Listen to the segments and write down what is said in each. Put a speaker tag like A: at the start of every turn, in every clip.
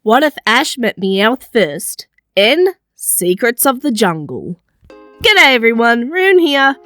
A: What if Ash met Meowth first? In Secrets of the Jungle. G'day everyone, Rune here.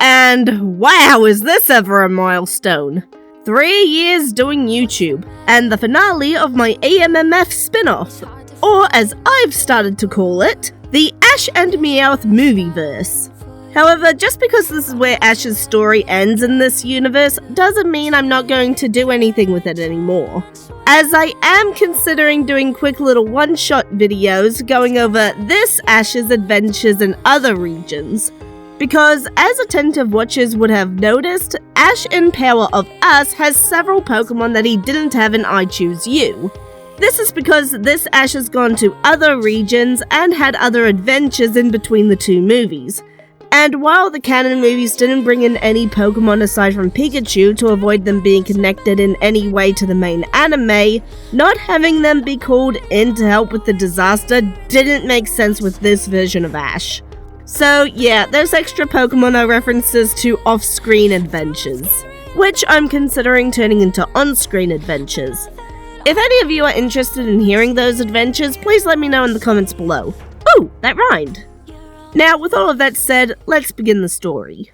A: And wow, is this ever a milestone? 3 years doing YouTube, and the finale of my AMMF spin-off, or as I've started to call it, the Ash and Meowth movieverse. However, just because this is where Ash's story ends in this universe, doesn't mean I'm not going to do anything with it anymore. As I am considering doing quick little one-shot videos going over this Ash's adventures in other regions. Because, as attentive watchers would have noticed, Ash in Power of Us has several Pokemon that he didn't have in I Choose You. This is because this Ash has gone to other regions and had other adventures in between the two movies. And while the canon movies didn't bring in any Pokemon aside from Pikachu to avoid them being connected in any way to the main anime, not having them be called in to help with the disaster didn't make sense with this version of Ash. So yeah, there's extra Pokemon are references to off-screen adventures, which I'm considering turning into on-screen adventures. If any of you are interested in hearing those adventures, please let me know in the comments below. Ooh, that rhymed! Now, with all of that said, let's begin the story.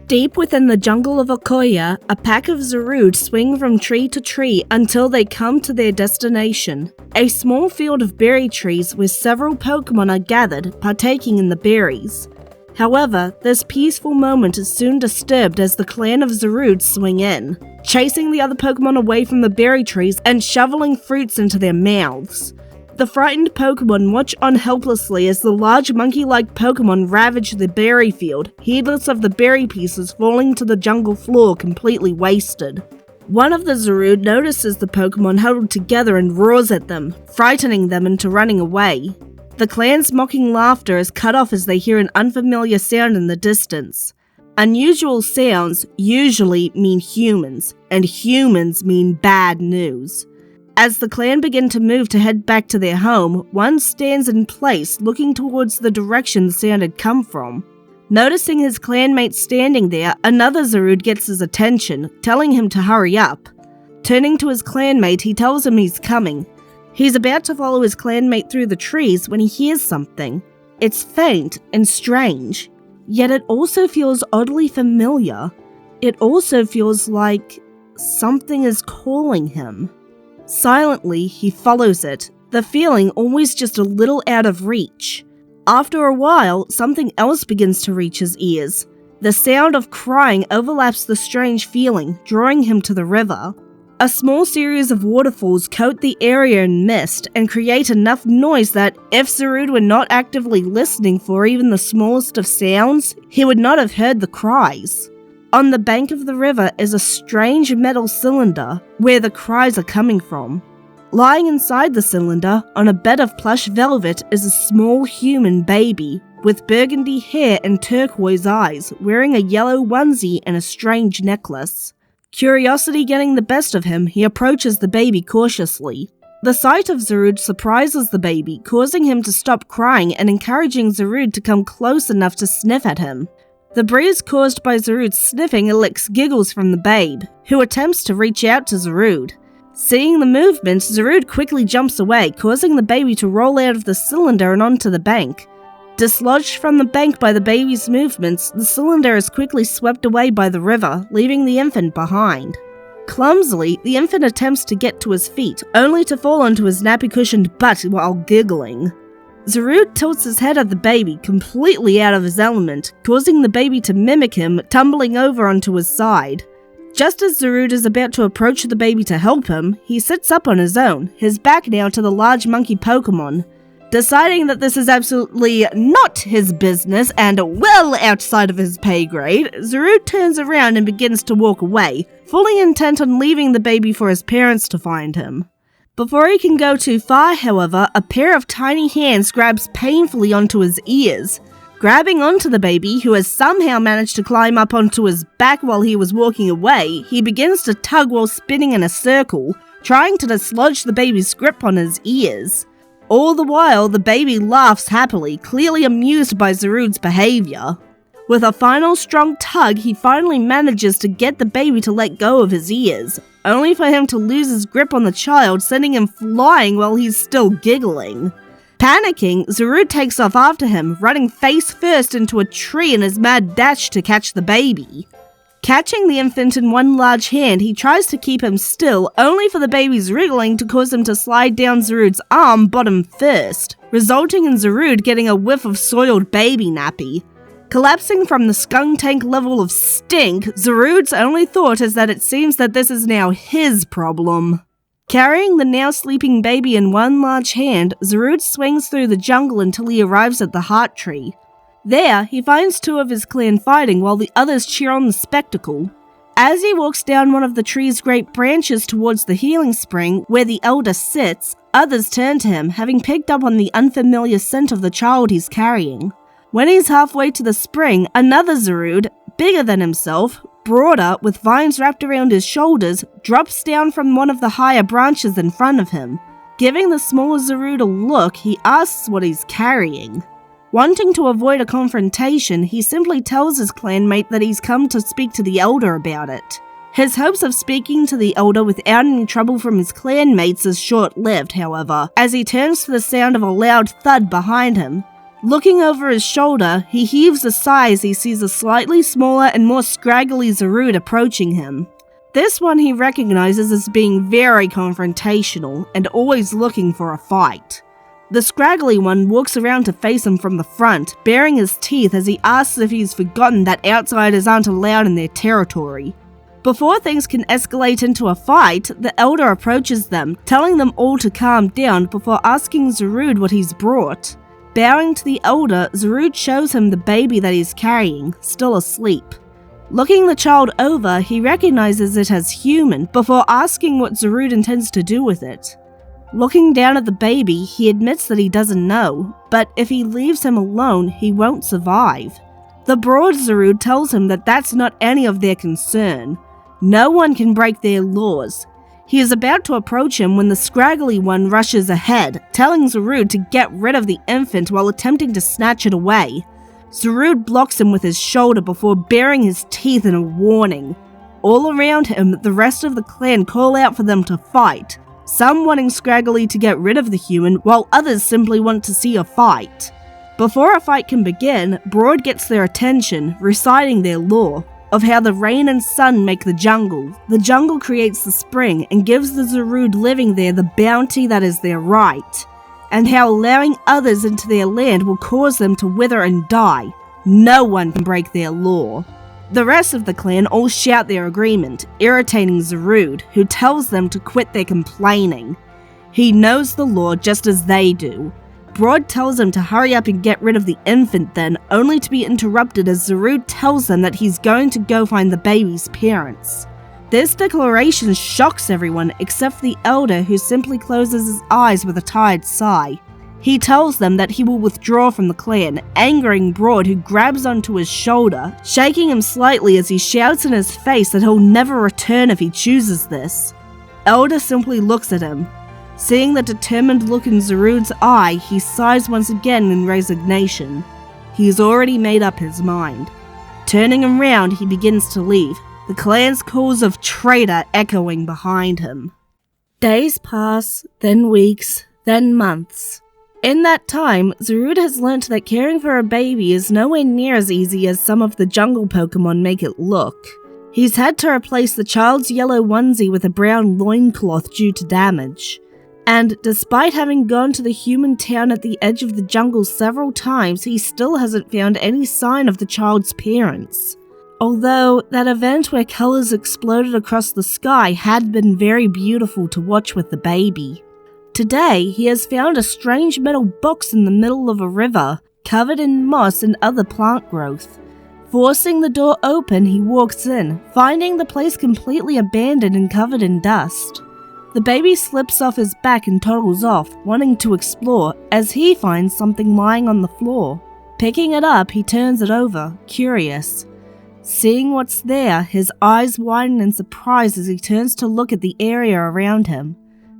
A: Deep within the jungle of Okoya, a pack of Zarude swing from tree to tree until they come to their destination, a small field of berry trees where several Pokemon are gathered, partaking in the berries. However, this peaceful moment is soon disturbed as the clan of Zarude swing in, chasing the other Pokemon away from the berry trees and shoveling fruits into their mouths. The frightened Pokemon watch on helplessly as the large monkey-like Pokemon ravage the berry field, heedless of the berry pieces falling to the jungle floor completely wasted. One of the Zarude notices the Pokemon huddled together and roars at them, frightening them into running away. The clan's mocking laughter is cut off as they hear an unfamiliar sound in the distance. Unusual sounds usually mean humans, and humans mean bad news. As the clan begin to move to head back to their home, one stands in place looking towards the direction the sound had come from. Noticing his clanmate standing there, another Zarude gets his attention, telling him to hurry up. Turning to his clanmate, he tells him he's coming. He's about to follow his clanmate through the trees when he hears something. It's faint and strange, yet it also feels oddly familiar. It also feels like something is calling him. Silently, he follows it, the feeling always just a little out of reach. After a while, something else begins to reach his ears. The sound of crying overlaps the strange feeling, drawing him to the river. A small series of waterfalls coat the area in mist and create enough noise that, if Zarude were not actively listening for even the smallest of sounds, he would not have heard the cries. On the bank of the river is a strange metal cylinder, where the cries are coming from. Lying inside the cylinder, on a bed of plush velvet, is a small human baby, with burgundy hair and turquoise eyes, wearing a yellow onesie and a strange necklace. Curiosity getting the best of him, he approaches the baby cautiously. The sight of Zarude surprises the baby, causing him to stop crying and encouraging Zarude to come close enough to sniff at him. The breeze caused by Zarude sniffing elicits giggles from the babe, who attempts to reach out to Zarude. Seeing the movement, Zarude quickly jumps away, causing the baby to roll out of the cylinder and onto the bank. Dislodged from the bank by the baby's movements, the cylinder is quickly swept away by the river, leaving the infant behind. Clumsily, the infant attempts to get to his feet, only to fall onto his nappy-cushioned butt while giggling. Zarude tilts his head at the baby, completely out of his element, causing the baby to mimic him, tumbling over onto his side. Just as Zarude is about to approach the baby to help him, he sits up on his own, his back now to the large monkey Pokemon. Deciding that this is absolutely not his business and well outside of his pay grade, Zarude turns around and begins to walk away, fully intent on leaving the baby for his parents to find him. Before he can go too far, however, a pair of tiny hands grabs painfully onto his ears. Grabbing onto the baby, who has somehow managed to climb up onto his back while he was walking away, he begins to tug while spinning in a circle, trying to dislodge the baby's grip on his ears. All the while, the baby laughs happily, clearly amused by Zarude's behavior. With a final strong tug, he finally manages to get the baby to let go of his ears, only for him to lose his grip on the child, sending him flying while he's still giggling. Panicking, Zarude takes off after him, running face first into a tree in his mad dash to catch the baby. Catching the infant in one large hand, he tries to keep him still, only for the baby's wriggling to cause him to slide down Zarude's arm bottom first, resulting in Zarude getting a whiff of soiled baby nappy. Collapsing from the skunk tank level of stink, Zarude's only thought is that it seems that this is now his problem. Carrying the now sleeping baby in one large hand, Zarude swings through the jungle until he arrives at the heart tree. There, he finds two of his clan fighting while the others cheer on the spectacle. As he walks down one of the tree's great branches towards the healing spring where the elder sits, others turn to him, having picked up on the unfamiliar scent of the child he's carrying. When he's halfway to the spring, another Zarude, bigger than himself, broader, with vines wrapped around his shoulders, drops down from one of the higher branches in front of him. Giving the smaller Zarude a look, he asks what he's carrying. Wanting to avoid a confrontation, he simply tells his clanmate that he's come to speak to the elder about it. His hopes of speaking to the elder without any trouble from his clanmates is short-lived, however, as he turns to the sound of a loud thud behind him. Looking over his shoulder, he heaves a sigh as he sees a slightly smaller and more scraggly Zarude approaching him. This one he recognizes as being very confrontational and always looking for a fight. The scraggly one walks around to face him from the front, baring his teeth as he asks if he's forgotten that outsiders aren't allowed in their territory. Before things can escalate into a fight, the elder approaches them, telling them all to calm down before asking Zarude what he's brought. Bowing to the elder, Zarude shows him the baby that he's carrying, still asleep. Looking the child over, he recognizes it as human before asking what Zarude intends to do with it. Looking down at the baby, he admits that he doesn't know, but if he leaves him alone, he won't survive. The broad Zarude tells him that that's not any of their concern. No one can break their laws. He is about to approach him when the scraggly one rushes ahead, telling Zarude to get rid of the infant while attempting to snatch it away. Zarude blocks him with his shoulder before baring his teeth in a warning. All around him, the rest of the clan call out for them to fight, some wanting Scraggly to get rid of the human, while others simply want to see a fight. Before a fight can begin, Broad gets their attention, reciting their lore of how the rain and sun make the jungle creates the spring and gives the Zarude living there the bounty that is their right, and how allowing others into their land will cause them to wither and die. No one can break their law. The rest of the clan all shout their agreement, irritating Zarude, who tells them to quit their complaining. He knows the law just as they do. Broad tells him to hurry up and get rid of the infant then, only to be interrupted as Zarude tells them that he's going to go find the baby's parents. This declaration shocks everyone except the elder, who simply closes his eyes with a tired sigh. He tells them that he will withdraw from the clan, angering Broad, who grabs onto his shoulder, shaking him slightly as he shouts in his face that he'll never return if he chooses this. Elder simply looks at him. Seeing the determined look in Zarude's eye, he sighs once again in resignation. He has already made up his mind. Turning around, he begins to leave, the clan's calls of traitor echoing behind him. Days pass, then weeks, then months. In that time, Zarude has learnt that caring for a baby is nowhere near as easy as some of the jungle Pokemon make it look. He's had to replace the child's yellow onesie with a brown loincloth due to damage. And despite having gone to the human town at the edge of the jungle several times, he still hasn't found any sign of the child's parents. Although that event where colours exploded across the sky had been very beautiful to watch with the baby. Today, he has found a strange metal box in the middle of a river, covered in moss and other plant growth. Forcing the door open, he walks in, finding the place completely abandoned and covered in dust. The baby slips off his back and toddles off, wanting to explore, as he finds something lying on the floor. Picking it up, he turns it over, curious. Seeing what's there, his eyes widen in surprise as he turns to look at the area around him.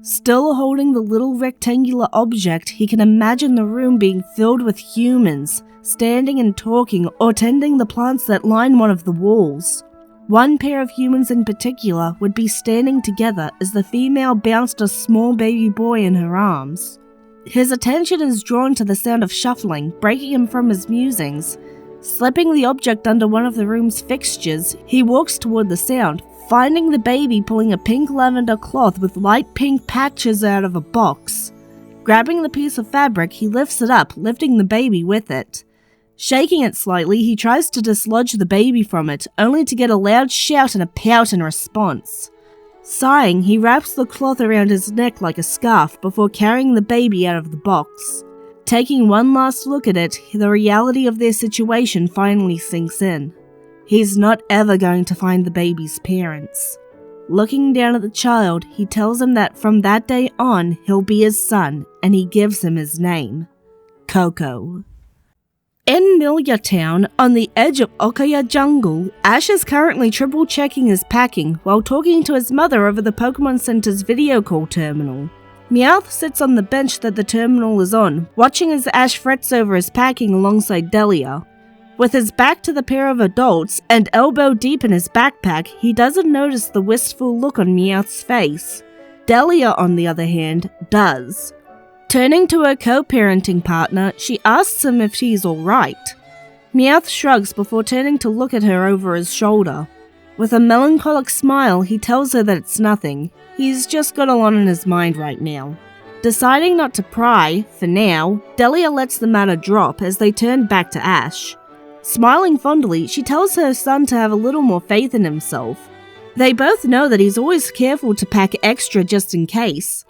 A: Still holding the little rectangular object, he can imagine the room being filled with humans, standing and talking or tending the plants that line one of the walls. One pair of humans in particular would be standing together as the female bounced a small baby boy in her arms. His attention is drawn to the sound of shuffling, breaking him from his musings. Slipping the object under one of the room's fixtures, he walks toward the sound, finding the baby pulling a pink lavender cloth with light pink patches out of a box. Grabbing the piece of fabric, he lifts it up, lifting the baby with it. Shaking it slightly, he tries to dislodge the baby from it, only to get a loud shout and a pout in response. Sighing, he wraps the cloth around his neck like a scarf before carrying the baby out of the box. Taking one last look at it, the reality of their situation finally sinks in. He's not ever going to find the baby's parents. Looking down at the child, he tells him that from that day on, he'll be his son, and he gives him his name, Coco. In Milia Town, on the edge of Okaya Jungle, Ash is currently triple-checking his packing while talking to his mother over the Pokemon Center's video call terminal. Meowth sits on the bench that the terminal is on, watching as Ash frets over his packing alongside Delia. With his back to the pair of adults and elbow deep in his backpack, he doesn't notice the wistful look on Meowth's face. Delia, on the other hand, does. Turning to her co-parenting partner, she asks him if she's alright. Meowth shrugs before turning to look at her over his shoulder. With a melancholic smile, he tells her that it's nothing. He's just got a lot on his mind right now. Deciding not to pry, for now, Delia lets the matter drop as they turn back to Ash. Smiling fondly, she tells her son to have a little more faith in himself. They both know that he's always careful to pack extra just in case.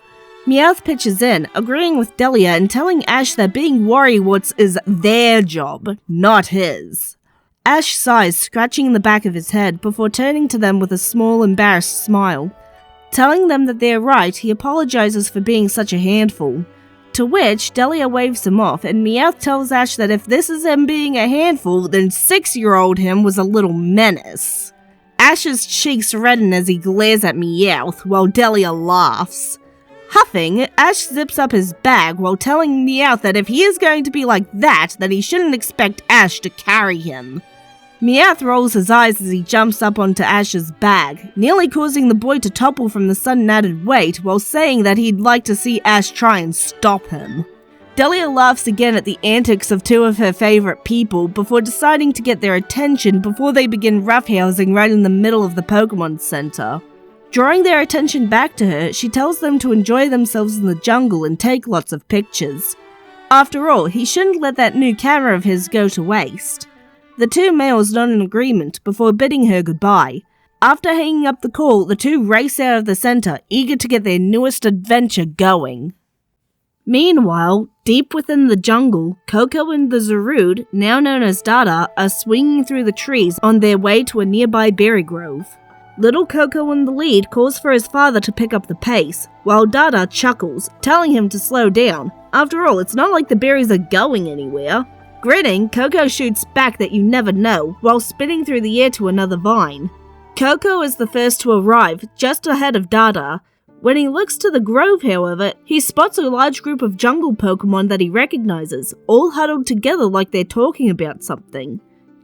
A: Meowth pitches in, agreeing with Delia and telling Ash that being worrywarts is their job, not his. Ash sighs, scratching the back of his head before turning to them with a small, embarrassed smile. Telling them that they're right, he apologizes for being such a handful. To which, Delia waves him off, and Meowth tells Ash that if this is him being a handful, then 6-year-old him was a little menace. Ash's cheeks redden as he glares at Meowth, while Delia laughs. Huffing, Ash zips up his bag while telling Meowth that if he is going to be like that, then he shouldn't expect Ash to carry him. Meowth rolls his eyes as he jumps up onto Ash's bag, nearly causing the boy to topple from the sudden added weight while saying that he'd like to see Ash try and stop him. Delia laughs again at the antics of two of her favorite people before deciding to get their attention before they begin roughhousing right in the middle of the Pokemon Center. Drawing their attention back to her, she tells them to enjoy themselves in the jungle and take lots of pictures. After all, he shouldn't let that new camera of his go to waste. The two males nod in agreement before bidding her goodbye. After hanging up the call, the two race out of the center, eager to get their newest adventure going. Meanwhile, deep within the jungle, Coco and the Zarude, now known as Dada, are swinging through the trees on their way to a nearby berry grove. Little Coco in the lead calls for his father to pick up the pace, while Dada chuckles, telling him to slow down. After all, it's not like the berries are going anywhere. Grinning, Coco shoots back that you never know, while spinning through the air to another vine. Coco is the first to arrive, just ahead of Dada. When he looks to the grove, however, he spots a large group of jungle Pokemon that he recognizes, all huddled together like they're talking about something.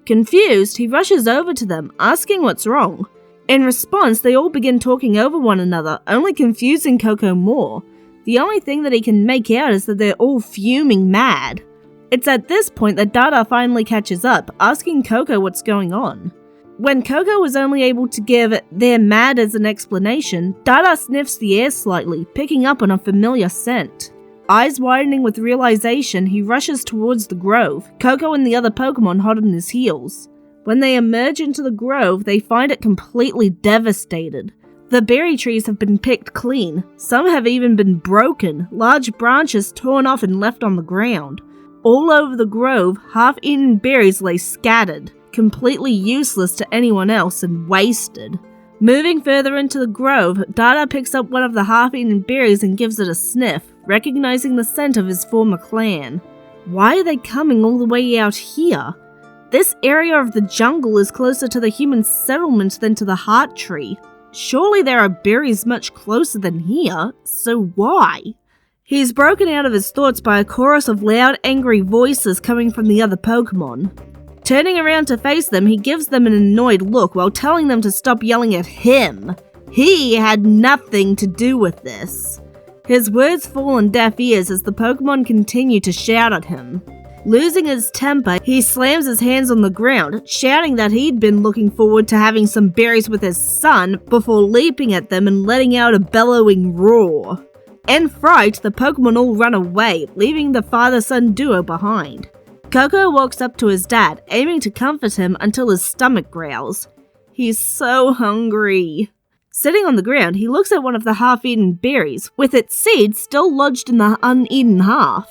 A: Confused, he rushes over to them, asking what's wrong. In response, they all begin talking over one another, only confusing Coco more. The only thing that he can make out is that they're all fuming mad. It's at this point that Dada finally catches up, asking Coco what's going on. When Coco was only able to give "they're mad" as an explanation, Dada sniffs the air slightly, picking up on a familiar scent. Eyes widening with realization, he rushes towards the grove, Coco and the other Pokemon hot on his heels. When they emerge into the grove, they find it completely devastated. The berry trees have been picked clean, some have even been broken, large branches torn off and left on the ground. All over the grove, half-eaten berries lay scattered, completely useless to anyone else and wasted. Moving further into the grove, Dada picks up one of the half-eaten berries and gives it a sniff, recognizing the scent of his former clan. Why are they coming all the way out here? This area of the jungle is closer to the human settlement than to the Heart Tree. Surely there are berries much closer than here, so why? He's broken out of his thoughts by a chorus of loud, angry voices coming from the other Pokemon. Turning around to face them, he gives them an annoyed look while telling them to stop yelling at him. He had nothing to do with this. His words fall on deaf ears as the Pokemon continue to shout at him. Losing his temper, he slams his hands on the ground, shouting that he'd been looking forward to having some berries with his son before leaping at them and letting out a bellowing roar. In fright, the Pokemon all run away, leaving the father-son duo behind. Coco walks up to his dad, aiming to comfort him until his stomach growls. He's so hungry. Sitting on the ground, he looks at one of the half-eaten berries, with its seeds still lodged in the uneaten half.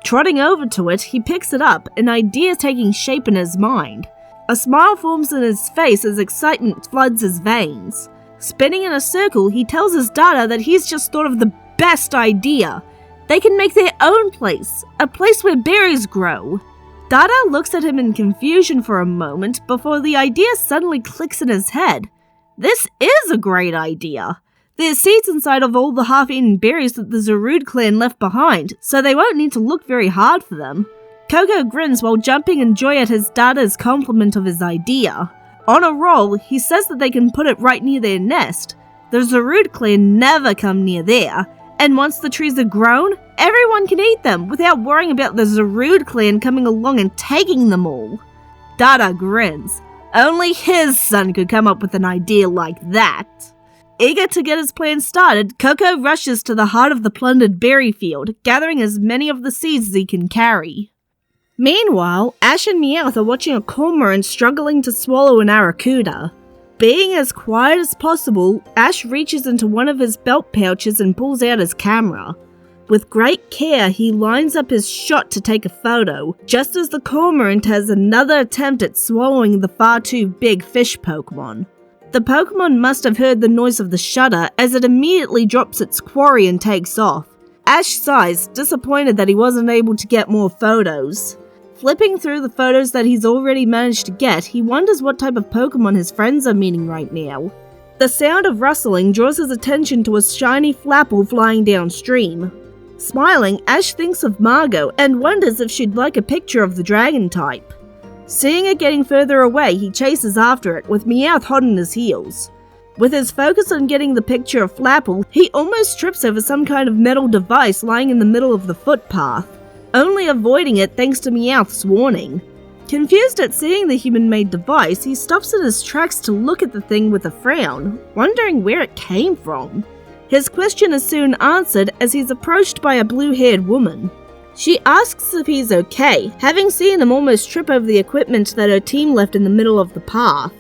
A: Trotting over to it, he picks it up, an idea taking shape in his mind. A smile forms in his face as excitement floods his veins. Spinning in a circle, he tells his data that he's just thought of the best idea. They can make their own place, a place where berries grow. Dada looks at him in confusion for a moment before the idea suddenly clicks in his head. This is a great idea. There's seeds inside of all the half-eaten berries that the Zarude clan left behind, so they won't need to look very hard for them. Coco grins while jumping in joy at his Dada's compliment of his idea. On a roll, he says that they can put it right near their nest. The Zarude clan never come near there, and once the trees are grown, everyone can eat them without worrying about the Zarude clan coming along and taking them all. Dada grins. Only his son could come up with an idea like that. Eager to get his plan started, Coco rushes to the heart of the plundered berry field, gathering as many of the seeds as he can carry. Meanwhile, Ash and Meowth are watching a cormorant struggling to swallow an Arrokuda. Being as quiet as possible, Ash reaches into one of his belt pouches and pulls out his camera. With great care, he lines up his shot to take a photo, just as the cormorant has another attempt at swallowing the far too big fish Pokemon. The Pokemon must have heard the noise of the shutter as it immediately drops its quarry and takes off. Ash sighs, disappointed that he wasn't able to get more photos. Flipping through the photos that he's already managed to get, he wonders what type of Pokemon his friends are meeting right now. The sound of rustling draws his attention to a shiny Flapple flying downstream. Smiling, Ash thinks of Margot and wonders if she'd like a picture of the dragon type. Seeing it getting further away, he chases after it, with Meowth hot on his heels. With his focus on getting the picture of Flapple, he almost trips over some kind of metal device lying in the middle of the footpath, only avoiding it thanks to Meowth's warning. Confused at seeing the human-made device, he stops in his tracks to look at the thing with a frown, wondering where it came from. His question is soon answered as he's approached by a blue-haired woman. She asks if he's okay, having seen him almost trip over the equipment that her team left in the middle of the path.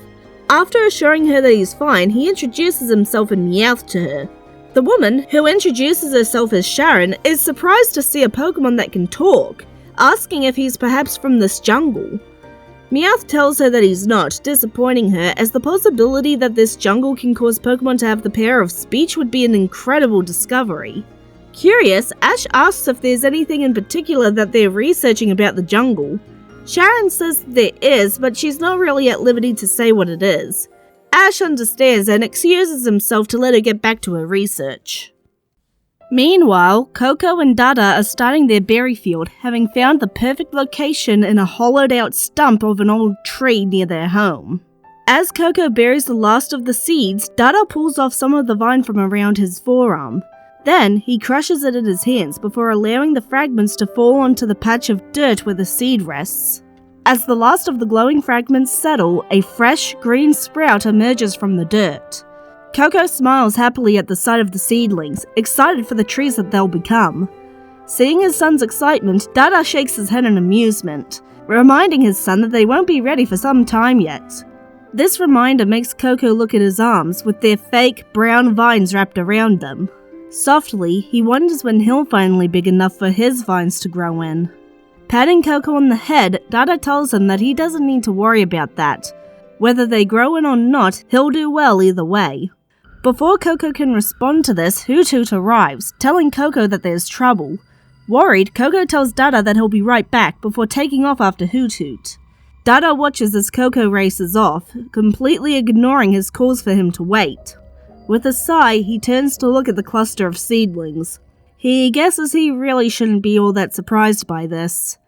A: After assuring her that he's fine, he introduces himself and Meowth to her. The woman, who introduces herself as Sharon, is surprised to see a Pokemon that can talk, asking if he's perhaps from this jungle. Meowth tells her that he's not, disappointing her, as the possibility that this jungle can cause Pokemon to have the power of speech would be an incredible discovery. Curious, Ash asks if there's anything in particular that they're researching about the jungle. Sharon says that there is, but she's not really at liberty to say what it is. Ash understands and excuses himself to let her get back to her research. Meanwhile, Coco and Dada are starting their berry field, having found the perfect location in a hollowed-out stump of an old tree near their home. As Coco buries the last of the seeds, Dada pulls off some of the vine from around his forearm. Then, he crushes it in his hands before allowing the fragments to fall onto the patch of dirt where the seed rests. As the last of the glowing fragments settle, a fresh, green sprout emerges from the dirt. Coco smiles happily at the sight of the seedlings, excited for the trees that they'll become. Seeing his son's excitement, Dada shakes his head in amusement, reminding his son that they won't be ready for some time yet. This reminder makes Coco look at his arms, with their fake, brown vines wrapped around them. Softly, he wonders when he'll finally be big enough for his vines to grow in. Patting Coco on the head, Dada tells him that he doesn't need to worry about that. Whether they grow in or not, he'll do well either way. Before Coco can respond to this, Hoothoot arrives, telling Coco that there's trouble. Worried, Coco tells Dada that he'll be right back before taking off after Hoothoot. Dada watches as Coco races off, completely ignoring his calls for him to wait. With a sigh, he turns to look at the cluster of seedlings. He guesses he really shouldn't be all that surprised by this.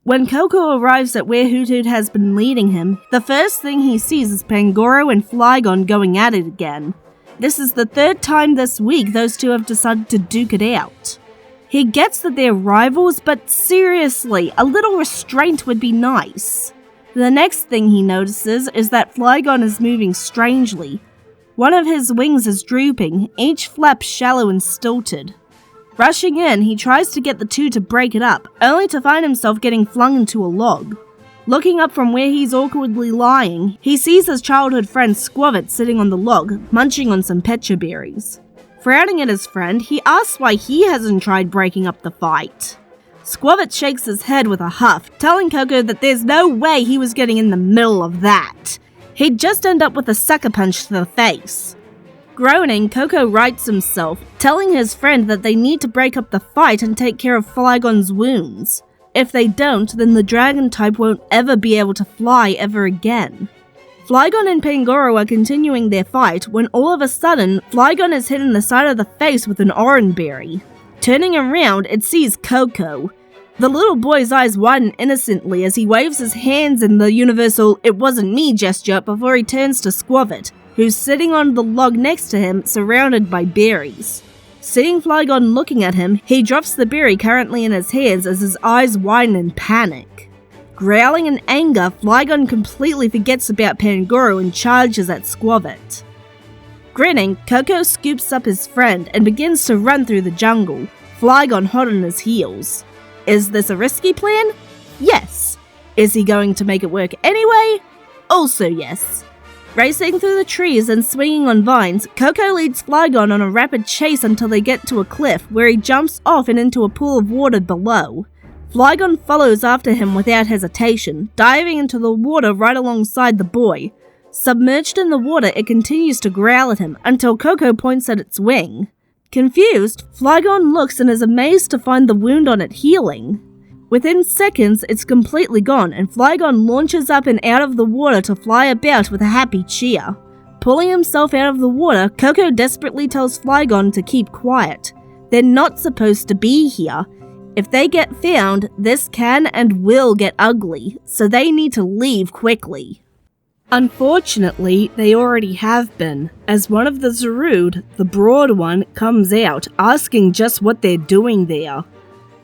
A: When Coco arrives at where Hoothoot has been leading him, the first thing he sees is Pangoro and Flygon going at it again. This is the third time this week those two have decided to duke it out. He gets that they're rivals, but seriously, a little restraint would be nice. The next thing he notices is that Flygon is moving strangely. One of his wings is drooping, each flap shallow and stilted. Rushing in, he tries to get the two to break it up, only to find himself getting flung into a log. Looking up from where he's awkwardly lying, he sees his childhood friend Squavit sitting on the log, munching on some pecha berries. Frowning at his friend, he asks why he hasn't tried breaking up the fight. Squavit shakes his head with a huff, telling Coco that there's no way he was getting in the middle of that. He'd just end up with a sucker punch to the face. Groaning, Coco rights himself, telling his friend that they need to break up the fight and take care of Flygon's wounds. If they don't, then the dragon type won't ever be able to fly ever again. Flygon and Pangoro are continuing their fight when all of a sudden, Flygon is hit in the side of the face with an orange berry. Turning around, it sees Coco. The little boy's eyes widen innocently as he waves his hands in the universal "it wasn't me" gesture before he turns to Squavit, who's sitting on the log next to him, surrounded by berries. Seeing Flygon looking at him, he drops the berry currently in his hands as his eyes widen in panic. Growling in anger, Flygon completely forgets about Pangoro and charges at Squavit. Grinning, Coco scoops up his friend and begins to run through the jungle, Flygon hot on his heels. Is this a risky plan? Yes. Is he going to make it work anyway? Also yes. Racing through the trees and swinging on vines, Coco leads Flygon on a rapid chase until they get to a cliff where he jumps off and into a pool of water below. Flygon follows after him without hesitation, diving into the water right alongside the boy. Submerged in the water, it continues to growl at him until Coco points at its wing. Confused, Flygon looks and is amazed to find the wound on it healing. Within seconds, it's completely gone, and Flygon launches up and out of the water to fly about with a happy cheer. Pulling himself out of the water, Coco desperately tells Flygon to keep quiet. They're not supposed to be here. If they get found, this can and will get ugly, so they need to leave quickly. Unfortunately, they already have been, as one of the Zarude, the broad one, comes out, asking just what they're doing there.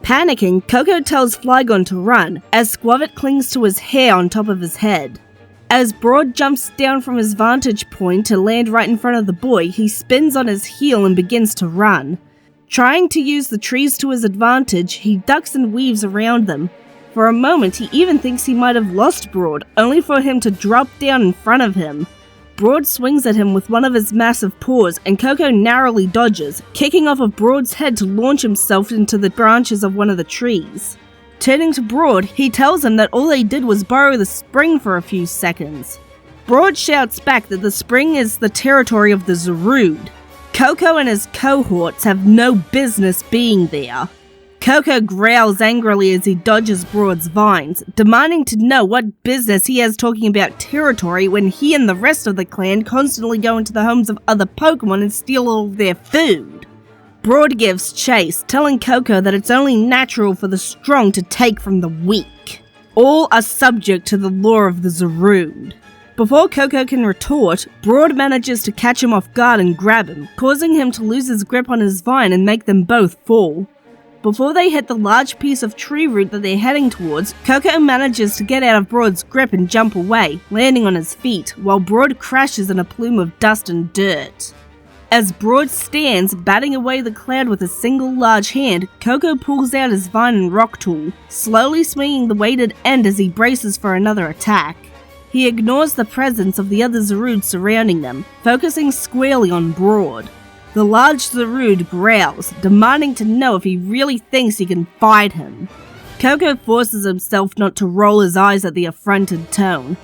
A: Panicking, Coco tells Flygon to run, as Squavit clings to his hair on top of his head. As Broad jumps down from his vantage point to land right in front of the boy, he spins on his heel and begins to run. Trying to use the trees to his advantage, he ducks and weaves around them. For a moment, he even thinks he might have lost Broad, only for him to drop down in front of him. Broad swings at him with one of his massive paws, and Coco narrowly dodges, kicking off of Broad's head to launch himself into the branches of one of the trees. Turning to Broad, he tells him that all they did was borrow the spring for a few seconds. Broad shouts back that the spring is the territory of the Zarude. Coco and his cohorts have no business being there. Coco growls angrily as he dodges Broad's vines, demanding to know what business he has talking about territory when he and the rest of the clan constantly go into the homes of other Pokemon and steal all of their food. Broad gives chase, telling Coco that it's only natural for the strong to take from the weak. All are subject to the law of the Zarude. Before Coco can retort, Broad manages to catch him off guard and grab him, causing him to lose his grip on his vine and make them both fall. Before they hit the large piece of tree root that they're heading towards, Coco manages to get out of Broad's grip and jump away, landing on his feet, while Broad crashes in a plume of dust and dirt. As Broad stands, batting away the cloud with a single large hand, Coco pulls out his vine and rock tool, slowly swinging the weighted end as he braces for another attack. He ignores the presence of the other Zarude surrounding them, focusing squarely on Broad. The large Zarude growls, demanding to know if he really thinks he can fight him. Coco forces himself not to roll his eyes at the affronted tone.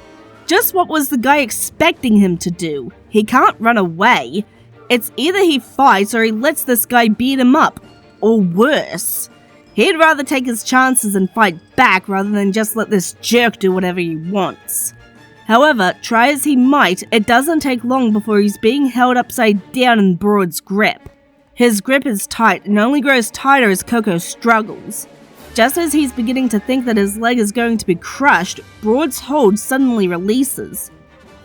A: Just what was the guy expecting him to do? He can't run away. It's either he fights or he lets this guy beat him up. Or worse. He'd rather take his chances and fight back rather than just let this jerk do whatever he wants. However, try as he might, it doesn't take long before he's being held upside down in Broad's grip. His grip is tight and only grows tighter as Coco struggles. Just as he's beginning to think that his leg is going to be crushed, Broad's hold suddenly releases.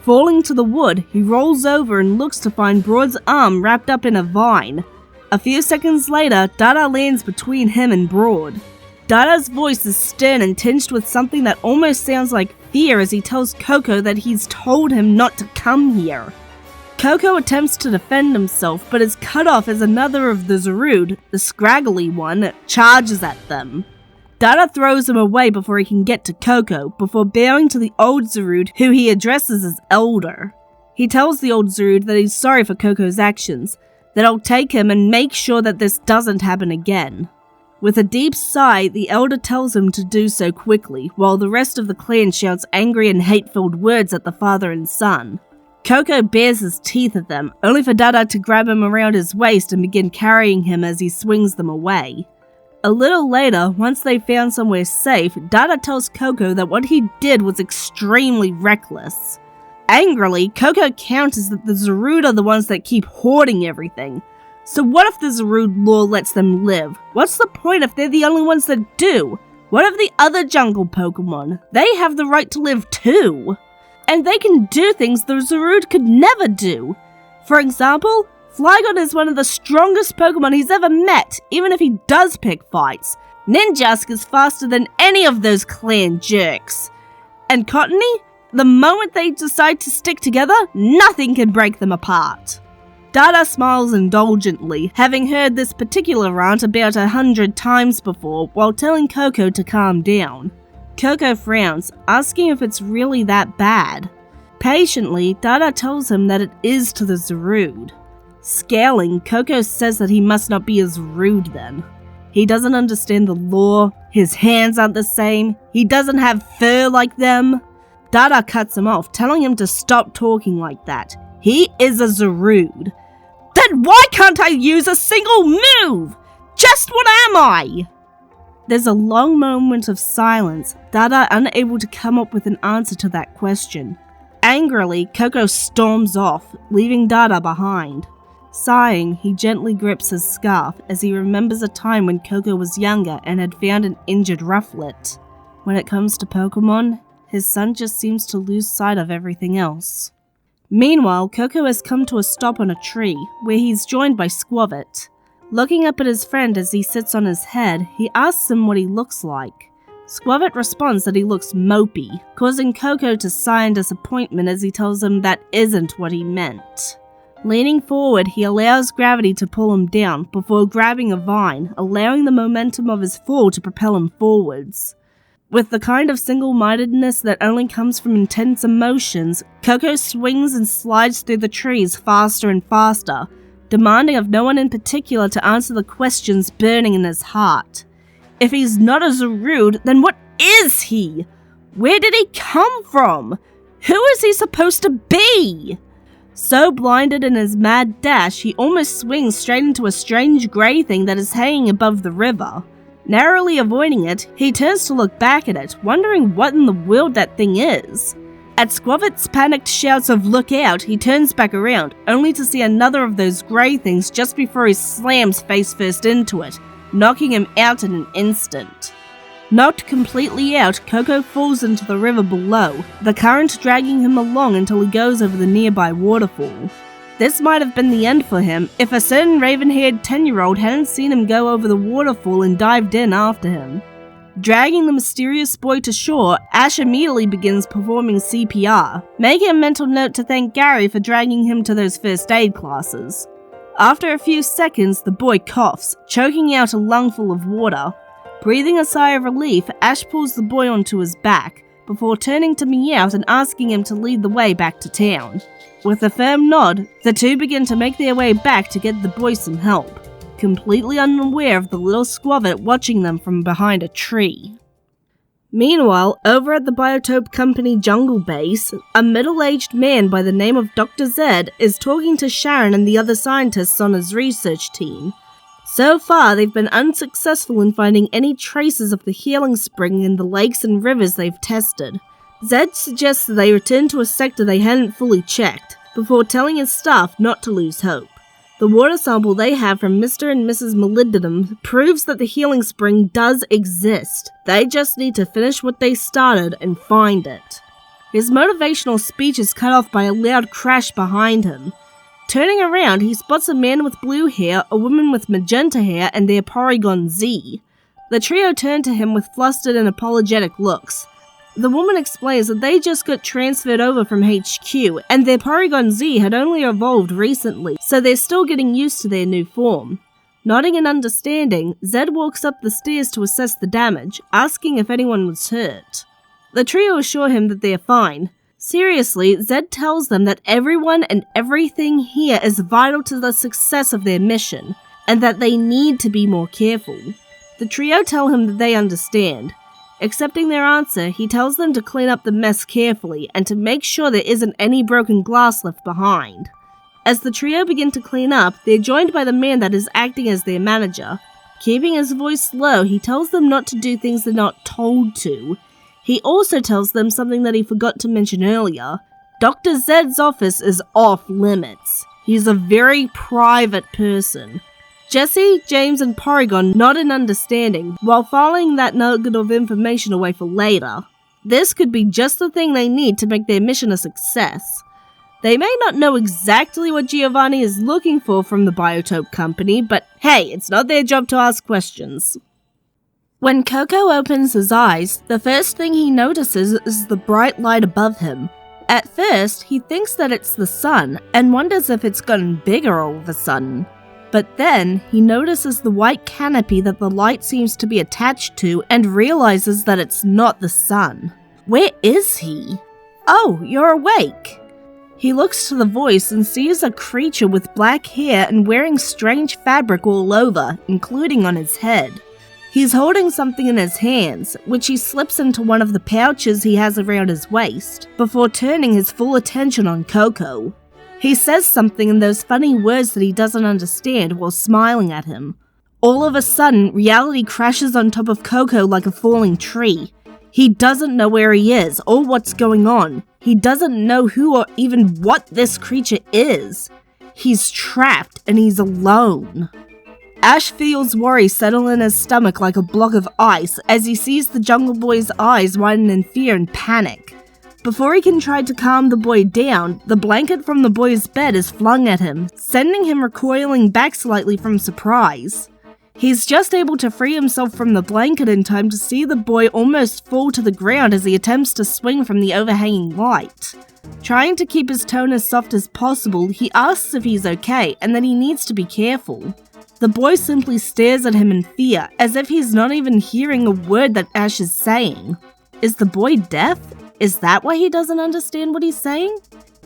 A: Falling to the wood, he rolls over and looks to find Broad's arm wrapped up in a vine. A few seconds later, Dada lands between him and Broad. Dada's voice is stern and tinged with something that almost sounds like fear as he tells Coco that he's told him not to come here. Coco attempts to defend himself, but is cut off as another of the Zarude, the scraggly one, charges at them. Dada throws him away before he can get to Coco, before bowing to the old Zarude, who he addresses as Elder. He tells the old Zarude that he's sorry for Coco's actions, that he'll take him and make sure that this doesn't happen again. With a deep sigh, the Elder tells him to do so quickly, while the rest of the clan shouts angry and hate-filled words at the father and son. Coco bares his teeth at them, only for Dada to grab him around his waist and begin carrying him as he swings them away. A little later, once they found somewhere safe, Dada tells Coco that what he did was extremely reckless. Angrily, Coco counters that the Zarude are the ones that keep hoarding everything. So what if the Zarude law lets them live? What's the point if they're the only ones that do? What of the other jungle Pokemon? They have the right to live too. And they can do things the Zarude could never do. For example, Flygon is one of the strongest Pokemon he's ever met, even if he does pick fights. Ninjask is faster than any of those clan jerks. And Cottony? The moment they decide to stick together, nothing can break them apart. Dada smiles indulgently, having heard this particular rant about 100 times before, while telling Coco to calm down. Coco frowns, asking if it's really that bad. Patiently, Dada tells him that it is to the Zarude. Scowling, Coco says that he must not be as rude then. He doesn't understand the law, his hands aren't the same, he doesn't have fur like them. Dada cuts him off, telling him to stop talking like that. He is a Zarude. Then why can't I use a single move? Just what am I? There's a long moment of silence, Dada unable to come up with an answer to that question. Angrily, Coco storms off, leaving Dada behind. Sighing, he gently grips his scarf as he remembers a time when Coco was younger and had found an injured Rufflet. When it comes to Pokemon, his son just seems to lose sight of everything else. Meanwhile, Coco has come to a stop on a tree, where he's joined by Squavit. Looking up at his friend as he sits on his head, he asks him what he looks like. Squavit responds that he looks mopey, causing Coco to sigh in disappointment as he tells him that isn't what he meant. Leaning forward, he allows gravity to pull him down before grabbing a vine, allowing the momentum of his fall to propel him forwards. With the kind of single-mindedness that only comes from intense emotions, Coco swings and slides through the trees faster and faster, demanding of no one in particular to answer the questions burning in his heart. If he's not a Zarude, then what is he? Where did he come from? Who is he supposed to be? So blinded in his mad dash, he almost swings straight into a strange grey thing that is hanging above the river. Narrowly avoiding it, he turns to look back at it, wondering what in the world that thing is. At Squavit's panicked shouts of "look out," he turns back around, only to see another of those grey things just before he slams face first into it, knocking him out in an instant. Knocked completely out, Coco falls into the river below, the current dragging him along until he goes over the nearby waterfall. This might have been the end for him if a certain raven-haired 10-year-old hadn't seen him go over the waterfall and dived in after him. Dragging the mysterious boy to shore, Ash immediately begins performing CPR, making a mental note to thank Gary for dragging him to those first aid classes. After a few seconds, the boy coughs, choking out a lungful of water. Breathing a sigh of relief, Ash pulls the boy onto his back, before turning to Meowth and asking him to lead the way back to town. With a firm nod, the two begin to make their way back to get the boy some help, completely unaware of the little Squavit watching them from behind a tree. Meanwhile, over at the Biotope Company jungle base, a middle-aged man by the name of Dr. Zed is talking to Sharon and the other scientists on his research team. So far, they've been unsuccessful in finding any traces of the healing spring in the lakes and rivers they've tested, Zed suggests that they return to a sector they hadn't fully checked, before telling his staff not to lose hope. The water sample they have from Mr. and Mrs. Molybdenum proves that the healing spring does exist. They just need to finish what they started and find it. His motivational speech is cut off by a loud crash behind him. Turning around, he spots a man with blue hair, a woman with magenta hair, and their Porygon Z. The trio turn to him with flustered and apologetic looks. The woman explains that they just got transferred over from HQ, and their Porygon Z had only evolved recently, so they're still getting used to their new form. Nodding in understanding, Zed walks up the stairs to assess the damage, asking if anyone was hurt. The trio assure him that they're fine. Seriously, Zed tells them that everyone and everything here is vital to the success of their mission, and that they need to be more careful. The trio tell him that they understand. Accepting their answer, he tells them to clean up the mess carefully and to make sure there isn't any broken glass left behind. As the trio begin to clean up, they're joined by the man that is acting as their manager. Keeping his voice low, he tells them not to do things they're not told to. He also tells them something that he forgot to mention earlier. Dr. Zed's office is off limits. He's a very private person. Jesse, James, and Porygon nod in understanding, while filing that nugget of information away for later. This could be just the thing they need to make their mission a success. They may not know exactly what Giovanni is looking for from the Biotope Company, but hey, it's not their job to ask questions. When Coco opens his eyes, the first thing he notices is the bright light above him. At first, he thinks that it's the sun, and wonders if it's gotten bigger all of a sudden. But then, he notices the white canopy that the light seems to be attached to and realizes that it's not the sun. Where is he? Oh, you're awake! He looks to the voice and sees a creature with black hair and wearing strange fabric all over, including on his head. He's holding something in his hands, which he slips into one of the pouches he has around his waist, before turning his full attention on Coco. He says something in those funny words that he doesn't understand while smiling at him. All of a sudden, reality crashes on top of Coco like a falling tree. He doesn't know where he is or what's going on. He doesn't know who or even what this creature is. He's trapped and he's alone. Ash feels worry settle in his stomach like a block of ice as he sees the Jungle Boy's eyes widen in fear and panic. Before he can try to calm the boy down, the blanket from the boy's bed is flung at him, sending him recoiling back slightly from surprise. He's just able to free himself from the blanket in time to see the boy almost fall to the ground as he attempts to swing from the overhanging light. Trying to keep his tone as soft as possible, he asks if he's okay and that he needs to be careful. The boy simply stares at him in fear, as if he's not even hearing a word that Ash is saying. Is the boy deaf? Is that why he doesn't understand what he's saying?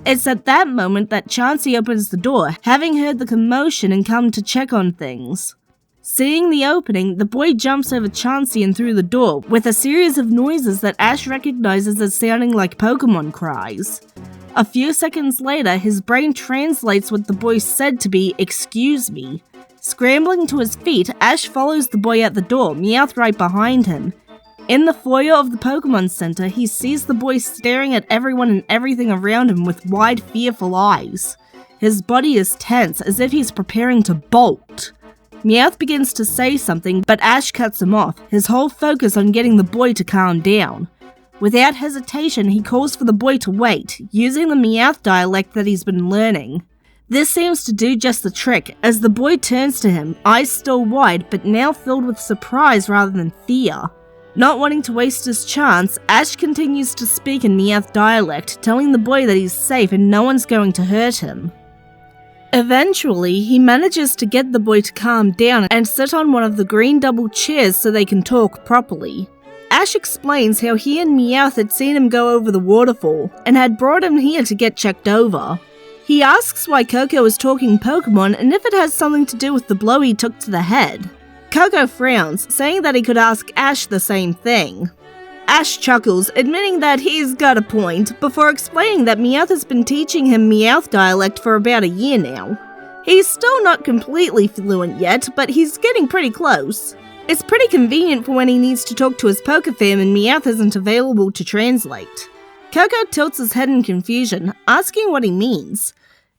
A: It's at that moment that Chansey opens the door, having heard the commotion and come to check on things. Seeing the opening, the boy jumps over Chansey and through the door, with a series of noises that Ash recognizes as sounding like Pokemon cries. A few seconds later, his brain translates what the boy said to be, "Excuse me." Scrambling to his feet, Ash follows the boy out the door, Meowth right behind him. In the foyer of the Pokemon Center, he sees the boy staring at everyone and everything around him with wide, fearful eyes. His body is tense, as if he's preparing to bolt. Meowth begins to say something, but Ash cuts him off, his whole focus on getting the boy to calm down. Without hesitation, he calls for the boy to wait, using the Meowth dialect that he's been learning. This seems to do just the trick, as the boy turns to him, eyes still wide, but now filled with surprise rather than fear. Not wanting to waste his chance, Ash continues to speak in Meowth dialect, telling the boy that he's safe and no one's going to hurt him. Eventually, he manages to get the boy to calm down and sit on one of the green double chairs so they can talk properly. Ash explains how he and Meowth had seen him go over the waterfall, and had brought him here to get checked over. He asks why Coco is talking Pokemon and if it has something to do with the blow he took to the head. Coco frowns, saying that he could ask Ash the same thing. Ash chuckles, admitting that he's got a point, before explaining that Meowth has been teaching him Meowth dialect for about a year now. He's still not completely fluent yet, but he's getting pretty close. It's pretty convenient for when he needs to talk to his Pokefam and Meowth isn't available to translate. Coco tilts his head in confusion, asking what he means.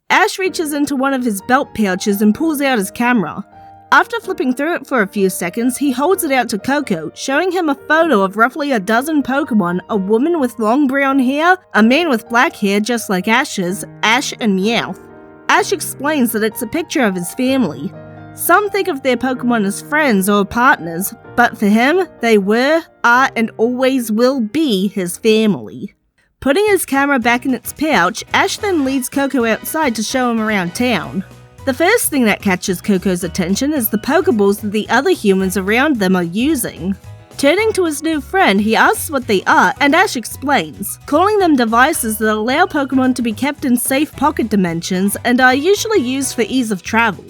A: Ash reaches into one of his belt pouches and pulls out his camera. After flipping through it for a few seconds, he holds it out to Coco, showing him a photo of roughly a dozen Pokemon, a woman with long brown hair, a man with black hair just like Ash's, Ash and Meowth. Ash explains that it's a picture of his family. Some think of their Pokemon as friends or partners, but for him, they were, are, and always will be his family. Putting his camera back in its pouch, Ash then leads Coco outside to show him around town. The first thing that catches Coco's attention is the Pokeballs that the other humans around them are using. Turning to his new friend, he asks what they are, and Ash explains, calling them devices that allow Pokemon to be kept in safe pocket dimensions and are usually used for ease of travel.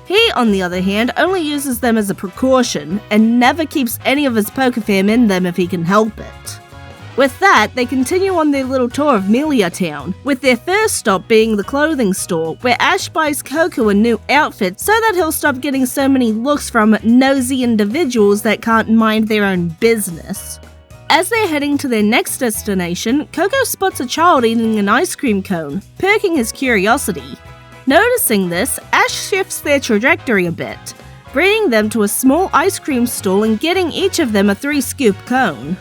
A: He, on the other hand, only uses them as a precaution, and never keeps any of his Pokefam in them if he can help it. With that, they continue on their little tour of Melia Town, with their first stop being the clothing store, where Ash buys Coco a new outfit so that he'll stop getting so many looks from nosy individuals that can't mind their own business. As they're heading to their next destination, Coco spots a child eating an ice cream cone, perking his curiosity. Noticing this, Ash shifts their trajectory a bit, bringing them to a small ice cream stall and getting each of them a 3-scoop cone.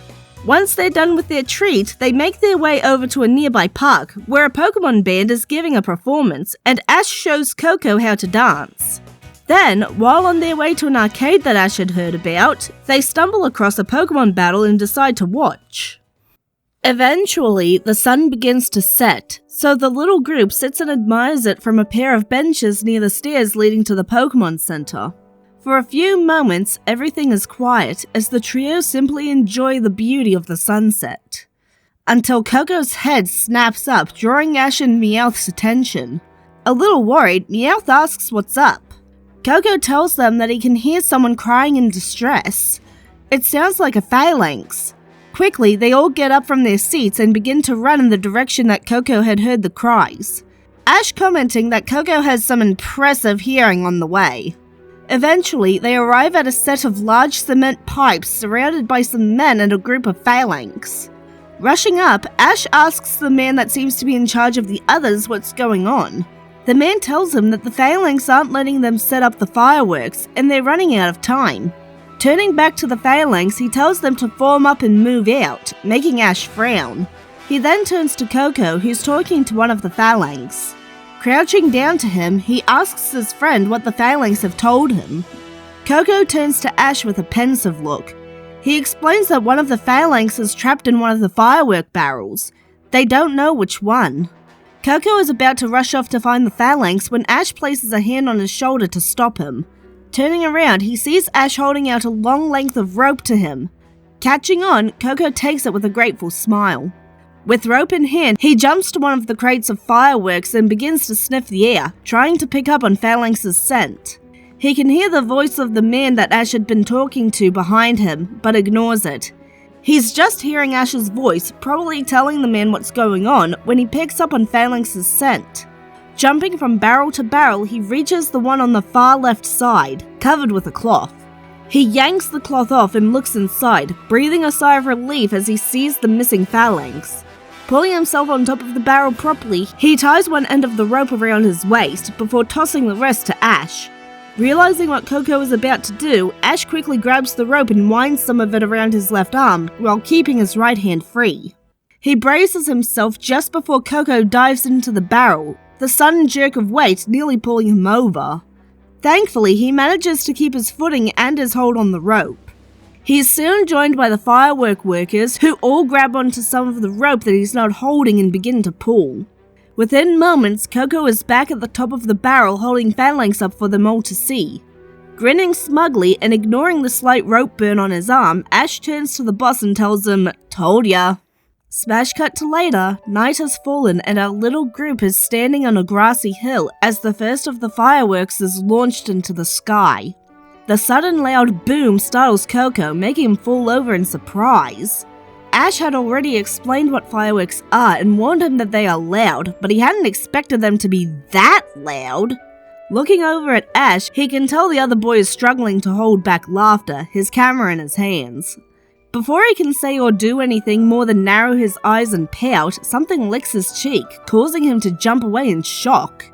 A: Once they're done with their treat, they make their way over to a nearby park, where a Pokemon band is giving a performance, and Ash shows Coco how to dance. Then, while on their way to an arcade that Ash had heard about, they stumble across a Pokemon battle and decide to watch. Eventually, the sun begins to set, so the little group sits and admires it from a pair of benches near the stairs leading to the Pokemon Center. For a few moments, everything is quiet as the trio simply enjoy the beauty of the sunset. Until Coco's head snaps up, drawing Ash and Meowth's attention. A little worried, Meowth asks what's up. Coco tells them that he can hear someone crying in distress. It sounds like a phalanx. Quickly, they all get up from their seats and begin to run in the direction that Coco had heard the cries. Ash commenting that Coco has some impressive hearing on the way. Eventually, they arrive at a set of large cement pipes surrounded by some men and a group of phalanx. Rushing up, Ash asks the man that seems to be in charge of the others what's going on. The man tells him that the phalanx aren't letting them set up the fireworks, and they're running out of time. Turning back to the phalanx, he tells them to form up and move out, making Ash frown. He then turns to Coco, who's talking to one of the phalanx. Crouching down to him, he asks his friend what the phalanx have told him. Coco turns to Ash with a pensive look. He explains that one of the phalanx is trapped in one of the firework barrels. They don't know which one. Coco is about to rush off to find the phalanx when Ash places a hand on his shoulder to stop him. Turning around, he sees Ash holding out a long length of rope to him. Catching on, Coco takes it with a grateful smile. With rope in hand, he jumps to one of the crates of fireworks and begins to sniff the air, trying to pick up on Phalanx's scent. He can hear the voice of the man that Ash had been talking to behind him, but ignores it. He's just hearing Ash's voice, probably telling the man what's going on, when he picks up on Phalanx's scent. Jumping from barrel to barrel, he reaches the one on the far left side, covered with a cloth. He yanks the cloth off and looks inside, breathing a sigh of relief as he sees the missing phalanx. Pulling himself on top of the barrel properly, he ties one end of the rope around his waist before tossing the rest to Ash. Realizing what Coco is about to do, Ash quickly grabs the rope and winds some of it around his left arm while keeping his right hand free. He braces himself just before Coco dives into the barrel, the sudden jerk of weight nearly pulling him over. Thankfully, he manages to keep his footing and his hold on the rope. He is soon joined by the firework workers, who all grab onto some of the rope that he's not holding and begin to pull. Within moments, Coco is back at the top of the barrel holding Phalanx up for them all to see. Grinning smugly and ignoring the slight rope burn on his arm, Ash turns to the boss and tells him, "Told ya." Smash cut to later, night has fallen and our little group is standing on a grassy hill as the first of the fireworks is launched into the sky. The sudden loud boom startles Coco, making him fall over in surprise. Ash had already explained what fireworks are and warned him that they are loud, but he hadn't expected them to be that loud. Looking over at Ash, he can tell the other boy is struggling to hold back laughter, his camera in his hands. Before he can say or do anything more than narrow his eyes and pout, something licks his cheek, causing him to jump away in shock.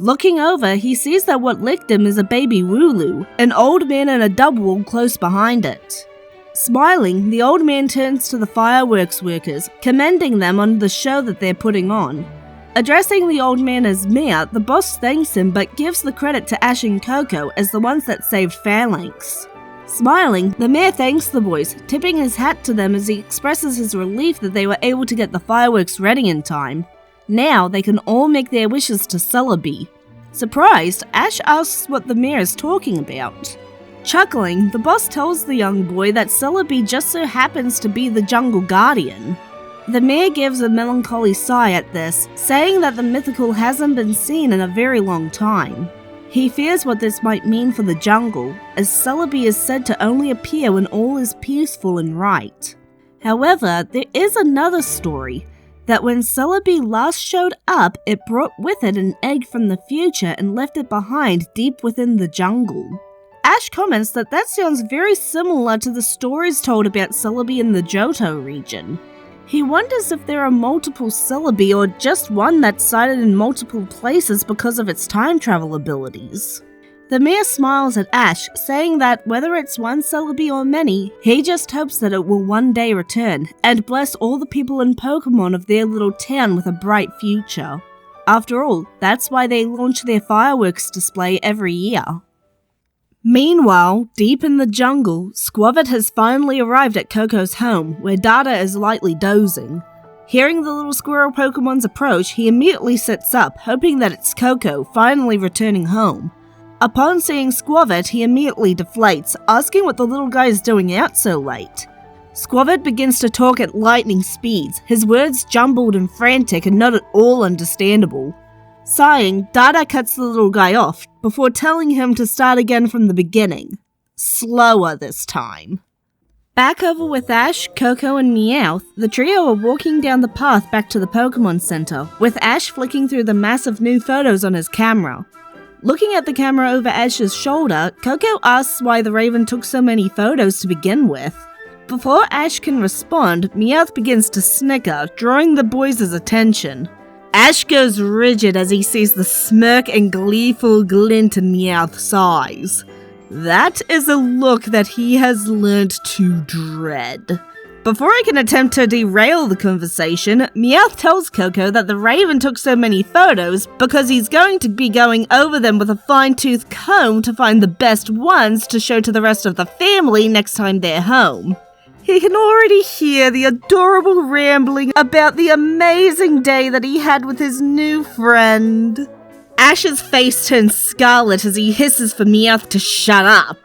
A: Looking over, he sees that what licked him is a baby Wooloo, an old man in a double close behind it. Smiling, the old man turns to the fireworks workers, commending them on the show that they're putting on. Addressing the old man as Mayor, the boss thanks him but gives the credit to Ash and Coco as the ones that saved Phalanx. Smiling, the mayor thanks the boys, tipping his hat to them as he expresses his relief that they were able to get the fireworks ready in time. Now they can all make their wishes to Celebi. Surprised, Ash asks what the mayor is talking about. Chuckling, the boss tells the young boy that Celebi just so happens to be the jungle guardian. The mayor gives a melancholy sigh at this, saying that the mythical hasn't been seen in a very long time. He fears what this might mean for the jungle, as Celebi is said to only appear when all is peaceful and right. However, there is another story, that when Celebi last showed up, it brought with it an egg from the future and left it behind deep within the jungle. Ash comments that sounds very similar to the stories told about Celebi in the Johto region. He wonders if there are multiple Celebi or just one that's sighted in multiple places because of its time travel abilities. The mayor smiles at Ash, saying that whether it's one Celebi or many, he just hopes that it will one day return and bless all the people in Pokemon of their little town with a bright future. After all, that's why they launch their fireworks display every year. Meanwhile, deep in the jungle, Squavit has finally arrived at Coco's home, where Dada is lightly dozing. Hearing the little squirrel Pokemon's approach, he immediately sits up, hoping that it's Coco, finally returning home. Upon seeing Squavit, he immediately deflates, asking what the little guy is doing out so late. Squavit begins to talk at lightning speeds, his words jumbled and frantic and not at all understandable. Sighing, Dada cuts the little guy off, before telling him to start again from the beginning. Slower this time. Back over with Ash, Coco, and Meowth, the trio are walking down the path back to the Pokemon Center, with Ash flicking through the massive new photos on his camera. Looking at the camera over Ash's shoulder, Coco asks why the Raven took so many photos to begin with. Before Ash can respond, Meowth begins to snicker, drawing the boys' attention. Ash goes rigid as he sees the smirk and gleeful glint in Meowth's eyes. That is a look that he has learned to dread. Before I can attempt to derail the conversation, Meowth tells Coco that the Raven took so many photos because he's going to be going over them with a fine-tooth comb to find the best ones to show to the rest of the family next time they're home. He can already hear the adorable rambling about the amazing day that he had with his new friend. Ash's face turns scarlet as he hisses for Meowth to shut up.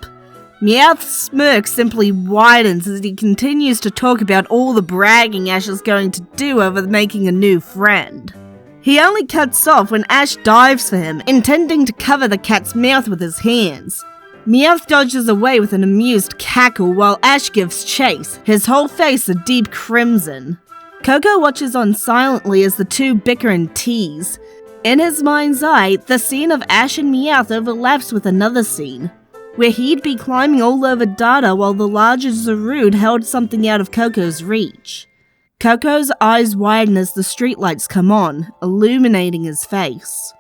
A: Meowth's smirk simply widens as he continues to talk about all the bragging Ash is going to do over making a new friend. He only cuts off when Ash dives for him, intending to cover the cat's mouth with his hands. Meowth dodges away with an amused cackle while Ash gives chase, his whole face a deep crimson. Coco watches on silently as the two bicker and tease. In his mind's eye, the scene of Ash and Meowth overlaps with another scene, where he'd be climbing all over Dada while the larger Zarude held something out of Coco's reach. Coco's eyes widen as the streetlights come on, illuminating his face.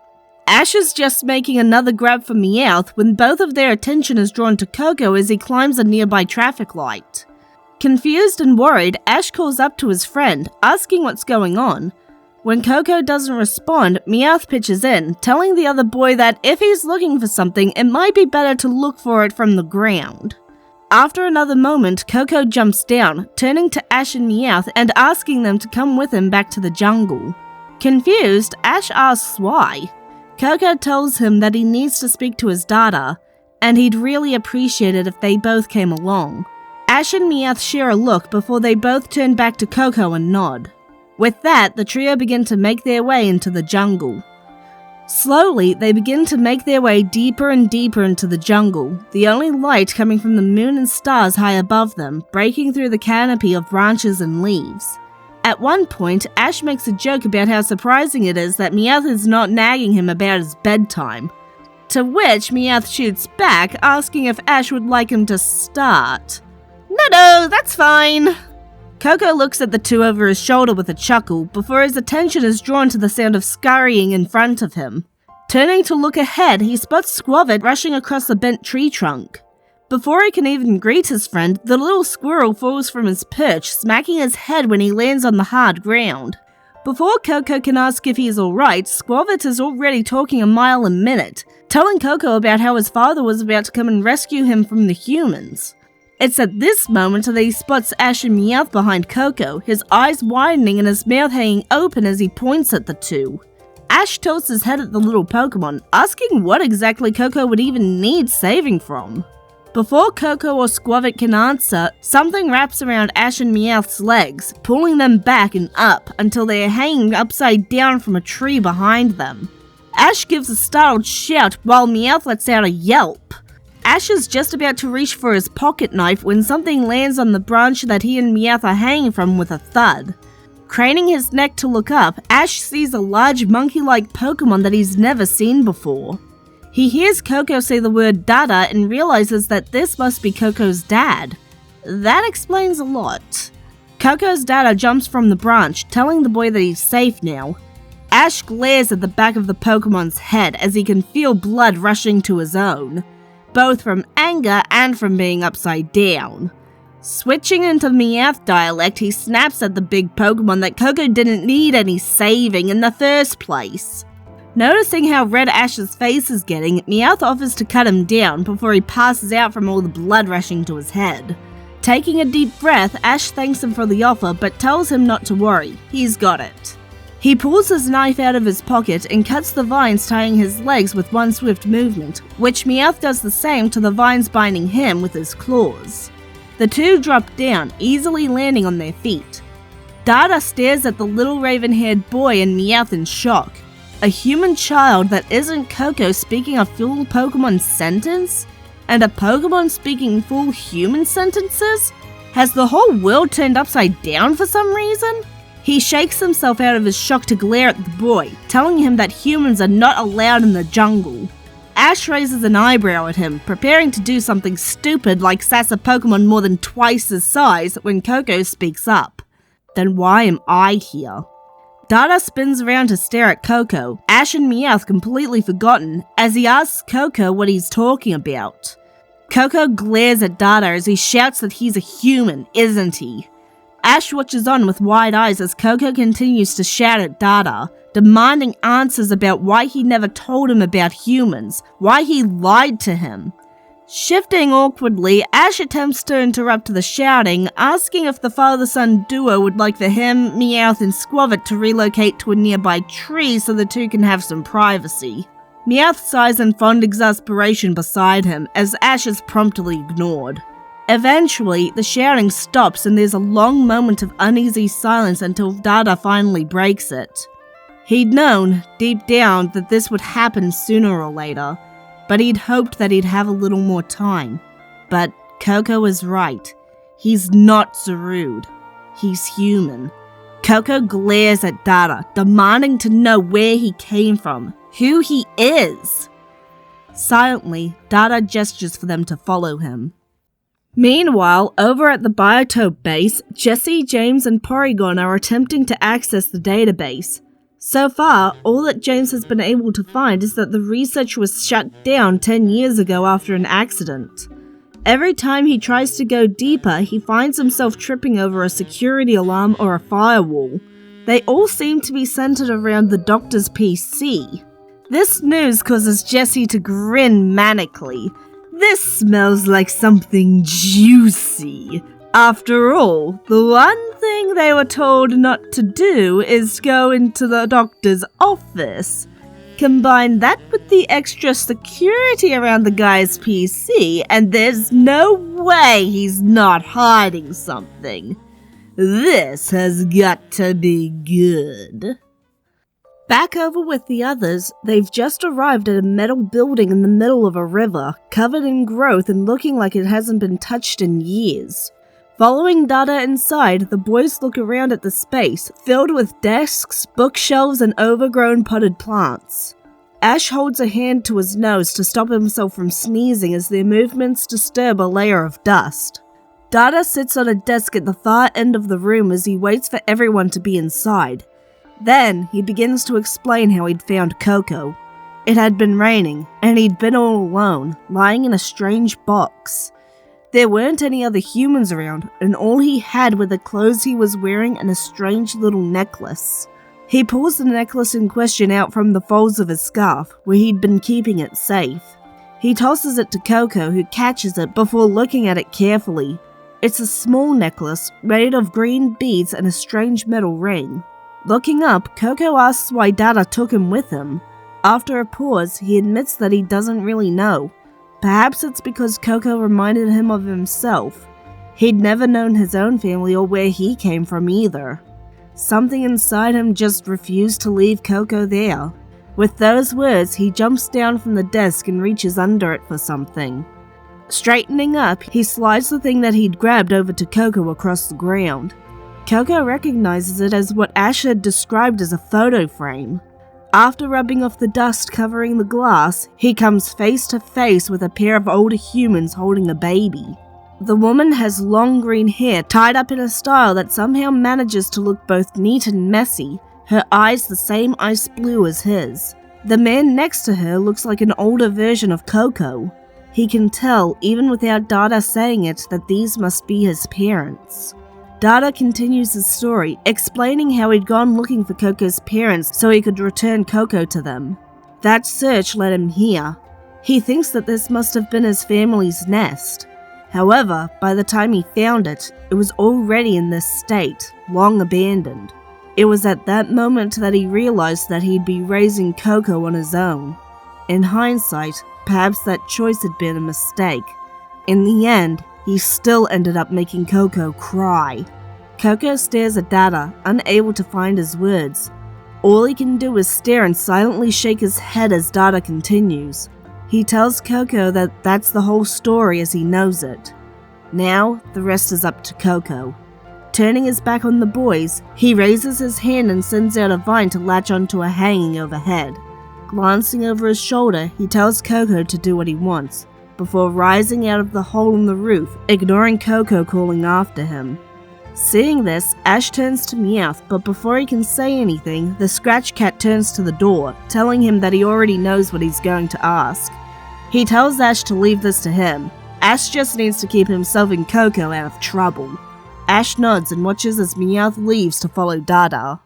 A: Ash is just making another grab for Meowth when both of their attention is drawn to Coco as he climbs a nearby traffic light. Confused and worried, Ash calls up to his friend, asking what's going on. When Coco doesn't respond, Meowth pitches in, telling the other boy that if he's looking for something, it might be better to look for it from the ground. After another moment, Coco jumps down, turning to Ash and Meowth and asking them to come with him back to the jungle. Confused, Ash asks why. Coco tells him that he needs to speak to his Dada, and he'd really appreciate it if they both came along. Ash and Meowth share a look before they both turn back to Coco and nod. With that, the trio begin to make their way into the jungle. Slowly, they begin to make their way deeper and deeper into the jungle, the only light coming from the moon and stars high above them, breaking through the canopy of branches and leaves. At one point, Ash makes a joke about how surprising it is that Meowth is not nagging him about his bedtime, to which Meowth shoots back, asking if Ash would like him to start. No no, that's fine. Coco looks at the two over his shoulder with a chuckle before his attention is drawn to the sound of scurrying in front of him. Turning to look ahead, he spots Squavit rushing across the bent tree trunk. Before he can even greet his friend, the little squirrel falls from his perch, smacking his head when he lands on the hard ground. Before Coco can ask if he is alright, Squavit is already talking a mile a minute, telling Coco about how his father was about to come and rescue him from the humans. It's at this moment that he spots Ash and Meowth behind Coco, his eyes widening and his mouth hanging open as he points at the two. Ash tilts his head at the little Pokemon, asking what exactly Coco would even need saving from. Before Coco or Squavit can answer, something wraps around Ash and Meowth's legs, pulling them back and up until they are hanging upside down from a tree behind them. Ash gives a startled shout while Meowth lets out a yelp. Ash is just about to reach for his pocket knife when something lands on the branch that he and Meowth are hanging from with a thud. Craning his neck to look up, Ash sees a large monkey-like Pokemon that he's never seen before. He hears Coco say the word Dada and realizes that this must be Coco's dad. That explains a lot. Coco's Dada jumps from the branch, telling the boy that he's safe now. Ash glares at the back of the Pokemon's head as he can feel blood rushing to his own, both from anger and from being upside down. Switching into Meowth dialect, he snaps at the big Pokemon that Coco didn't need any saving in the first place. Noticing how red Ash's face is getting, Meowth offers to cut him down before he passes out from all the blood rushing to his head. Taking a deep breath, Ash thanks him for the offer but tells him not to worry, he's got it. He pulls his knife out of his pocket and cuts the vines tying his legs with one swift movement, which Meowth does the same to the vines binding him with his claws. The two drop down, easily landing on their feet. Dada stares at the little raven-haired boy and Meowth in shock. A human child that isn't Coco speaking a full Pokemon sentence? And a Pokemon speaking full human sentences? Has the whole world turned upside down for some reason? He shakes himself out of his shock to glare at the boy, telling him that humans are not allowed in the jungle. Ash raises an eyebrow at him, preparing to do something stupid like sass a Pokemon more than twice his size when Coco speaks up. Then why am I here? Dada spins around to stare at Coco, Ash and Meowth completely forgotten, as he asks Coco what he's talking about. Coco glares at Dada as he shouts that he's a human, isn't he? Ash watches on with wide eyes as Coco continues to shout at Dada, demanding answers about why he never told him about humans, why he lied to him. Shifting awkwardly, Ash attempts to interrupt the shouting, asking if the father-son duo would like for him, Meowth, and Squavit to relocate to a nearby tree so the two can have some privacy. Meowth sighs in fond exasperation beside him, as Ash is promptly ignored. Eventually, the shouting stops and there's a long moment of uneasy silence until Dada finally breaks it. He'd known, deep down, that this would happen sooner or later, but he'd hoped that he'd have a little more time. But Coco is right. He's not Zarude. He's human. Coco glares at Dada, demanding to know where he came from, who he is. Silently, Dada gestures for them to follow him. Meanwhile, over at the Biotope base, Jesse, James, and Porygon are attempting to access the database. So far, all that James has been able to find is that the research was shut down 10 years ago after an accident. Every time he tries to go deeper, he finds himself tripping over a security alarm or a firewall. They all seem to be centered around the doctor's PC. This news causes Jesse to grin manically. This smells like something juicy. After all, the one thing they were told not to do is go into the doctor's office. Combine that with the extra security around the guy's PC, and there's no way he's not hiding something. This has got to be good. Back over with the others, they've just arrived at a metal building in the middle of a river, covered in growth and looking like it hasn't been touched in years. Following Dada inside, the boys look around at the space, filled with desks, bookshelves, and overgrown potted plants. Ash holds a hand to his nose to stop himself from sneezing as their movements disturb a layer of dust. Dada sits on a desk at the far end of the room as he waits for everyone to be inside. Then, he begins to explain how he'd found Coco. It had been raining, and he'd been all alone, lying in a strange box. There weren't any other humans around, and all he had were the clothes he was wearing and a strange little necklace. He pulls the necklace in question out from the folds of his scarf, where he'd been keeping it safe. He tosses it to Coco, who catches it before looking at it carefully. It's a small necklace, made of green beads and a strange metal ring. Looking up, Coco asks why Dada took him with him. After a pause, he admits that he doesn't really know. Perhaps it's because Coco reminded him of himself. He'd never known his own family or where he came from either. Something inside him just refused to leave Coco there. With those words, he jumps down from the desk and reaches under it for something. Straightening up, he slides the thing that he'd grabbed over to Coco across the ground. Coco recognizes it as what Ash had described as a photo frame. After rubbing off the dust covering the glass, he comes face to face with a pair of older humans holding a baby. The woman has long green hair tied up in a style that somehow manages to look both neat and messy, her eyes the same ice blue as his. The man next to her looks like an older version of Coco. He can tell, even without Dada saying it, that these must be his parents. Dada continues his story, explaining how he'd gone looking for Coco's parents so he could return Coco to them. That search led him here. He thinks that this must have been his family's nest. However, by the time he found it, it was already in this state, long abandoned. It was at that moment that he realized that he'd be raising Coco on his own. In hindsight, perhaps that choice had been a mistake. In the end, he still ended up making Coco cry. Coco stares at Dada, unable to find his words. All he can do is stare and silently shake his head as Dada continues. He tells Coco that that's the whole story as he knows it. Now, the rest is up to Coco. Turning his back on the boys, he raises his hand and sends out a vine to latch onto a hanging overhead. Glancing over his shoulder, he tells Coco to do what he wants, before rising out of the hole in the roof, ignoring Coco calling after him. Seeing this, Ash turns to Meowth, but before he can say anything, the Scratch Cat turns to the door, telling him that he already knows what he's going to ask. He tells Ash to leave this to him. Ash just needs to keep himself and Coco out of trouble. Ash nods and watches as Meowth leaves to follow Dada.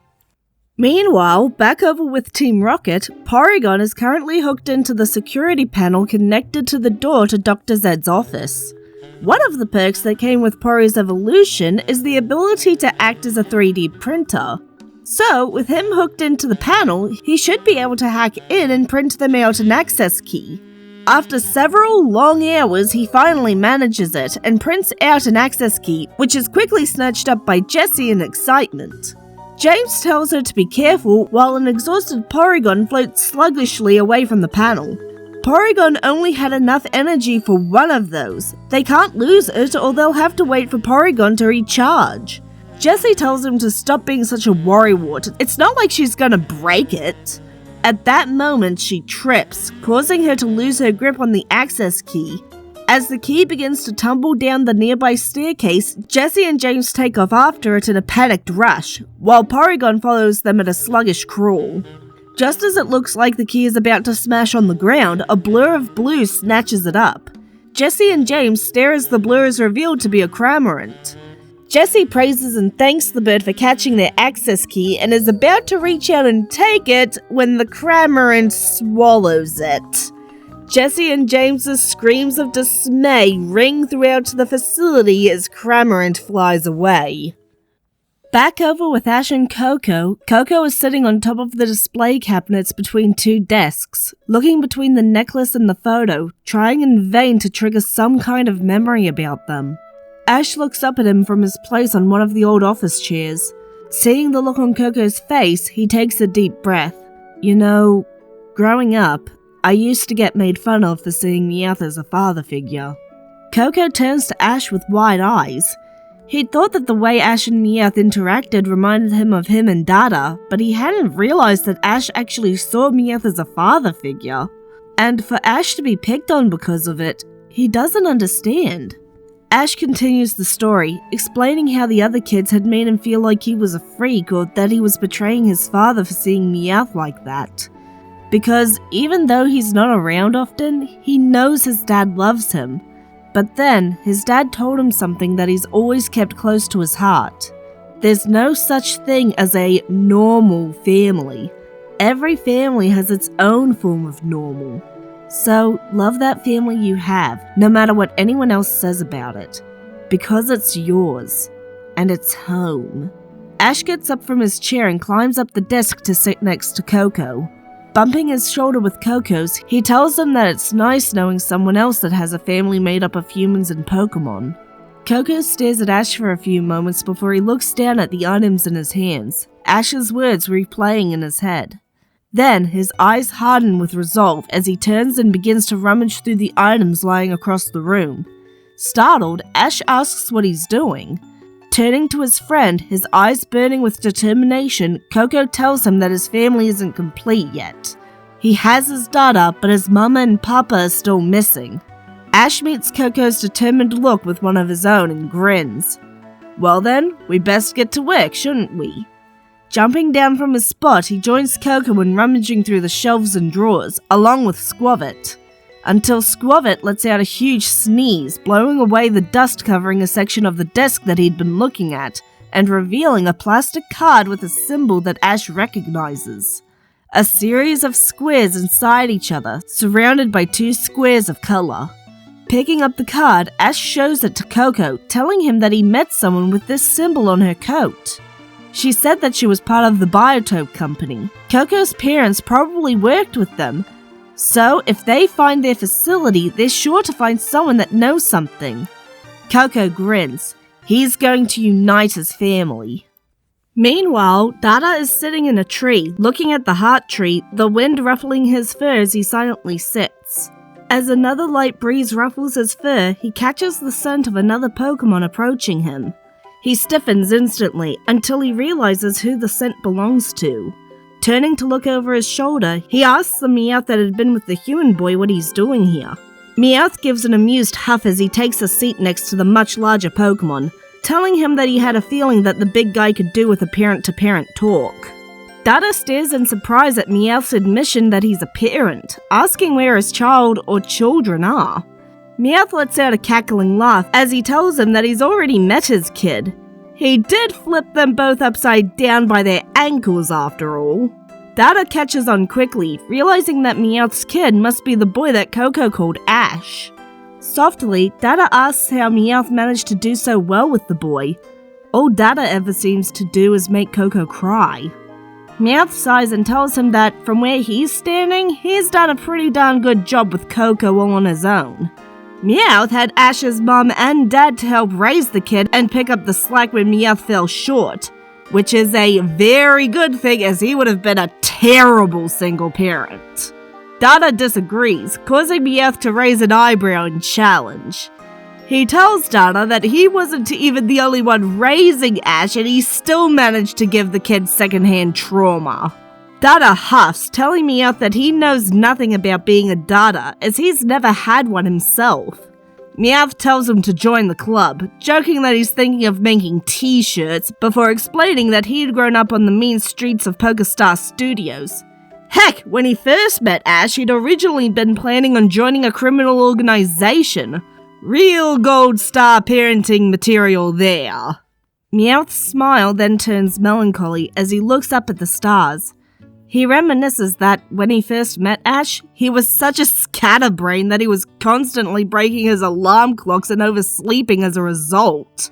A: Meanwhile, back over with Team Rocket, Porygon is currently hooked into the security panel connected to the door to Dr. Zed's office. One of the perks that came with Pory's evolution is the ability to act as a 3D printer. So, with him hooked into the panel, he should be able to hack in and print them out an access key. After several long hours, he finally manages it and prints out an access key, which is quickly snatched up by Jessie in excitement. James tells her to be careful while an exhausted Porygon floats sluggishly away from the panel. Porygon only had enough energy for one of those. They can't lose it or they'll have to wait for Porygon to recharge. Jessie tells him to stop being such a worrywart. It's not like she's gonna break it. At that moment, she trips, causing her to lose her grip on the access key. As the key begins to tumble down the nearby staircase, Jessie and James take off after it in a panicked rush, while Porygon follows them at a sluggish crawl. Just as it looks like the key is about to smash on the ground, a blur of blue snatches it up. Jessie and James stare as the blur is revealed to be a Cramorant. Jessie praises and thanks the bird for catching their access key and is about to reach out and take it when the Cramorant swallows it. Jessie and James's screams of dismay ring throughout the facility as Cramorant flies away. Back over with Ash and Coco, Coco is sitting on top of the display cabinets between two desks, looking between the necklace and the photo, trying in vain to trigger some kind of memory about them. Ash looks up at him from his place on one of the old office chairs. Seeing the look on Coco's face, he takes a deep breath. You know, growing up, I used to get made fun of for seeing Meowth as a father figure. Coco turns to Ash with wide eyes. He'd thought that the way Ash and Meowth interacted reminded him of him and Dada, but he hadn't realized that Ash actually saw Meowth as a father figure. And for Ash to be picked on because of it, he doesn't understand. Ash continues the story, explaining how the other kids had made him feel like he was a freak or that he was betraying his father for seeing Meowth like that. Because even though he's not around often, he knows his dad loves him. But then, his dad told him something that he's always kept close to his heart. There's no such thing as a normal family. Every family has its own form of normal. So, love that family you have, no matter what anyone else says about it. Because it's yours. And it's home. Ash gets up from his chair and climbs up the desk to sit next to Coco. Bumping his shoulder with Coco's, he tells them that it's nice knowing someone else that has a family made up of humans and Pokemon. Coco stares at Ash for a few moments before he looks down at the items in his hands, Ash's words replaying in his head. Then, his eyes harden with resolve as he turns and begins to rummage through the items lying across the room. Startled, Ash asks what he's doing. Turning to his friend, his eyes burning with determination, Coco tells him that his family isn't complete yet. He has his dada, but his mama and papa are still missing. Ash meets Coco's determined look with one of his own and grins. Well then, we best get to work, shouldn't we? Jumping down from his spot, he joins Coco in rummaging through the shelves and drawers, along with Squavit. Until Squavit lets out a huge sneeze, blowing away the dust covering a section of the desk that he'd been looking at, and revealing a plastic card with a symbol that Ash recognizes. A series of squares inside each other, surrounded by two squares of color. Picking up the card, Ash shows it to Coco, telling him that he met someone with this symbol on her coat. She said that she was part of the Biotope Company. Coco's parents probably worked with them, so if they find their facility, they're sure to find someone that knows something. Coco grins. He's going to unite his family. Meanwhile, Dada is sitting in a tree, looking at the heart tree, the wind ruffling his fur as he silently sits. As another light breeze ruffles his fur, he catches the scent of another Pokemon approaching him. He stiffens instantly until he realizes who the scent belongs to. Turning to look over his shoulder, he asks the Meowth that had been with the human boy what he's doing here. Meowth gives an amused huff as he takes a seat next to the much larger Pokemon, telling him that he had a feeling that the big guy could do with a parent-to-parent talk. Dada stares in surprise at Meowth's admission that he's a parent, asking where his child or children are. Meowth lets out a cackling laugh as he tells him that he's already met his kid. He did flip them both upside down by their ankles after all. Dada catches on quickly, realizing that Meowth's kid must be the boy that Coco called Ash. Softly, Dada asks how Meowth managed to do so well with the boy. All Dada ever seems to do is make Coco cry. Meowth sighs and tells him that from where he's standing, he's done a pretty darn good job with Coco all on his own. Meowth had Ash's mom and dad to help raise the kid and pick up the slack when Meowth fell short, which is a very good thing as he would have been a terrible single parent. Dada disagrees, causing Meowth to raise an eyebrow and challenge. He tells Dada that he wasn't even the only one raising Ash and he still managed to give the kid secondhand trauma. Dada huffs, telling Meowth that he knows nothing about being a Dada, as he's never had one himself. Meowth tells him to join the club, joking that he's thinking of making t-shirts, before explaining that he'd grown up on the mean streets of PokeStar Studios. Heck, when he first met Ash, he'd originally been planning on joining a criminal organization. Real gold star parenting material there. Meowth's smile then turns melancholy as he looks up at the stars. He reminisces that when he first met Ash, he was such a scatterbrain that he was constantly breaking his alarm clocks and oversleeping as a result.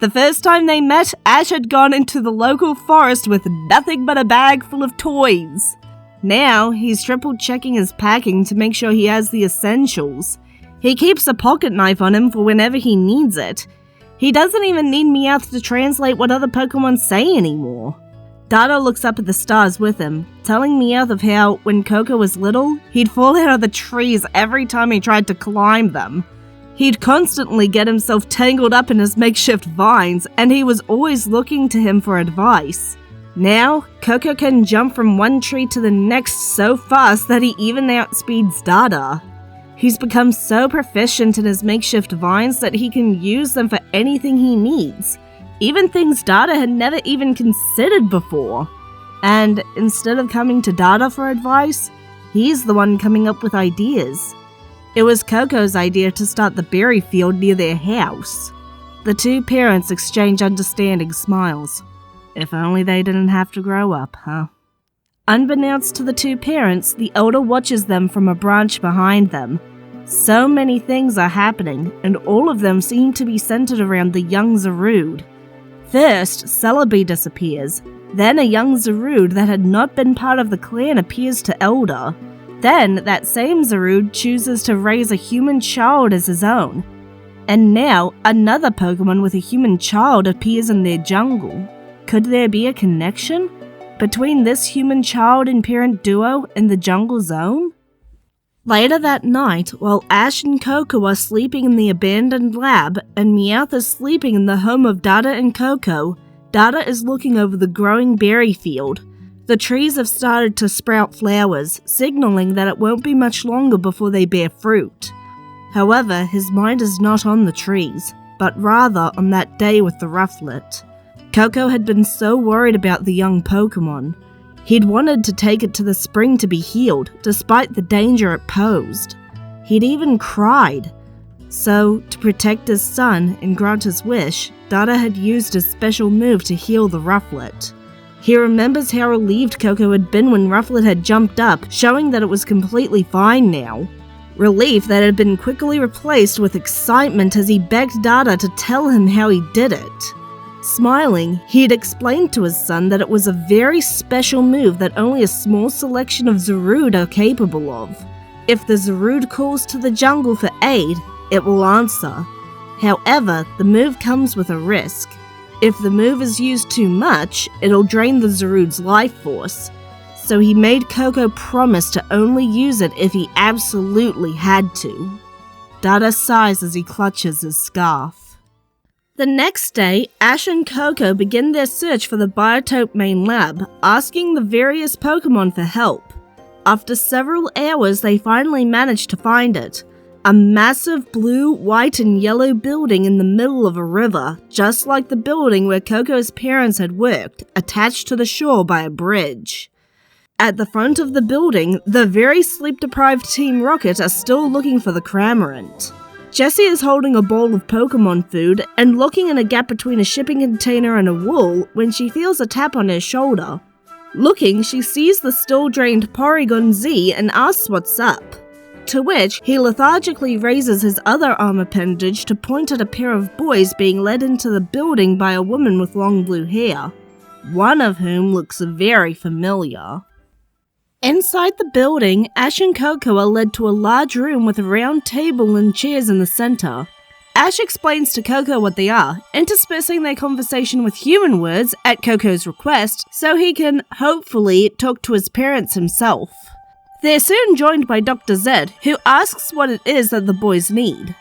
A: The first time they met, Ash had gone into the local forest with nothing but a bag full of toys. Now, he's triple checking his packing to make sure he has the essentials. He keeps a pocket knife on him for whenever he needs it. He doesn't even need Meowth to translate what other Pokemon say anymore. Dada looks up at the stars with him, telling Meowth of how, when Coco was little, he'd fall out of the trees every time he tried to climb them. He'd constantly get himself tangled up in his makeshift vines, and he was always looking to him for advice. Now, Coco can jump from one tree to the next so fast that he even outspeeds Dada. He's become so proficient in his makeshift vines that he can use them for anything he needs, even things Dada had never even considered before. And instead of coming to Dada for advice, he's the one coming up with ideas. It was Coco's idea to start the berry field near their house. The two parents exchange understanding smiles. If only they didn't have to grow up, huh? Unbeknownst to the two parents, the elder watches them from a branch behind them. So many things are happening, and all of them seem to be centered around the young Zarude. First, Celebi disappears. Then a young Zarude that had not been part of the clan appears to Elder. Then, that same Zarude chooses to raise a human child as his own. And now, another Pokemon with a human child appears in their jungle. Could there be a connection between this human child and parent duo in the jungle zone? Later that night, while Ash and Coco are sleeping in the abandoned lab and Meowth is sleeping in the home of Dada and Coco, Dada is looking over the growing berry field. The trees have started to sprout flowers, signaling that it won't be much longer before they bear fruit. However, his mind is not on the trees, but rather on that day with the Rufflet. Coco had been so worried about the young Pokemon. He'd wanted to take it to the spring to be healed, despite the danger it posed. He'd even cried. So, to protect his son and grant his wish, Dada had used his special move to heal the Rufflet. He remembers how relieved Coco had been when Rufflet had jumped up, showing that it was completely fine now. Relief that had been quickly replaced with excitement as he begged Dada to tell him how he did it. Smiling, he had explained to his son that it was a very special move that only a small selection of Zarude are capable of. If the Zarude calls to the jungle for aid, it will answer. However, the move comes with a risk. If the move is used too much, it'll drain the Zarude's life force. So he made Coco promise to only use it if he absolutely had to. Dada sighs as he clutches his scarf. The next day, Ash and Coco begin their search for the Biotope main lab, asking the various Pokemon for help. After several hours, they finally manage to find it. A massive blue, white, and yellow building in the middle of a river, just like the building where Coco's parents had worked, attached to the shore by a bridge. At the front of the building, the very sleep-deprived Team Rocket are still looking for the Cramorant. Jessie is holding a bowl of Pokemon food and looking in a gap between a shipping container and a wall when she feels a tap on her shoulder. Looking, she sees the still-drained Porygon Z and asks what's up. To which, he lethargically raises his other arm appendage to point at a pair of boys being led into the building by a woman with long blue hair, one of whom looks very familiar. Inside the building, Ash and Coco are led to a large room with a round table and chairs in the center. Ash explains to Coco what they are, interspersing their conversation with human words at Coco's request so he can, hopefully, talk to his parents himself. They're soon joined by Dr. Zed, who asks what it is that the boys need.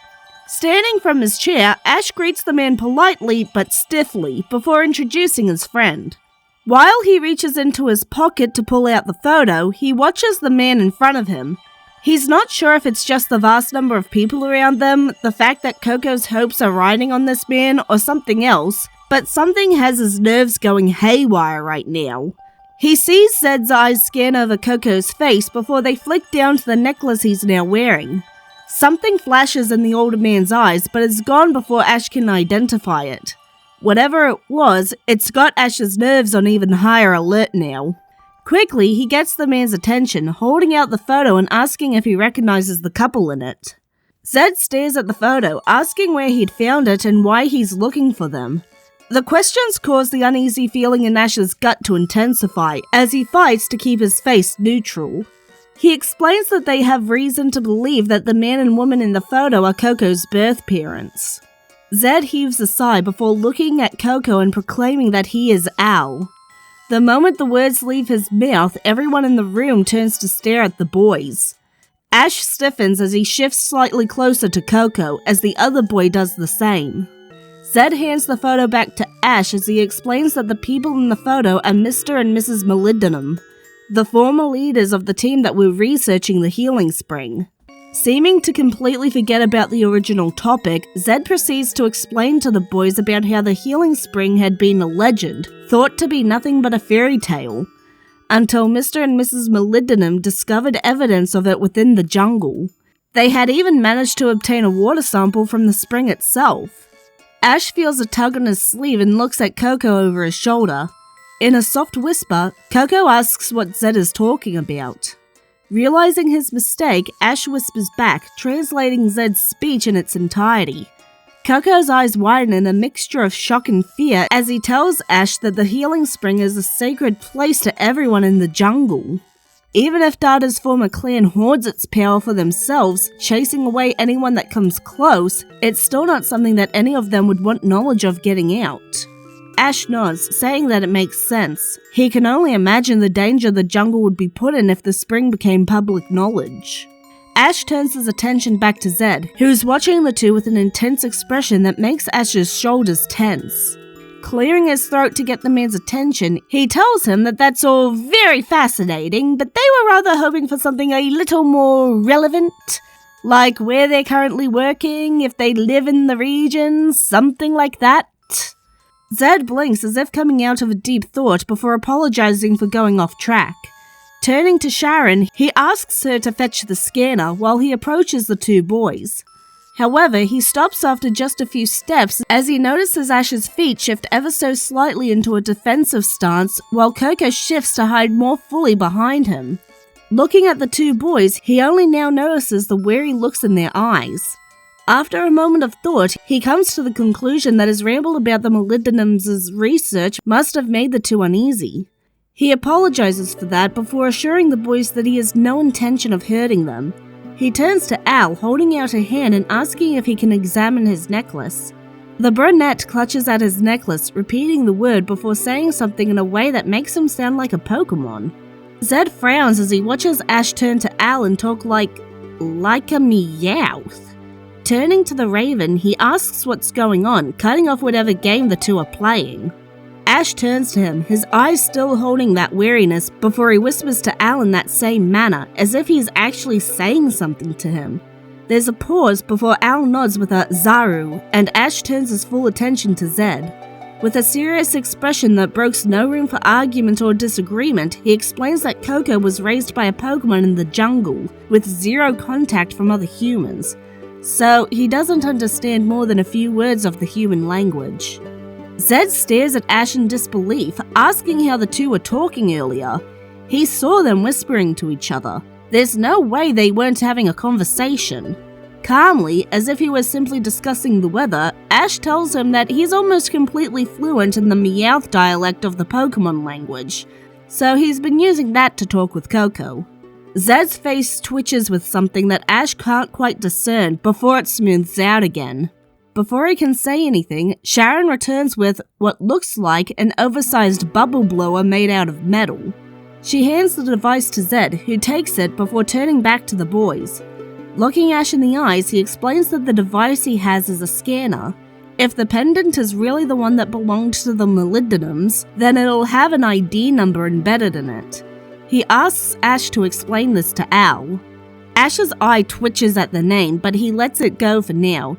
A: Standing from his chair, Ash greets the man politely but stiffly before introducing his friend. While he reaches into his pocket to pull out the photo, he watches the man in front of him. He's not sure if it's just the vast number of people around them, the fact that Coco's hopes are riding on this man, or something else, but something has his nerves going haywire right now. He sees Zed's eyes scan over Coco's face before they flick down to the necklace he's now wearing. Something flashes in the older man's eyes, but is gone before Ash can identify it. Whatever it was, it's got Ash's nerves on even higher alert now. Quickly, he gets the man's attention, holding out the photo and asking if he recognizes the couple in it. Zed stares at the photo, asking where he'd found it and why he's looking for them. The questions cause the uneasy feeling in Ash's gut to intensify as he fights to keep his face neutral. He explains that they have reason to believe that the man and woman in the photo are Coco's birth parents. Zed heaves a sigh before looking at Coco and proclaiming that he is Al. The moment the words leave his mouth, everyone in the room turns to stare at the boys. Ash stiffens as he shifts slightly closer to Coco, as the other boy does the same. Zed hands the photo back to Ash as he explains that the people in the photo are Mr. and Mrs. Molybdenum, the former leaders of the team that were researching the healing spring. Seeming to completely forget about the original topic, Zed proceeds to explain to the boys about how the healing spring had been a legend, thought to be nothing but a fairy tale, until Mr. and Mrs. Molybdenum discovered evidence of it within the jungle. They had even managed to obtain a water sample from the spring itself. Ash feels a tug on his sleeve and looks at Coco over his shoulder. In a soft whisper, Coco asks what Zed is talking about. Realizing his mistake, Ash whispers back, translating Zed's speech in its entirety. Coco's eyes widen in a mixture of shock and fear as he tells Ash that the healing spring is a sacred place to everyone in the jungle. Even if Dada's former clan hoards its power for themselves, chasing away anyone that comes close, it's still not something that any of them would want knowledge of getting out. Ash nods, saying that it makes sense. He can only imagine the danger the jungle would be put in if the spring became public knowledge. Ash turns his attention back to Zed, who's watching the two with an intense expression that makes Ash's shoulders tense. Clearing his throat to get the man's attention, he tells him that that's all very fascinating, but they were rather hoping for something a little more relevant, like where they're currently working, if they live in the region, something like that. Zed blinks as if coming out of a deep thought before apologizing for going off track. Turning to Sharon, he asks her to fetch the scanner while he approaches the two boys. However, he stops after just a few steps as he notices Ash's feet shift ever so slightly into a defensive stance while Coco shifts to hide more fully behind him. Looking at the two boys, he only now notices the wary looks in their eyes. After a moment of thought, he comes to the conclusion that his ramble about the Molybdenum's research must have made the two uneasy. He apologizes for that before assuring the boys that he has no intention of hurting them. He turns to Al, holding out a hand and asking if he can examine his necklace. The brunette clutches at his necklace, repeating the word before saying something in a way that makes him sound like a Pokemon. Zed frowns as he watches Ash turn to Al and talk like a Meowth. Turning to the Raven, he asks what's going on, cutting off whatever game the two are playing. Ash turns to him, his eyes still holding that wariness, before he whispers to Al in that same manner, as if he's actually saying something to him. There's a pause before Al nods with a Zaru, and Ash turns his full attention to Zed. With a serious expression that brokes no room for argument or disagreement, he explains that Coco was raised by a Pokemon in the jungle, with zero contact from other humans. So he doesn't understand more than a few words of the human language. Zed stares at Ash in disbelief, asking how the two were talking earlier. He saw them whispering to each other. There's no way they weren't having a conversation. Calmly, as if he was simply discussing the weather, Ash tells him that he's almost completely fluent in the Meowth dialect of the Pokemon language, so he's been using that to talk with Coco. Zed's face twitches with something that Ash can't quite discern before it smooths out again. Before he can say anything, Sharon returns with what looks like an oversized bubble blower made out of metal. She hands the device to Zed, who takes it before turning back to the boys. Looking Ash in the eyes, he explains that the device he has is a scanner. If the pendant is really the one that belonged to the Molybdenums, then it'll have an ID number embedded in it. He asks Ash to explain this to Al. Ash's eye twitches at the name, but he lets it go for now.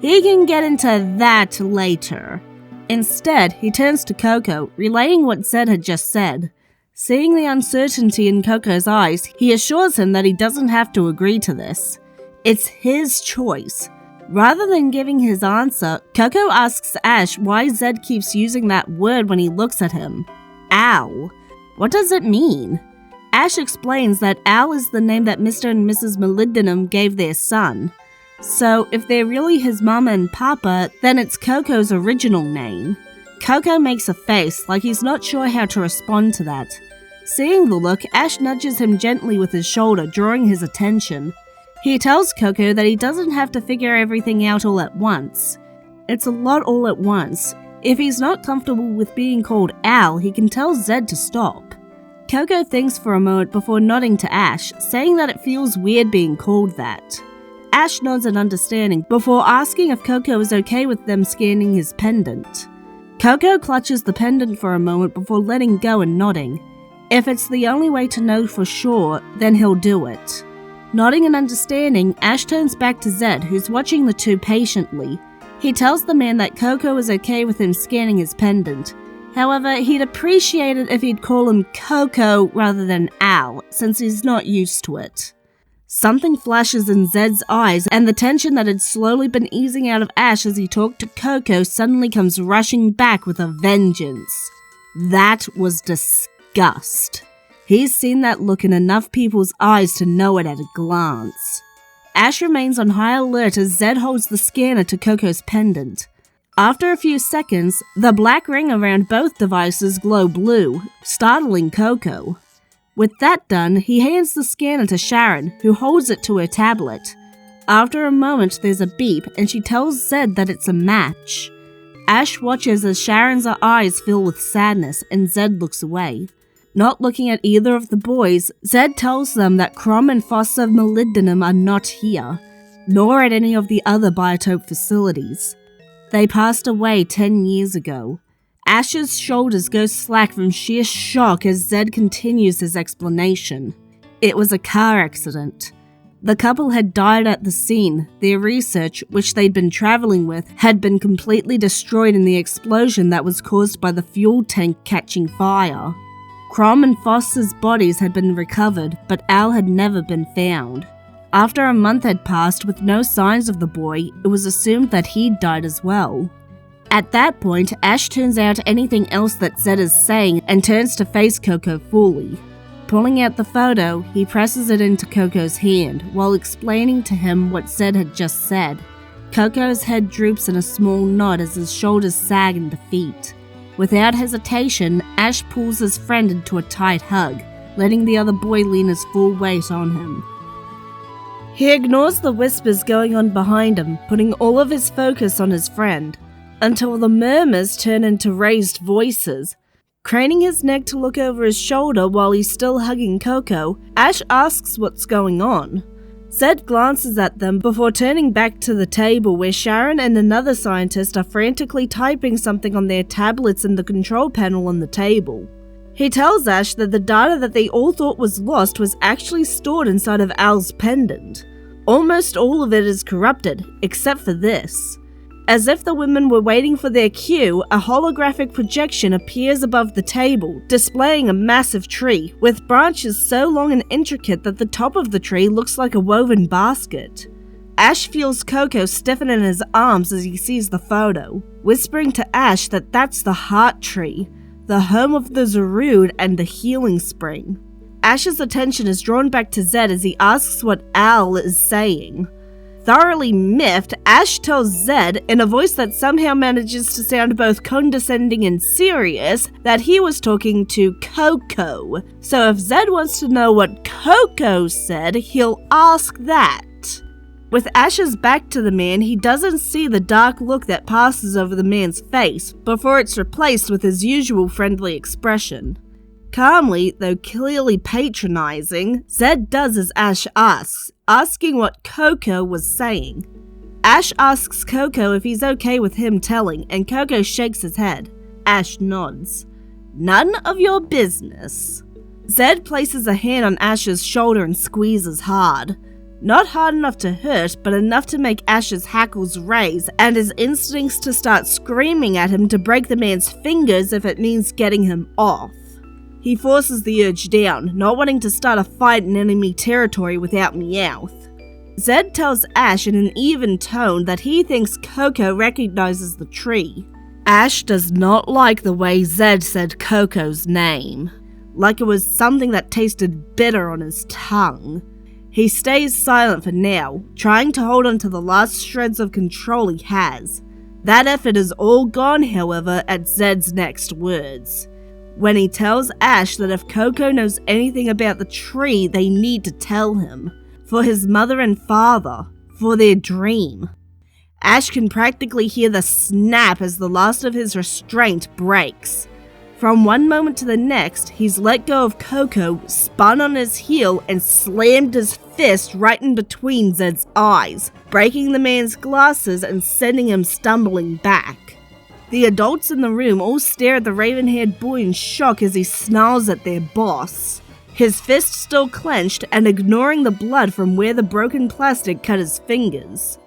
A: He can get into that later. Instead, he turns to Coco, relaying what Zed had just said. Seeing the uncertainty in Coco's eyes, he assures him that he doesn't have to agree to this. It's his choice. Rather than giving his answer, Coco asks Ash why Zed keeps using that word when he looks at him. Al. What does it mean? Ash explains that Al is the name that Mr. and Mrs. Molybdenum gave their son. So if they're really his mama and papa, then it's Coco's original name. Coco makes a face like he's not sure how to respond to that. Seeing the look, Ash nudges him gently with his shoulder, drawing his attention. He tells Coco that he doesn't have to figure everything out all at once. It's a lot all at once. If he's not comfortable with being called Al, he can tell Zed to stop. Coco thinks for a moment before nodding to Ash, saying that it feels weird being called that. Ash nods in understanding before asking if Coco is okay with them scanning his pendant. Coco clutches the pendant for a moment before letting go and nodding. If it's the only way to know for sure, then he'll do it. Nodding in understanding, Ash turns back to Zed, who's watching the two patiently. He tells the man that Coco is okay with him scanning his pendant. However, he'd appreciate it if he'd call him Coco rather than Al, since he's not used to it. Something flashes in Zed's eyes, and the tension that had slowly been easing out of Ash as he talked to Coco suddenly comes rushing back with a vengeance. That was disgust. He's seen that look in enough people's eyes to know it at a glance. Ash remains on high alert as Zed holds the scanner to Coco's pendant. After a few seconds, the black ring around both devices glow blue, startling Coco. With that done, he hands the scanner to Sharon, who holds it to her tablet. After a moment, there's a beep, and she tells Zed that it's a match. Ash watches as Sharon's eyes fill with sadness, and Zed looks away. Not looking at either of the boys, Zed tells them that Crom and Fossa molybdenum are not here, nor at any of the other biotope facilities. They passed away 10 years ago. Ash's shoulders go slack from sheer shock as Zed continues his explanation. It was a car accident. The couple had died at the scene. Their research, which they'd been traveling with, had been completely destroyed in the explosion that was caused by the fuel tank catching fire. Crom and Fossa's bodies had been recovered, but Al had never been found. After a month had passed with no signs of the boy, it was assumed that he'd died as well. At that point, Ash turns out anything else that Zed is saying and turns to face Coco fully. Pulling out the photo, he presses it into Coco's hand while explaining to him what Zed had just said. Coco's head droops in a small nod as his shoulders sag in defeat. Without hesitation, Ash pulls his friend into a tight hug, letting the other boy lean his full weight on him. He ignores the whispers going on behind him, putting all of his focus on his friend, until the murmurs turn into raised voices. Craning his neck to look over his shoulder while he's still hugging Coco, Ash asks what's going on. Zed glances at them before turning back to the table where Sharon and another scientist are frantically typing something on their tablets in the control panel on the table. He tells Ash that the data that they all thought was lost was actually stored inside of Al's pendant. Almost all of it is corrupted, except for this. As if the women were waiting for their cue, a holographic projection appears above the table, displaying a massive tree, with branches so long and intricate that the top of the tree looks like a woven basket. Ash feels Coco stiffen in his arms as he sees the photo, whispering to Ash that that's the heart tree, the home of the Zarude and the healing spring. Ash's attention is drawn back to Zed as he asks what Al is saying. Thoroughly miffed, Ash tells Zed, in a voice that somehow manages to sound both condescending and serious, that he was talking to Coco. So if Zed wants to know what Coco said, he'll ask that. With Ash's back to the man, he doesn't see the dark look that passes over the man's face, before it's replaced with his usual friendly expression. Calmly, though clearly patronizing, Zed does as Ash asks, asking what Coco was saying. Ash asks Coco if he's okay with him telling, and Coco shakes his head. Ash nods. None of your business. Zed places a hand on Ash's shoulder and squeezes hard. Not hard enough to hurt, but enough to make Ash's hackles raise, and his instincts to start screaming at him to break the man's fingers if it means getting him off. He forces the urge down, not wanting to start a fight in enemy territory without Meowth. Zed tells Ash in an even tone that he thinks Coco recognizes the tree. Ash does not like the way Zed said Coco's name, like it was something that tasted bitter on his tongue. He stays silent for now, trying to hold on to the last shreds of control he has. That effort is all gone, however, at Zed's next words. When he tells Ash that if Coco knows anything about the tree, they need to tell him. For his mother and father. For their dream. Ash can practically hear the snap as the last of his restraint breaks. From one moment to the next, he's let go of Coco, spun on his heel, and slammed his fist right in between Zed's eyes, breaking the man's glasses and sending him stumbling back. The adults in the room all stare at the raven-haired boy in shock as he snarls at their boss. his fist still clenched and ignoring the blood from where the broken plastic cut his fingers.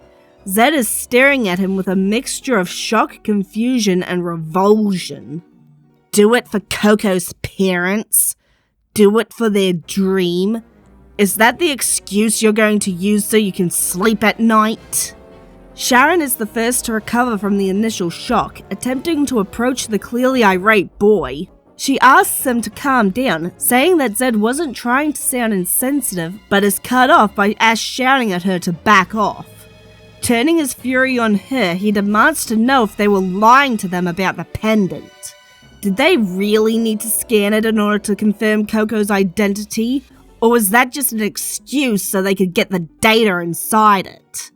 A: Zed is staring at him with a mixture of shock, confusion, and revulsion. Do it for Coco's parents? Do it for their dream? Is that the excuse you're going to use so you can sleep at night? Sharon is the first to recover from the initial shock, attempting to approach the clearly irate boy. She asks him to calm down, saying that Zed wasn't trying to sound insensitive, but is cut off by Ash shouting at her to back off. Turning his fury on her, he demands to know if they were lying to them about the pendant. Did they really need to scan it in order to confirm Coco's identity? Or was that just an excuse so they could get the data inside it?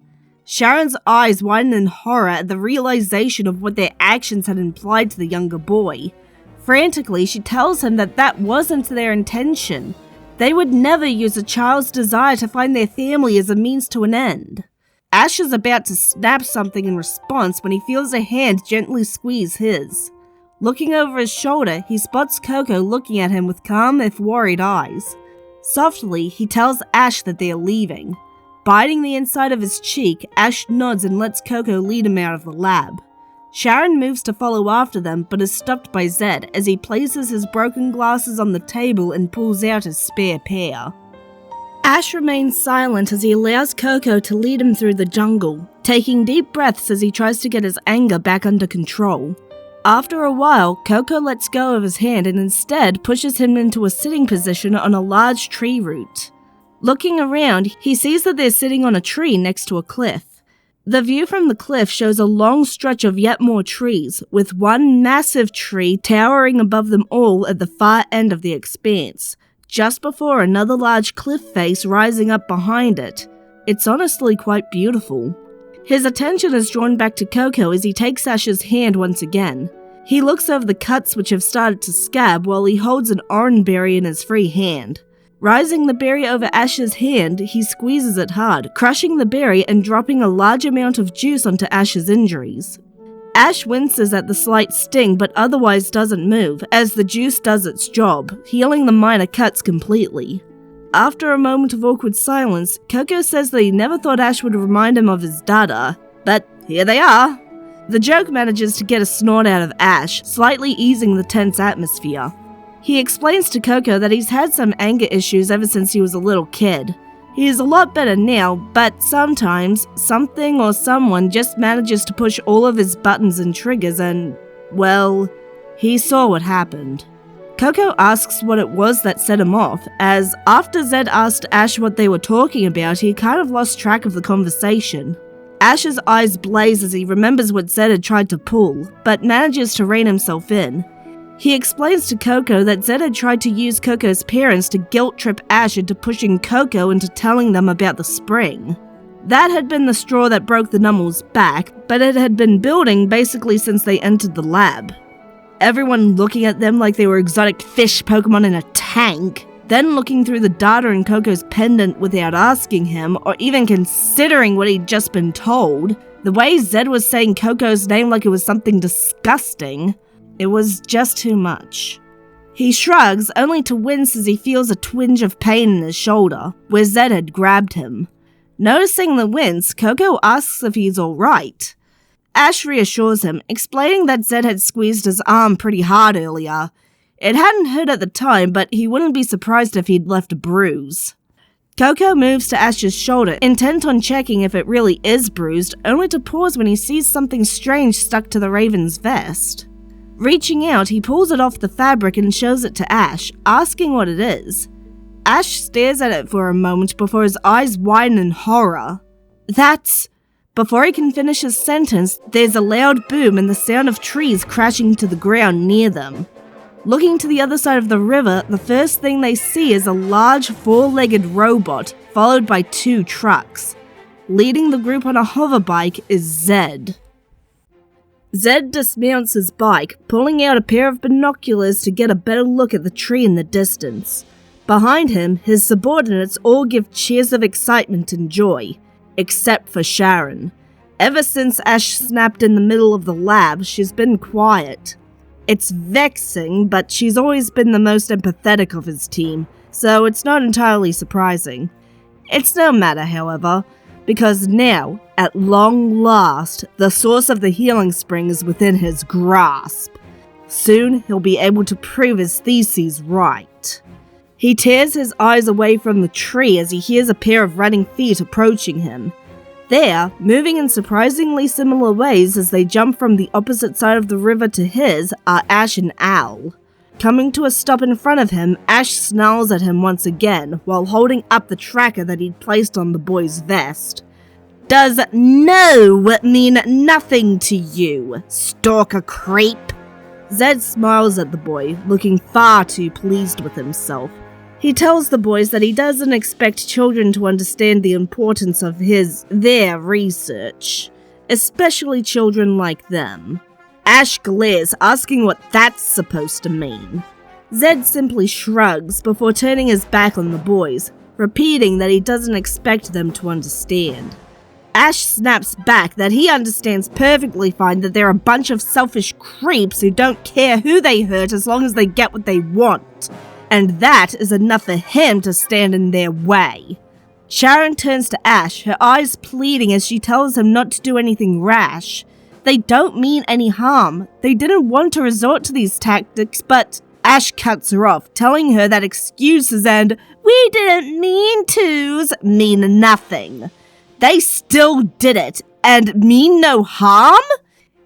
A: Sharon's eyes widen in horror at the realization of what their actions had implied to the younger boy. Frantically, she tells him that that wasn't their intention. They would never use a child's desire to find their family as a means to an end. Ash is about to snap something in response when he feels a hand gently squeeze his. Looking over his shoulder, he spots Coco looking at him with calm if worried eyes. Softly, he tells Ash that they are leaving. Biting the inside of his cheek, Ash nods and lets Coco lead him out of the lab. Sharon moves to follow after them, but is stopped by Zed as he places his broken glasses on the table and pulls out his spare pair. Ash remains silent as he allows Coco to lead him through the jungle, taking deep breaths as he tries to get his anger back under control. After a while, Coco lets go of his hand and instead pushes him into a sitting position on a large tree root. Looking around, he sees that they're sitting on a tree next to a cliff. The view from the cliff shows a long stretch of yet more trees, with one massive tree towering above them all at the far end of the expanse, just before another large cliff face rising up behind it. It's honestly quite beautiful. His attention is drawn back to Coco as he takes Ash's hand once again. He looks over the cuts which have started to scab while he holds an orange berry in his free hand. Rising the berry over Ash's hand, he squeezes it hard, crushing the berry and dropping a large amount of juice onto Ash's injuries. Ash winces at the slight sting but otherwise doesn't move, as the juice does its job, healing the minor cuts completely. After a moment of awkward silence, Coco says that he never thought Ash would remind him of his dada, but here they are. The joke manages to get a snort out of Ash, slightly easing the tense atmosphere. He explains to Coco that he's had some anger issues ever since he was a little kid. He is a lot better now, but sometimes, something or someone just manages to push all of his buttons and triggers and, well, he saw what happened. Coco asks what it was that set him off, as after Zed asked Ash what they were talking about, he kind of lost track of the conversation. Ash's eyes blaze as he remembers what Zed had tried to pull, but manages to rein himself in. He explains to Coco that Zed had tried to use Coco's parents to guilt-trip Ash into pushing Coco into telling them about the spring. That had been the straw that broke the Nummel's back, but it had been building basically since they entered the lab. Everyone looking at them like they were exotic fish Pokemon in a tank, then looking through the data in Coco's pendant without asking him, or even considering what he'd just been told. The way Zed was saying Coco's name like it was something disgusting. It was just too much. He shrugs, only to wince as he feels a twinge of pain in his shoulder, where Zed had grabbed him. Noticing the wince, Coco asks if he's alright. Ash reassures him, explaining that Zed had squeezed his arm pretty hard earlier. It hadn't hurt at the time, but he wouldn't be surprised if he'd left a bruise. Coco moves to Ash's shoulder, intent on checking if it really is bruised, only to pause when he sees something strange stuck to the Raven's vest. Reaching out, he pulls it off the fabric and shows it to Ash, asking what it is. Ash stares at it for a moment before his eyes widen in horror. That's... Before he can finish his sentence, there's a loud boom and the sound of trees crashing to the ground near them. Looking to the other side of the river, the first thing they see is a large four-legged robot, followed by two trucks. Leading the group on a hover bike is Zed. Zed dismounts his bike, pulling out a pair of binoculars to get a better look at the tree in the distance. Behind him, his subordinates all give cheers of excitement and joy, except for Sharon. Ever since Ash snapped in the middle of the lab, she's been quiet. It's vexing, but she's always been the most empathetic of his team, so it's not entirely surprising. It's no matter, however, because now, at long last, the source of the healing spring is within his grasp. Soon, he'll be able to prove his theses right. He tears his eyes away from the tree as he hears a pair of running feet approaching him. There, moving in surprisingly similar ways as they jump from the opposite side of the river to his, are Ash and Al. Coming to a stop in front of him, Ash snarls at him once again, while holding up the tracker that he'd placed on the boy's vest. Does no mean nothing to you, stalker creep? Zed smiles at the boy, looking far too pleased with himself. He tells the boys that he doesn't expect children to understand the importance of their research, especially children like them. Ash glares, asking what that's supposed to mean. Zed simply shrugs before turning his back on the boys, repeating that he doesn't expect them to understand. Ash snaps back that he understands perfectly fine that they're a bunch of selfish creeps who don't care who they hurt as long as they get what they want. And that is enough for him to stand in their way. Sharon turns to Ash, her eyes pleading as she tells him not to do anything rash. They don't mean any harm. They didn't want to resort to these tactics, but Ash cuts her off, telling her that excuses and "we didn't mean to's" mean nothing. They still did it, and mean no harm?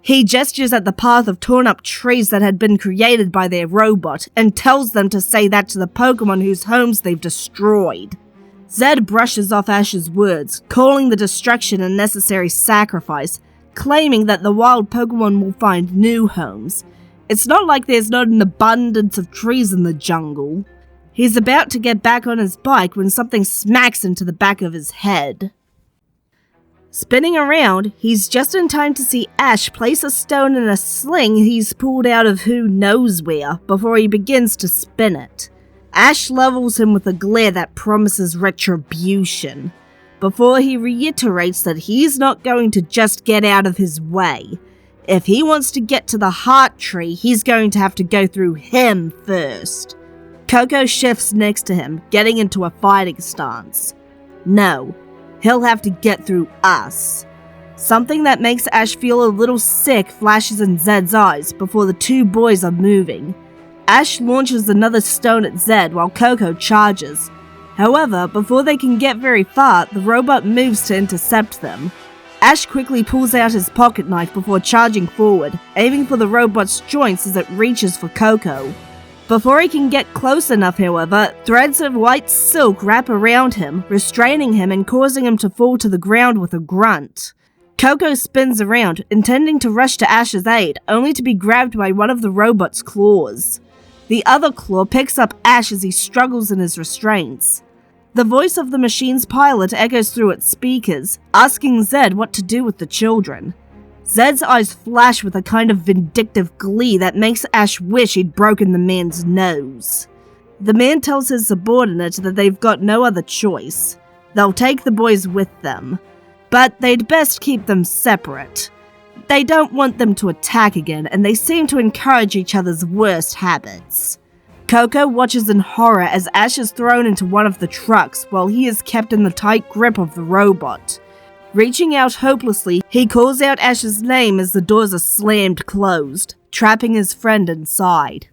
A: He gestures at the path of torn-up trees that had been created by their robot, and tells them to say that to the Pokemon whose homes they've destroyed. Zed brushes off Ash's words, calling the destruction a necessary sacrifice, claiming that the wild Pokemon will find new homes. It's not like there's not an abundance of trees in the jungle. He's about to get back on his bike when something smacks into the back of his head. Spinning around, he's just in time to see Ash place a stone in a sling he's pulled out of who knows where before he begins to spin it. Ash levels him with a glare that promises retribution, before he reiterates that he's not going to just get out of his way. If he wants to get to the heart tree, he's going to have to go through him first. Coco shifts next to him, getting into a fighting stance. No. He'll have to get through us. Something that makes Ash feel a little sick flashes in Zed's eyes before the two boys are moving. Ash launches another stone at Zed while Coco charges. However, before they can get very far, the robot moves to intercept them. Ash quickly pulls out his pocket knife before charging forward, aiming for the robot's joints as it reaches for Coco. Before he can get close enough, however, threads of white silk wrap around him, restraining him and causing him to fall to the ground with a grunt. Coco spins around, intending to rush to Ash's aid, only to be grabbed by one of the robot's claws. The other claw picks up Ash as he struggles in his restraints. The voice of the machine's pilot echoes through its speakers, asking Zed what to do with the children. Zed's eyes flash with a kind of vindictive glee that makes Ash wish he'd broken the man's nose. The man tells his subordinate that they've got no other choice. They'll take the boys with them, but they'd best keep them separate. They don't want them to attack again, and they seem to encourage each other's worst habits. Coco watches in horror as Ash is thrown into one of the trucks while he is kept in the tight grip of the robot. Reaching out hopelessly, he calls out Ash's name as the doors are slammed closed, trapping his friend inside.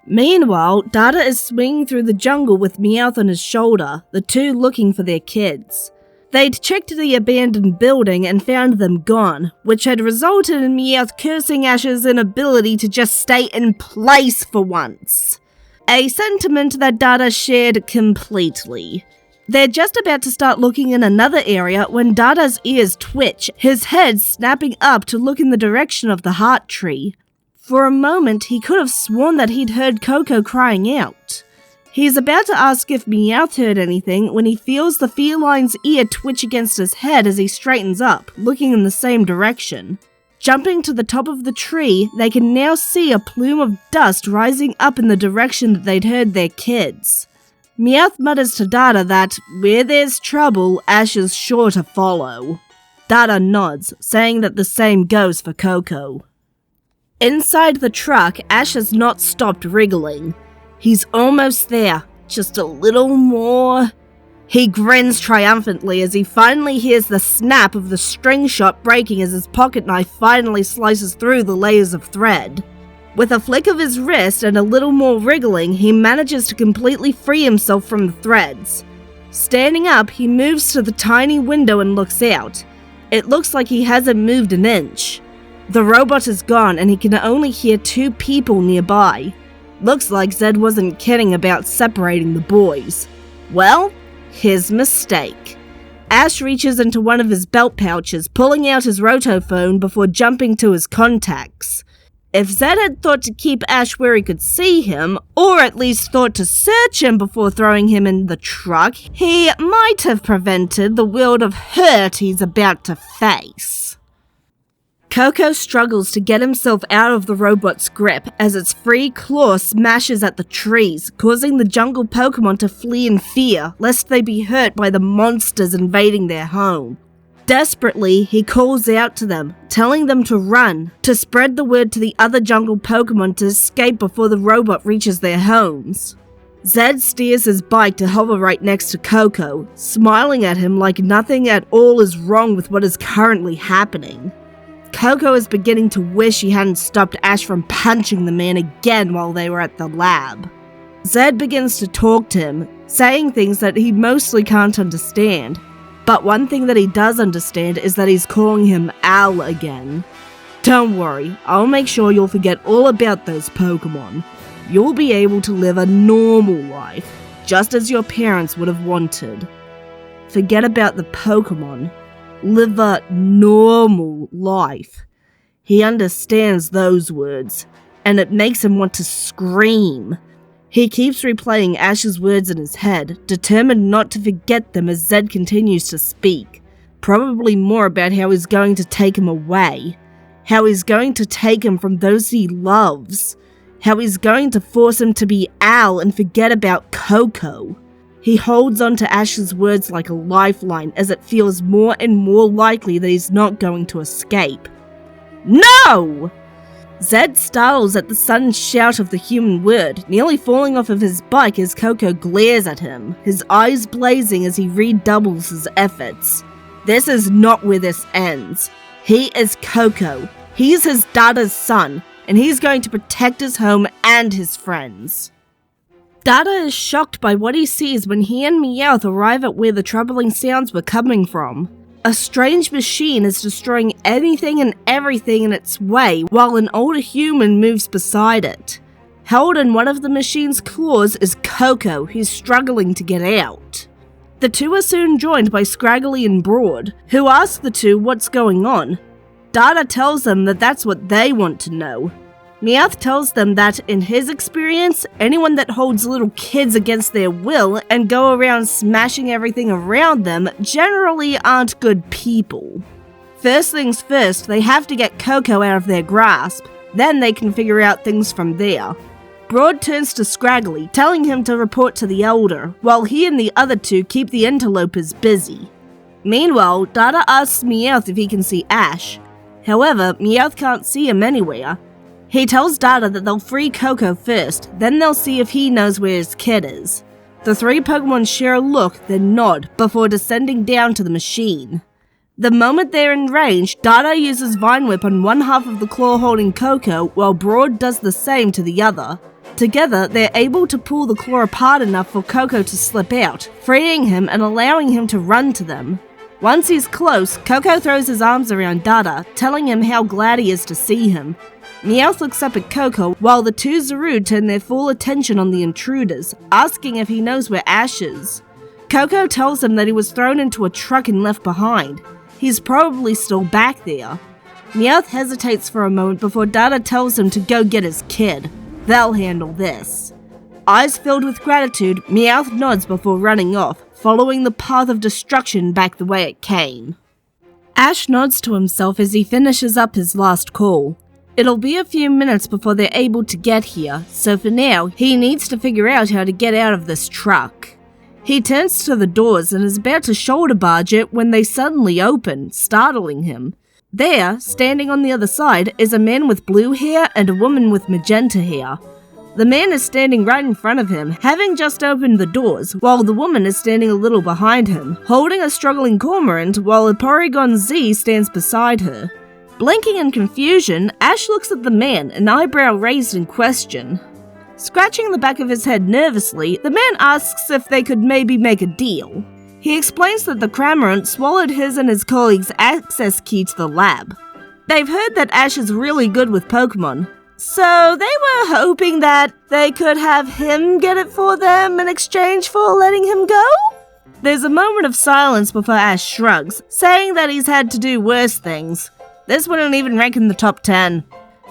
A: Meanwhile, Dada is swinging through the jungle with Meowth on his shoulder, the two looking for their kids. They'd checked the abandoned building and found them gone, which had resulted in Meowth cursing Ash's inability to just stay in place for once. A sentiment that Dada shared completely. They're just about to start looking in another area when Dada's ears twitch, his head snapping up to look in the direction of the heart tree. For a moment, he could have sworn that he'd heard Coco crying out. He's about to ask if Meowth heard anything when he feels the feline's ear twitch against his head as he straightens up, looking in the same direction. Jumping to the top of the tree, they can now see a plume of dust rising up in the direction that they'd heard their kids. Meowth mutters to Dada that, where there's trouble, Ash is sure to follow. Dada nods, saying that the same goes for Coco. Inside the truck, Ash has not stopped wriggling. He's almost there, Just a little more. He grins triumphantly as he finally hears the snap of the string shot breaking as his pocket knife finally slices through the layers of thread. With a flick of his wrist and a little more wriggling, he manages to completely free himself from the threads. Standing up, he moves to the tiny window and looks out. It looks like he hasn't moved an inch. The robot is gone and he can only hear 2 people nearby. Looks like Zed wasn't kidding about separating the boys. Well, his mistake. Ash reaches into one of his belt pouches, pulling out his rotophone before jumping to his contacts. If Zed had thought to keep Ash where he could see him, or at least thought to search him before throwing him in the truck, he might have prevented the world of hurt he's about to face. Coco struggles to get himself out of the robot's grip as its free claw smashes at the trees, causing the jungle Pokemon to flee in fear lest they be hurt by the monsters invading their home. Desperately, he calls out to them, telling them to run, to spread the word to the other jungle Pokemon to escape before the robot reaches their homes. Zed steers his bike to hover right next to Coco, smiling at him like nothing at all is wrong with what is currently happening. Coco is beginning to wish he hadn't stopped Ash from punching the man again while they were at the lab. Zed begins to talk to him, saying things that he mostly can't understand. But one thing that he does understand is that he's calling him Al again. Don't worry, I'll make sure you'll forget all about those Pokemon. You'll be able to live a normal life, just as your parents would have wanted. Forget about the Pokemon. Live a normal life. He understands those words, and it makes him want to scream. He keeps replaying Ash's words in his head, determined not to forget them as Zed continues to speak. Probably more about how he's going to take him away. How he's going to take him from those he loves. How he's going to force him to be Al and forget about Coco. He holds on to Ash's words like a lifeline as it feels more and more likely that he's not going to escape. No! Zed startles at the sudden shout of the human word, nearly falling off of his bike as Coco glares at him, his eyes blazing as he redoubles his efforts. This is not where this ends. He is Coco. He's his Dada's son, and he's going to protect his home and his friends. Dada is shocked by what he sees when he and Meowth arrive at where the troubling sounds were coming from. A strange machine is destroying anything and everything in its way while an older human moves beside it. Held in one of the machine's claws is Coco, who's struggling to get out. The two are soon joined by Scraggly and Broad, who ask the two what's going on. Dada tells them that that's what they want to know. Meowth tells them that, in his experience, anyone that holds little kids against their will and go around smashing everything around them generally aren't good people. First things first, they have to get Coco out of their grasp, then they can figure out things from there. Broad turns to Scraggly, telling him to report to the Elder, while he and the other two keep the interlopers busy. Meanwhile, Dada asks Meowth if he can see Ash. However, Meowth can't see him anywhere. He tells Dada that they'll free Coco first, then they'll see if he knows where his kid is. The three Pokemon share a look, then nod, before descending down to the machine. The moment they're in range, Dada uses Vine Whip on one half of the claw holding Coco, while Broad does the same to the other. Together, they're able to pull the claw apart enough for Coco to slip out, freeing him and allowing him to run to them. Once he's close, Coco throws his arms around Dada, telling him how glad he is to see him. Meowth looks up at Coco, while the two Zarude turn their full attention on the intruders, asking if he knows where Ash is. Coco tells him that he was thrown into a truck and left behind. He's probably still back there. Meowth hesitates for a moment before Dada tells him to go get his kid. They'll handle this. Eyes filled with gratitude, Meowth nods before running off, following the path of destruction back the way it came. Ash nods to himself as he finishes up his last call. It'll be a few minutes before they're able to get here, so for now, he needs to figure out how to get out of this truck. He turns to the doors and is about to shoulder barge it when they suddenly open, startling him. There, standing on the other side, is a man with blue hair and a woman with magenta hair. The man is standing right in front of him, having just opened the doors, while the woman is standing a little behind him, holding a struggling cormorant while a Porygon Z stands beside her. Blinking in confusion, Ash looks at the man, an eyebrow raised in question. Scratching the back of his head nervously, the man asks if they could maybe make a deal. He explains that the Cramorant swallowed his and his colleagues' access key to the lab. They've heard that Ash is really good with Pokemon, so they were hoping that they could have him get it for them in exchange for letting him go? There's a moment of silence before Ash shrugs, saying that he's had to do worse things. This wouldn't even rank in the top 10.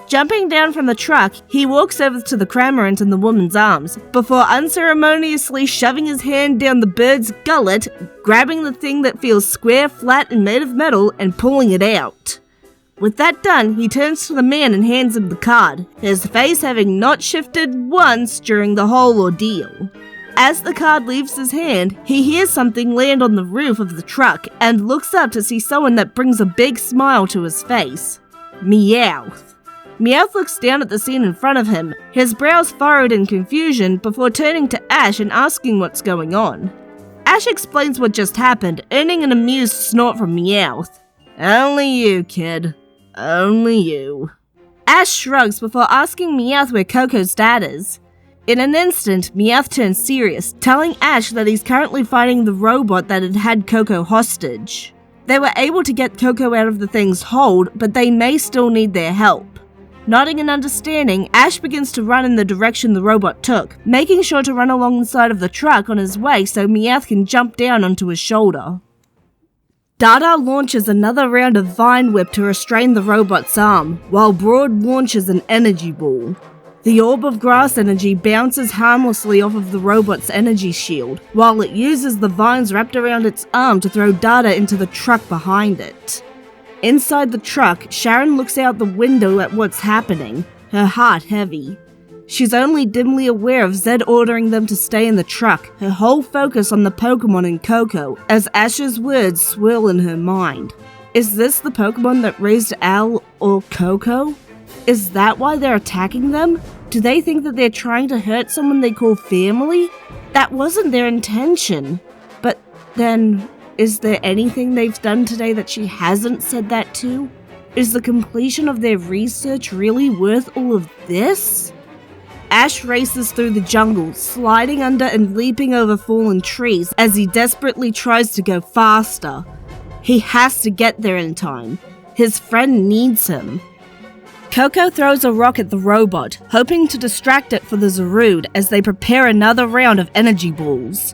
A: Jumping down from the truck, he walks over to the Cramorant in the woman's arms, before unceremoniously shoving his hand down the bird's gullet, grabbing the thing that feels square, flat, and made of metal, and pulling it out. With that done, he turns to the man and hands him the card, his face having not shifted once during the whole ordeal. As the card leaves his hand, he hears something land on the roof of the truck and looks up to see someone that brings a big smile to his face. Meowth. Meowth looks down at the scene in front of him, his brows furrowed in confusion before turning to Ash and asking what's going on. Ash explains what just happened, earning an amused snort from Meowth. Only you, kid. Only you. Ash shrugs before asking Meowth where Coco's dad is. In an instant, Meowth turns serious, telling Ash that he's currently fighting the robot that had Coco hostage. They were able to get Coco out of the thing's hold, but they may still need their help. Nodding in understanding, Ash begins to run in the direction the robot took, making sure to run along the side of the truck on his way so Meowth can jump down onto his shoulder. Dada launches another round of Vine Whip to restrain the robot's arm, while Broad launches an energy ball. The orb of grass energy bounces harmlessly off of the robot's energy shield, while it uses the vines wrapped around its arm to throw Dada into the truck behind it. Inside the truck, Sharon looks out the window at what's happening, her heart heavy. She's only dimly aware of Zed ordering them to stay in the truck, her whole focus on the Pokemon and Coco, as Ash's words swirl in her mind. Is this the Pokemon that raised Al or Coco? Is that why they're attacking them? Do they think that they're trying to hurt someone they call family? That wasn't their intention. But then, is there anything they've done today that she hasn't said that to? Is the completion of their research really worth all of this? Ash races through the jungle, sliding under and leaping over fallen trees as he desperately tries to go faster. He has to get there in time. His friend needs him. Coco throws a rock at the robot, hoping to distract it for the Zarude as they prepare another round of energy balls.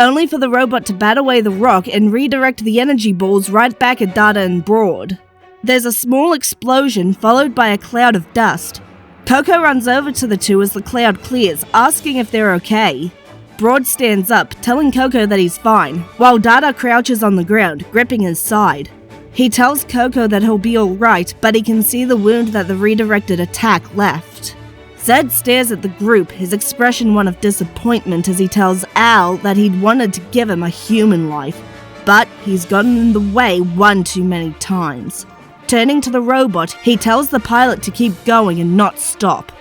A: Only for the robot to bat away the rock and redirect the energy balls right back at Dada and Broad. There's a small explosion followed by a cloud of dust. Coco runs over to the two as the cloud clears, asking if they're okay. Broad stands up, telling Coco that he's fine, while Dada crouches on the ground, gripping his side. He tells Coco that he'll be alright, but he can see the wound that the redirected attack left. Zed stares at the group, his expression one of disappointment as he tells Al that he'd wanted to give him a human life, but he's gotten in the way one too many times. Turning to the robot, he tells the pilot to keep going and not stop.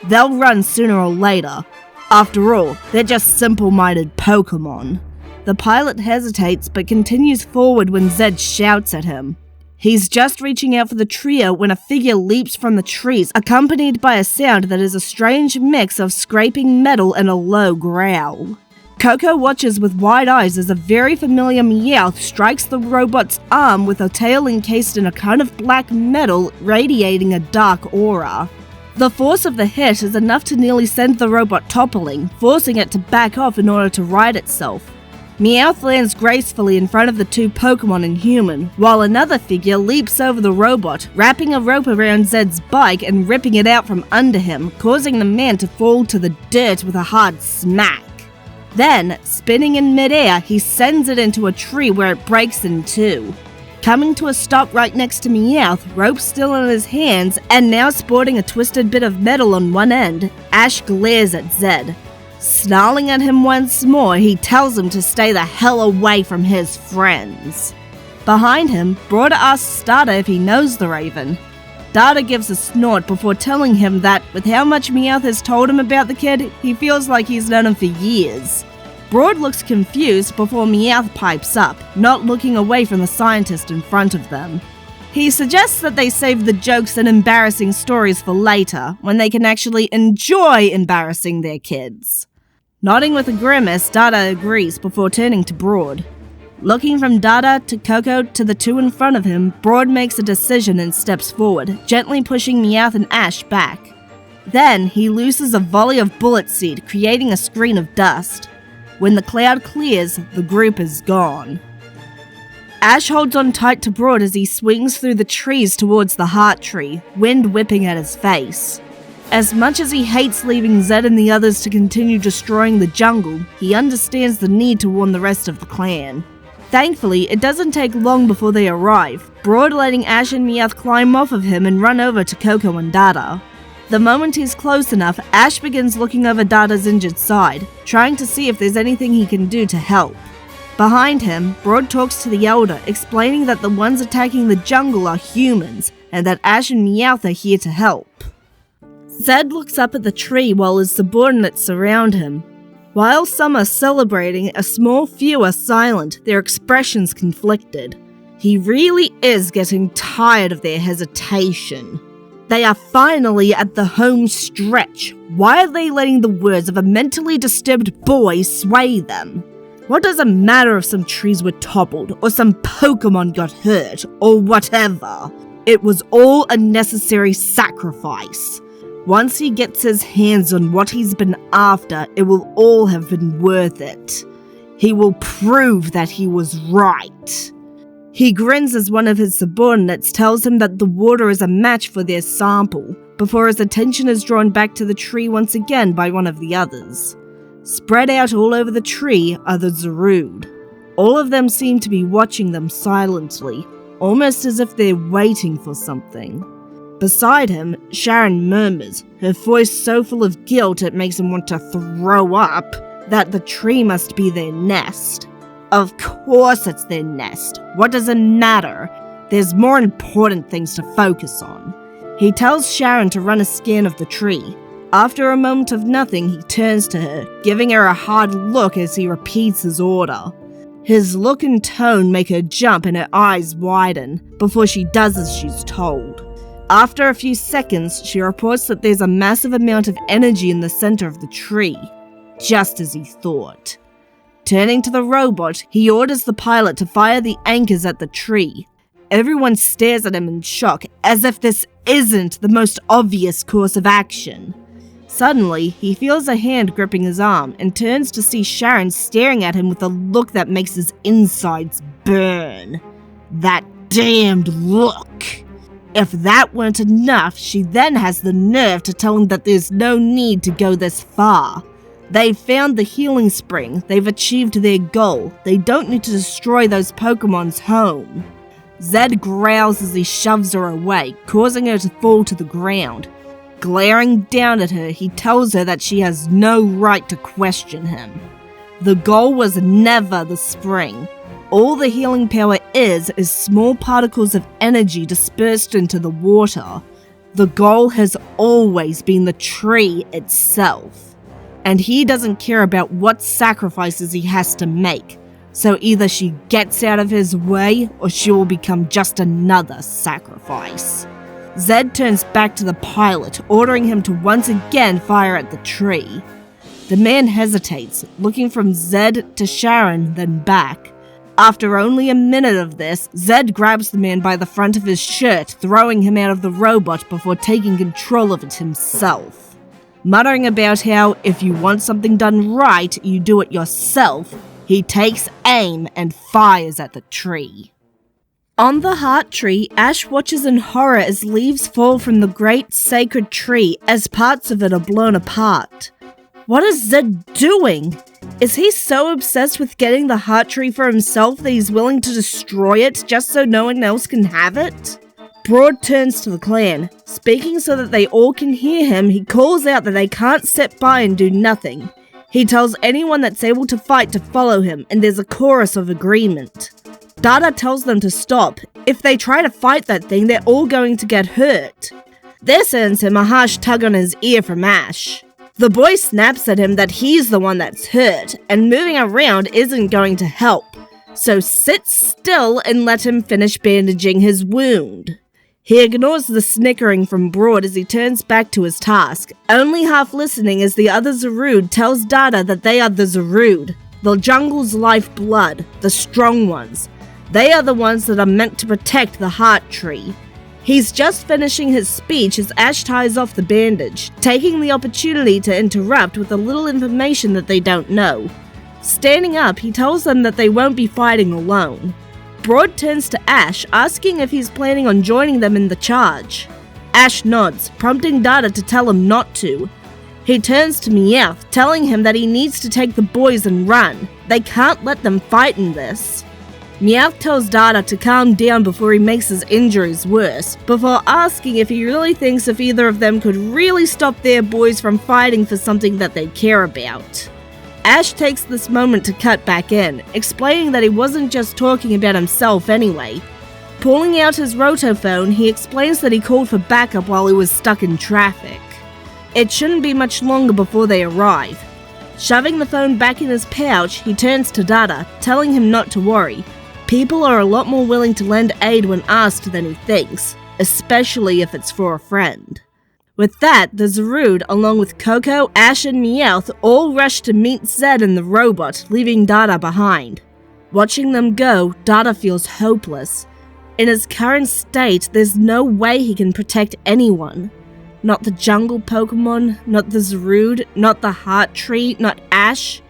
A: They'll run sooner or later. After all, they're just simple-minded Pokemon. The pilot hesitates but continues forward when Zed shouts at him. He's just reaching out for the trio when a figure leaps from the trees, accompanied by a sound that is a strange mix of scraping metal and a low growl. Coco watches with wide eyes as a very familiar Meowth strikes the robot's arm with a tail encased in a kind of black metal radiating a dark aura. The force of the hit is enough to nearly send the robot toppling, forcing it to back off in order to right itself. Meowth lands gracefully in front of the two Pokemon and human, while another figure leaps over the robot, wrapping a rope around Zed's bike and ripping it out from under him, causing the man to fall to the dirt with a hard smack. Then, spinning in midair, he sends it into a tree where it breaks in two. Coming to a stop right next to Meowth, rope still in his hands, and now sporting a twisted bit of metal on one end, Ash glares at Zed. Snarling at him once more, he tells him to stay the hell away from his friends. Behind him, Broad asks Starter if he knows the Raven. Dada gives a snort before telling him that, with how much Meowth has told him about the kid, he feels like he's known him for years. Broad looks confused before Meowth pipes up, not looking away from the scientist in front of them. He suggests that they save the jokes and embarrassing stories for later, when they can actually enjoy embarrassing their kids. Nodding with a grimace, Dada agrees before turning to Broad. Looking from Dada to Coco to the two in front of him, Broad makes a decision and steps forward, gently pushing Meowth and Ash back. Then, he looses a volley of bullet seed, creating a screen of dust. When the cloud clears, the group is gone. Ash holds on tight to Broad as he swings through the trees towards the heart tree, wind whipping at his face. As much as he hates leaving Zed and the others to continue destroying the jungle, he understands the need to warn the rest of the clan. Thankfully, it doesn't take long before they arrive, Broad letting Ash and Meowth climb off of him and run over to Coco and Dada. The moment he's close enough, Ash begins looking over Dada's injured side, trying to see if there's anything he can do to help. Behind him, Broad talks to the Elder, explaining that the ones attacking the jungle are humans, and that Ash and Meowth are here to help. Zed looks up at the tree while his subordinates surround him. While some are celebrating, a small few are silent, their expressions conflicted. He really is getting tired of their hesitation. They are finally at the home stretch. Why are they letting the words of a mentally disturbed boy sway them? What does it matter if some trees were toppled, or some Pokemon got hurt, or whatever? It was all a necessary sacrifice. Once he gets his hands on what he's been after, it will all have been worth it. He will prove that he was right. He grins as one of his subordinates tells him that the water is a match for their sample, before his attention is drawn back to the tree once again by one of the others. Spread out all over the tree are the Zarude. All of them seem to be watching them silently, almost as if they're waiting for something. Beside him, Sharon murmurs, her voice so full of guilt it makes him want to throw up, that the tree must be their nest. Of course it's their nest. What does it matter? There's more important things to focus on. He tells Sharon to run a scan of the tree. After a moment of nothing, he turns to her, giving her a hard look as he repeats his order. His look and tone make her jump and her eyes widen, before she does as she's told. After a few seconds, she reports that there's a massive amount of energy in the center of the tree, just as he thought. Turning to the robot, he orders the pilot to fire the anchors at the tree. Everyone stares at him in shock, as if this isn't the most obvious course of action. Suddenly, he feels a hand gripping his arm and turns to see Sharon staring at him with a look that makes his insides burn. That damned look! If that weren't enough, she then has the nerve to tell him that there's no need to go this far. They've found the healing spring, they've achieved their goal, they don't need to destroy those Pokemon's home. Zed growls as he shoves her away, causing her to fall to the ground. Glaring down at her, he tells her that she has no right to question him. The goal was never the spring. All the healing power is small particles of energy dispersed into the water. The goal has always been the tree itself. And he doesn't care about what sacrifices he has to make. So either she gets out of his way, or she will become just another sacrifice. Zed turns back to the pilot, ordering him to once again fire at the tree. The man hesitates, looking from Zed to Sharon, then back. After only a minute of this, Zed grabs the man by the front of his shirt, throwing him out of the robot before taking control of it himself. Muttering about how, if you want something done right, you do it yourself, he takes aim and fires at the tree. On the heart tree, Ash watches in horror as leaves fall from the great sacred tree as parts of it are blown apart. What is Zed doing? Is he so obsessed with getting the heart tree for himself that he's willing to destroy it just so no one else can have it? Broad turns to the clan. Speaking so that they all can hear him, he calls out that they can't sit by and do nothing. He tells anyone that's able to fight to follow him, and there's a chorus of agreement. Dada tells them to stop. If they try to fight that thing, they're all going to get hurt. This earns him a harsh tug on his ear from Ash. The boy snaps at him that he's the one that's hurt, and moving around isn't going to help. So sit still and let him finish bandaging his wound. He ignores the snickering from Broad as he turns back to his task, only half listening as the other Zarude tells Dada that they are the Zarude, the jungle's lifeblood, the strong ones. They are the ones that are meant to protect the heart tree. He's just finishing his speech as Ash ties off the bandage, taking the opportunity to interrupt with a little information that they don't know. Standing up, he tells them that they won't be fighting alone. Broad turns to Ash, asking if he's planning on joining them in the charge. Ash nods, prompting Dada to tell him not to. He turns to Meowth, telling him that he needs to take the boys and run. They can't let them fight in this. Meowth tells Dada to calm down before he makes his injuries worse, before asking if he really thinks if either of them could really stop their boys from fighting for something that they care about. Ash takes this moment to cut back in, explaining that he wasn't just talking about himself anyway. Pulling out his rotophone, he explains that he called for backup while he was stuck in traffic. It shouldn't be much longer before they arrive. Shoving the phone back in his pouch, he turns to Dada, telling him not to worry. People are a lot more willing to lend aid when asked than he thinks, especially if it's for a friend. With that, the Zarude, along with Coco, Ash and Meowth, all rush to meet Zed and the robot, leaving Dada behind. Watching them go, Dada feels hopeless. In his current state, there's no way he can protect anyone. Not the jungle Pokemon, not the Zarude, not the Heart Tree, not Ash,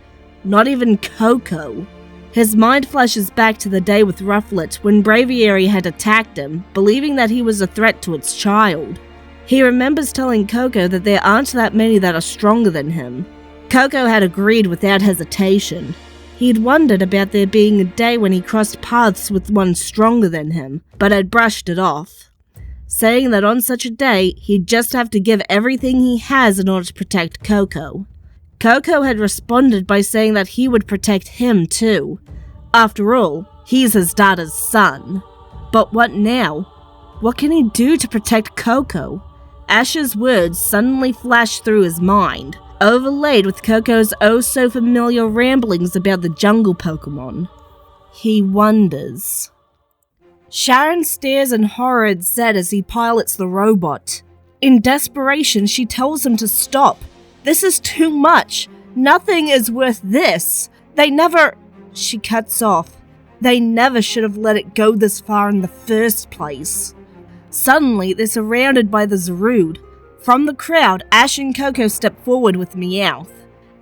A: not even Coco. His mind flashes back to the day with Rufflet when Braviary had attacked him, believing that he was a threat to its child. He remembers telling Coco that there aren't that many that are stronger than him. Coco had agreed without hesitation. He'd wondered about there being a day when he crossed paths with one stronger than him, but had brushed it off, saying that on such a day, he'd just have to give everything he has in order to protect Coco. Coco had responded by saying that he would protect him too. After all, he's his Dada's son. But what now? What can he do to protect Coco? Ash's words suddenly flashed through his mind, overlaid with Coco's oh-so-familiar ramblings about the jungle Pokemon. He wonders. Sharon stares in horror at Zed as he pilots the robot. In desperation, she tells him to stop. This is too much. Nothing is worth this. She cuts off. They never should have let it go this far in the first place. Suddenly, they're surrounded by the Zarude. From the crowd, Ash and Coco step forward with Meowth.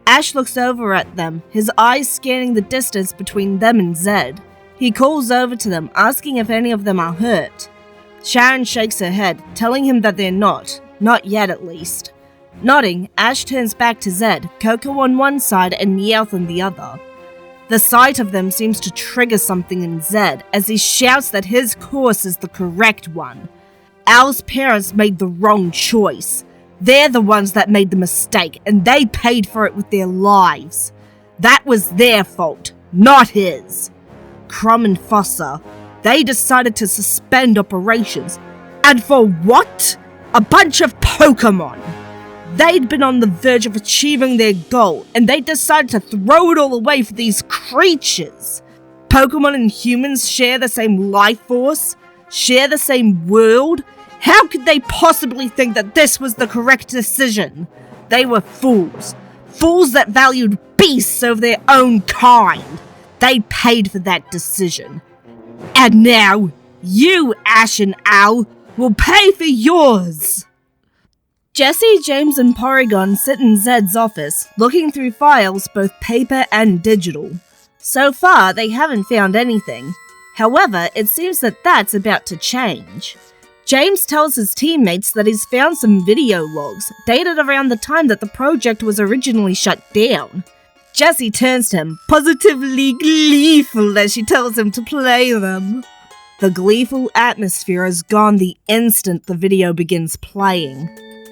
A: Ash looks over at them, his eyes scanning the distance between them and Zed. He calls over to them, asking if any of them are hurt. Sharon shakes her head, telling him that they're not yet at least. Nodding, Ash turns back to Zed, Coco on one side and Meowth on the other. The sight of them seems to trigger something in Zed, as he shouts that his course is the correct one. Al's parents made the wrong choice. They're the ones that made the mistake, and they paid for it with their lives. That was their fault, not his. Crumb and Fossa, they decided to suspend operations. And for what? A bunch of Pokemon! They'd been on the verge of achieving their goal, and they decided to throw it all away for these creatures. Pokemon and humans share the same life force, share the same world. How could they possibly think that this was the correct decision? They were fools. Fools that valued beasts over their own kind. They paid for that decision. And now, you, Ash and Al, will pay for yours. Jesse, James, and Porygon sit in Zed's office, looking through files, both paper and digital. So far, they haven't found anything. However, it seems that that's about to change. James tells his teammates that he's found some video logs, dated around the time that the project was originally shut down. Jessie turns to him, positively gleeful as she tells him to play them. The gleeful atmosphere is gone the instant the video begins playing.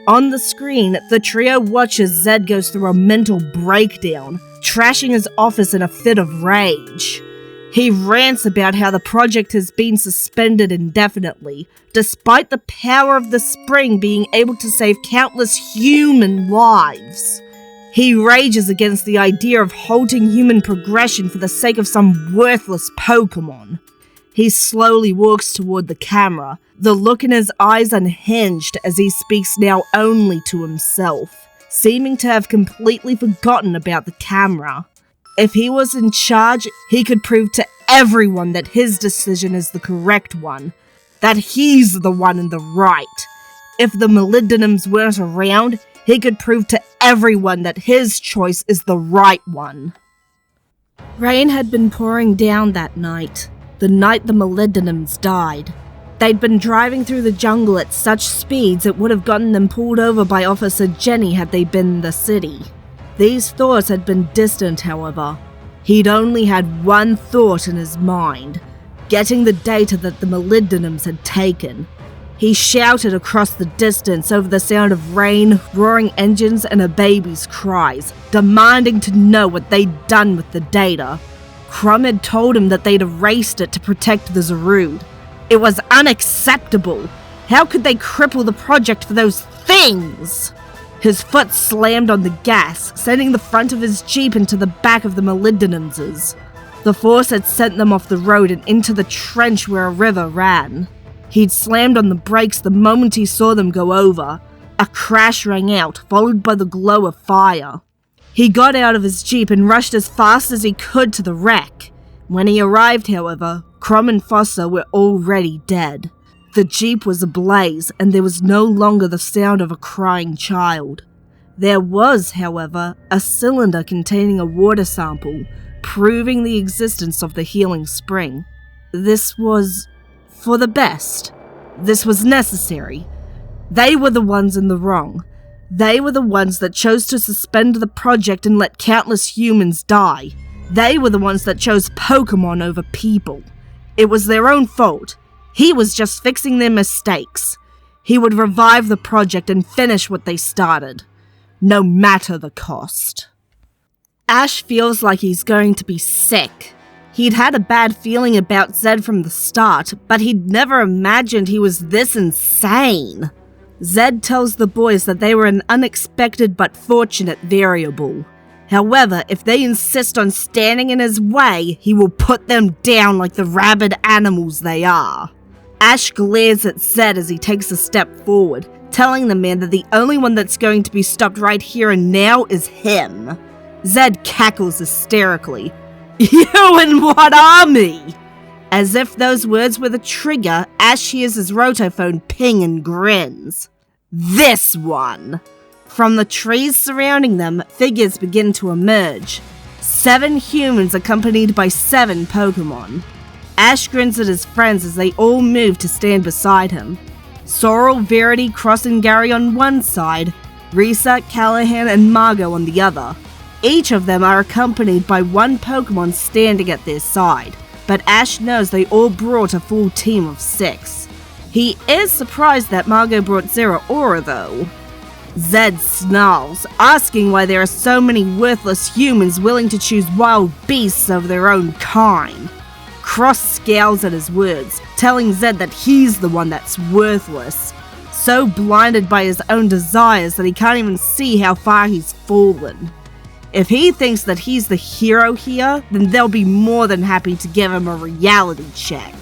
A: On the screen, the trio watches Zed goes through a mental breakdown, trashing his office in a fit of rage. He rants about how the project has been suspended indefinitely, despite the power of the spring being able to save countless human lives. He rages against the idea of halting human progression for the sake of some worthless Pokemon. He slowly walks toward the camera, the look in his eyes unhinged as he speaks now only to himself, seeming to have completely forgotten about the camera. If he was in charge, he could prove to everyone that his decision is the correct one, that he's the one in the right. If the molybdenums weren't around, he could prove to everyone that his choice is the right one. Rain had been pouring down that night, the night the molybdenums died. They'd been driving through the jungle at such speeds it would have gotten them pulled over by Officer Jenny had they been in the city. These thoughts had been distant, however. He'd only had one thought in his mind, getting the data that the molybdenums had taken. He shouted across the distance over the sound of rain, roaring engines, and a baby's cries, demanding to know what they'd done with the data. Crumb had told him that they'd erased it to protect the Zarude. It was unacceptable. How could they cripple the project for those things? His foot slammed on the gas, sending the front of his Jeep into the back of the molybdenums'. The force had sent them off the road and into the trench where a river ran. He'd slammed on the brakes the moment he saw them go over. A crash rang out, followed by the glow of fire. He got out of his Jeep and rushed as fast as he could to the wreck. When he arrived, however, Crumb and Fossa were already dead. The Jeep was ablaze, and there was no longer the sound of a crying child. There was, however, a cylinder containing a water sample, proving the existence of the healing spring. This was for the best. This was necessary. They were the ones in the wrong. They were the ones that chose to suspend the project and let countless humans die. They were the ones that chose Pokemon over people. It was their own fault. He was just fixing their mistakes. He would revive the project and finish what they started, no matter the cost. Ash feels like he's going to be sick. He'd had a bad feeling about Zed from the start, but he'd never imagined he was this insane. Zed tells the boys that they were an unexpected but fortunate variable. However, if they insist on standing in his way, he will put them down like the rabid animals they are. Ash glares at Zed as he takes a step forward, telling the man that the only one that's going to be stopped right here and now is him. Zed cackles hysterically. You and what army? As if those words were the trigger, Ash hears his rotophone ping and grins. This one! From the trees surrounding them, figures begin to emerge. 7 humans accompanied by 7 Pokemon. Ash grins at his friends as they all move to stand beside him. Sorrel, Verity, Cross and Gary on one side, Risa, Callahan and Margot on the other. Each of them are accompanied by one Pokemon standing at their side, but Ash knows they all brought a full team of 6. He is surprised that Margot brought Zeraora though. Zed snarls, asking why there are so many worthless humans willing to choose wild beasts of their own kind. Cross scowls at his words, telling Zed that he's the one that's worthless, so blinded by his own desires that he can't even see how far he's fallen. If he thinks that he's the hero here, then they'll be more than happy to give him a reality check.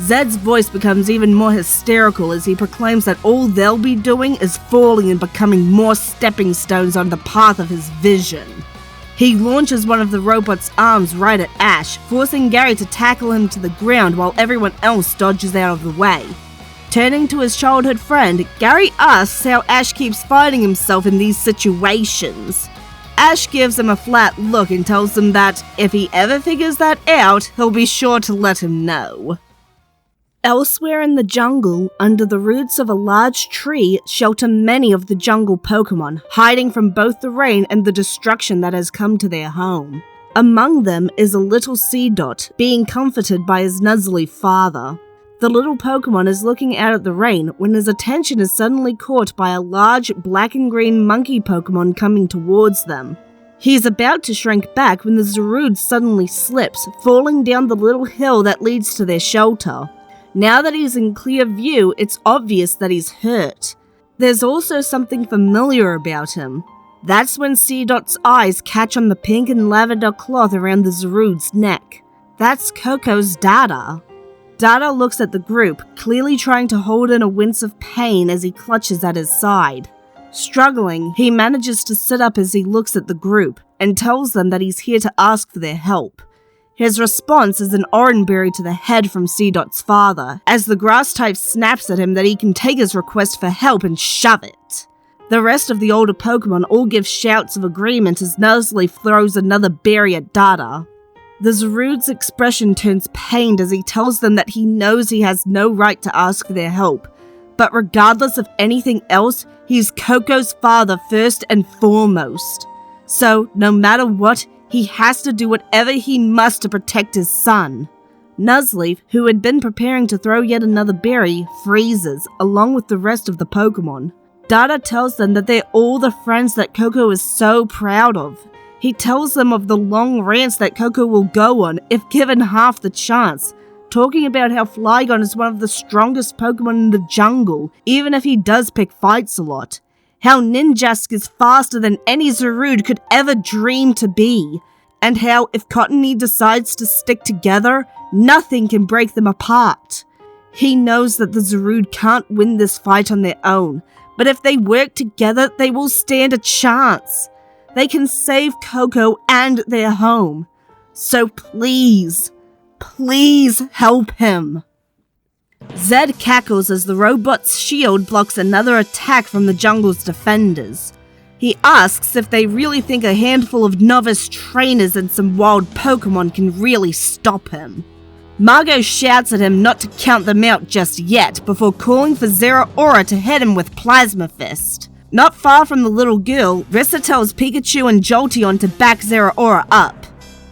A: Zed's voice becomes even more hysterical as he proclaims that all they'll be doing is falling and becoming more stepping stones on the path of his vision. He launches one of the robot's arms right at Ash, forcing Gary to tackle him to the ground while everyone else dodges out of the way. Turning to his childhood friend, Gary asks how Ash keeps finding himself in these situations. Ash gives him a flat look and tells him that if he ever figures that out, he'll be sure to let him know. Elsewhere in the jungle, under the roots of a large tree, shelter many of the jungle Pokemon, hiding from both the rain and the destruction that has come to their home. Among them is a little Seedot, being comforted by his nuzzly father. The little Pokemon is looking out at the rain when his attention is suddenly caught by a large black and green monkey Pokemon coming towards them. He's about to shrink back when the Zarude suddenly slips, falling down the little hill that leads to their shelter. Now that he's in clear view, it's obvious that he's hurt. There's also something familiar about him. That's when C.'s eyes catch on the pink and lavender cloth around the Zarude's neck. That's Coco's Dada. Dada looks at the group, clearly trying to hold in a wince of pain as he clutches at his side. Struggling, he manages to sit up as he looks at the group and tells them that he's here to ask for their help. His response is an oranberry to the head from C.'s father, as the grass type snaps at him that he can take his request for help and shove it. The rest of the older Pokemon all give shouts of agreement as Nuzleaf throws another berry at Dada. The Zarude's expression turns pained as he tells them that he knows he has no right to ask for their help, but regardless of anything else, he's Coco's father first and foremost. So, no matter what, he has to do whatever he must to protect his son. Nuzleaf, who had been preparing to throw yet another berry, freezes, along with the rest of the Pokemon. Dada tells them that they're all the friends that Coco is so proud of. He tells them of the long rants that Coco will go on if given half the chance, talking about how Flygon is one of the strongest Pokemon in the jungle, even if he does pick fights a lot. How Ninjask is faster than any Zarude could ever dream to be, and how if Cottony decides to stick together, nothing can break them apart. He knows that the Zarude can't win this fight on their own, but if they work together, they will stand a chance. They can save Coco and their home. So please help him. Zed cackles as the robot's shield blocks another attack from the jungle's defenders. He asks if they really think a handful of novice trainers and some wild Pokemon can really stop him. Margot shouts at him not to count them out just yet before calling for Zeraora to hit him with Plasma Fist. Not far from the little girl, Rissa tells Pikachu and Jolteon to back Zeraora up.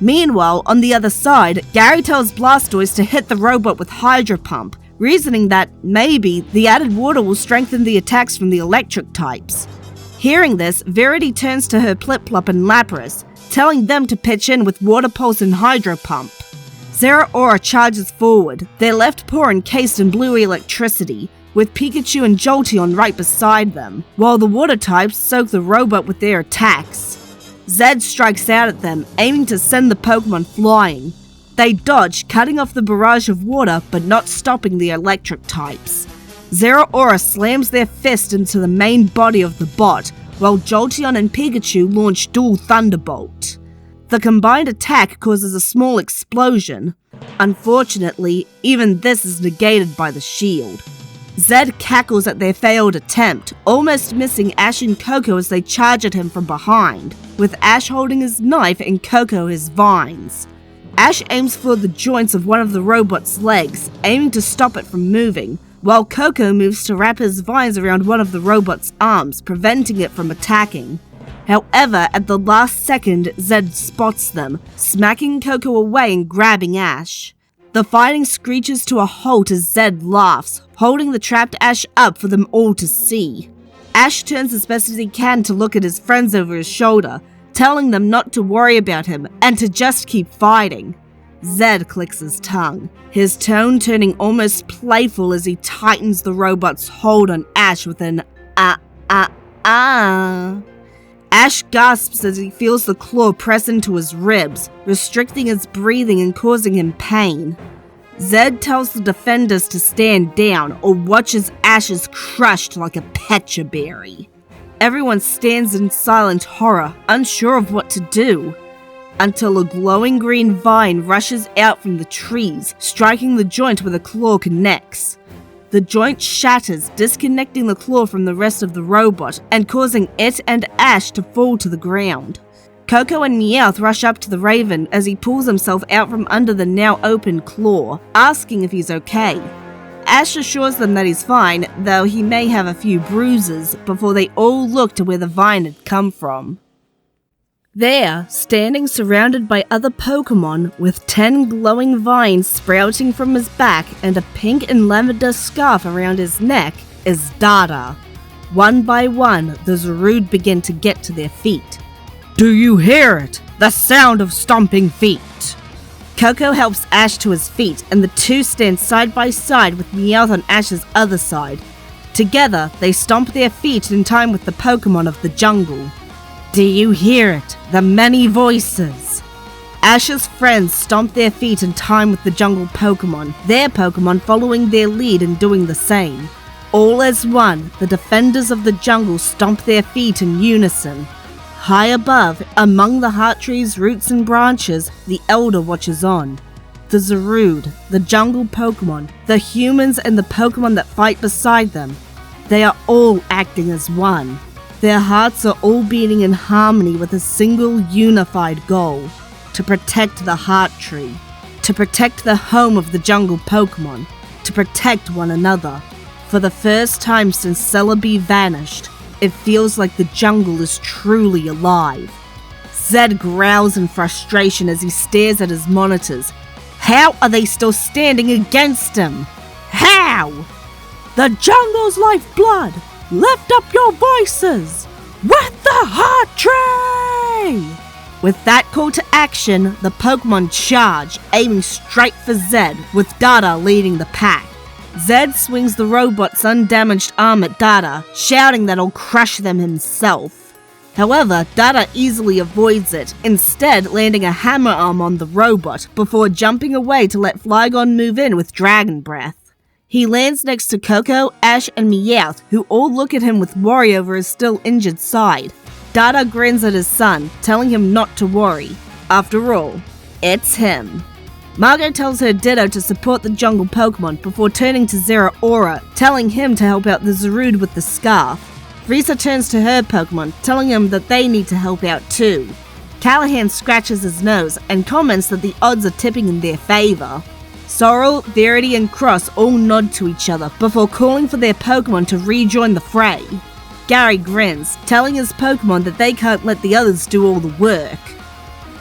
A: Meanwhile, on the other side, Gary tells Blastoise to hit the robot with Hydro Pump, reasoning that maybe the added water will strengthen the attacks from the electric types. Hearing this, Verity turns to her Pip-Plop and Lapras, telling them to pitch in with Water Pulse and Hydro Pump. Zeraora charges forward, their left paw encased in blue electricity, with Pikachu and Jolteon right beside them, while the water types soak the robot with their attacks. Zed strikes out at them, aiming to send the Pokemon flying. They dodge, cutting off the barrage of water, but not stopping the electric types. Zeraora slams their fist into the main body of the bot, while Jolteon and Pikachu launch dual Thunderbolt. The combined attack causes a small explosion. Unfortunately, even this is negated by the shield. Zed cackles at their failed attempt, almost missing Ash and Coco as they charge at him from behind, with Ash holding his knife and Coco his vines. Ash aims for the joints of one of the robot's legs, aiming to stop it from moving, while Coco moves to wrap his vines around one of the robot's arms, preventing it from attacking. However, at the last second, Zed spots them, smacking Coco away and grabbing Ash. The fighting screeches to a halt as Zed laughs, holding the trapped Ash up for them all to see. Ash turns as best as he can to look at his friends over his shoulder, telling them not to worry about him and to just keep fighting. Zed clicks his tongue, his tone turning almost playful as he tightens the robot's hold on Ash with an Ash gasps as he feels the claw press into his ribs, restricting his breathing and causing him pain. Zed tells the defenders to stand down or watch as Ash is crushed like a pecha berry. Everyone stands in silent horror, unsure of what to do, until a glowing green vine rushes out from the trees, striking the joint where the claw connects. The joint shatters, disconnecting the claw from the rest of the robot and causing it and Ash to fall to the ground. Coco and Meowth rush up to the Raven as he pulls himself out from under the now open claw, asking if he's okay. Ash assures them that he's fine, though he may have a few bruises, before they all look to where the vine had come from. There, standing surrounded by other Pokemon, with 10 glowing vines sprouting from his back and a pink and lavender scarf around his neck, is Dada. One by one, the Zarude begin to get to their feet. Do you hear it? The sound of stomping feet. Coco helps Ash to his feet, and the two stand side by side with Meowth on Ash's other side. Together, they stomp their feet in time with the Pokemon of the jungle. Do you hear it? The many voices. Ash's friends stomp their feet in time with the jungle Pokemon, their Pokemon following their lead and doing the same. All as one, the defenders of the jungle stomp their feet in unison. High above, among the heart tree's roots and branches, the Elder watches on. The Zarude, the jungle Pokemon, the humans and the Pokemon that fight beside them. They are all acting as one. Their hearts are all beating in harmony with a single unified goal: to protect the heart tree, to protect the home of the jungle Pokemon, to protect one another. For the first time since Celebi vanished, it feels like the jungle is truly alive. Zed growls in frustration as he stares at his monitors. How are they still standing against him? How? The jungle's lifeblood! Lift up your voices! With the heart tree! With that call to action, the Pokemon charge, aiming straight for Zed, with Dada leading the pack. Zed swings the robot's undamaged arm at Dada, shouting that he'll crush them himself. However, Dada easily avoids it, instead landing a hammer arm on the robot before jumping away to let Flygon move in with Dragon Breath. He lands next to Coco, Ash, and Meowth, who all look at him with worry over his still injured side. Dada grins at his son, telling him not to worry. After all, it's him. Margot tells her Ditto to support the jungle Pokemon before turning to Zeraora, telling him to help out the Zarude with the scarf. Risa turns to her Pokemon, telling him that they need to help out too. Callahan scratches his nose and comments that the odds are tipping in their favour. Sorrel, Verity, and Cross all nod to each other before calling for their Pokemon to rejoin the fray. Gary grins, telling his Pokemon that they can't let the others do all the work.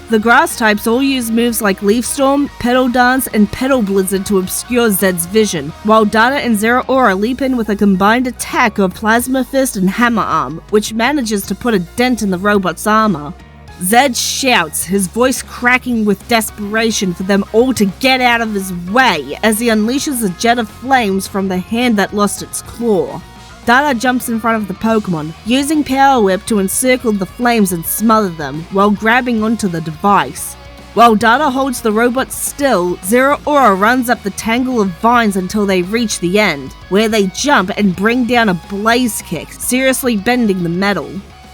A: The grass types all use moves like Leaf Storm, Petal Dance, and Petal Blizzard to obscure Zed's vision, while Dada and Zeraora leap in with a combined attack of Plasma Fist and Hammer Arm, which manages to put a dent in the robot's armor. Zed shouts, his voice cracking with desperation for them all to get out of his way as he unleashes a jet of flames from the hand that lost its claw. Dada jumps in front of the Pokemon, using Power Whip to encircle the flames and smother them, while grabbing onto the device. While Dada holds the robot still, Zeraora runs up the tangle of vines until they reach the end, where they jump and bring down a Blaze Kick, seriously bending the metal.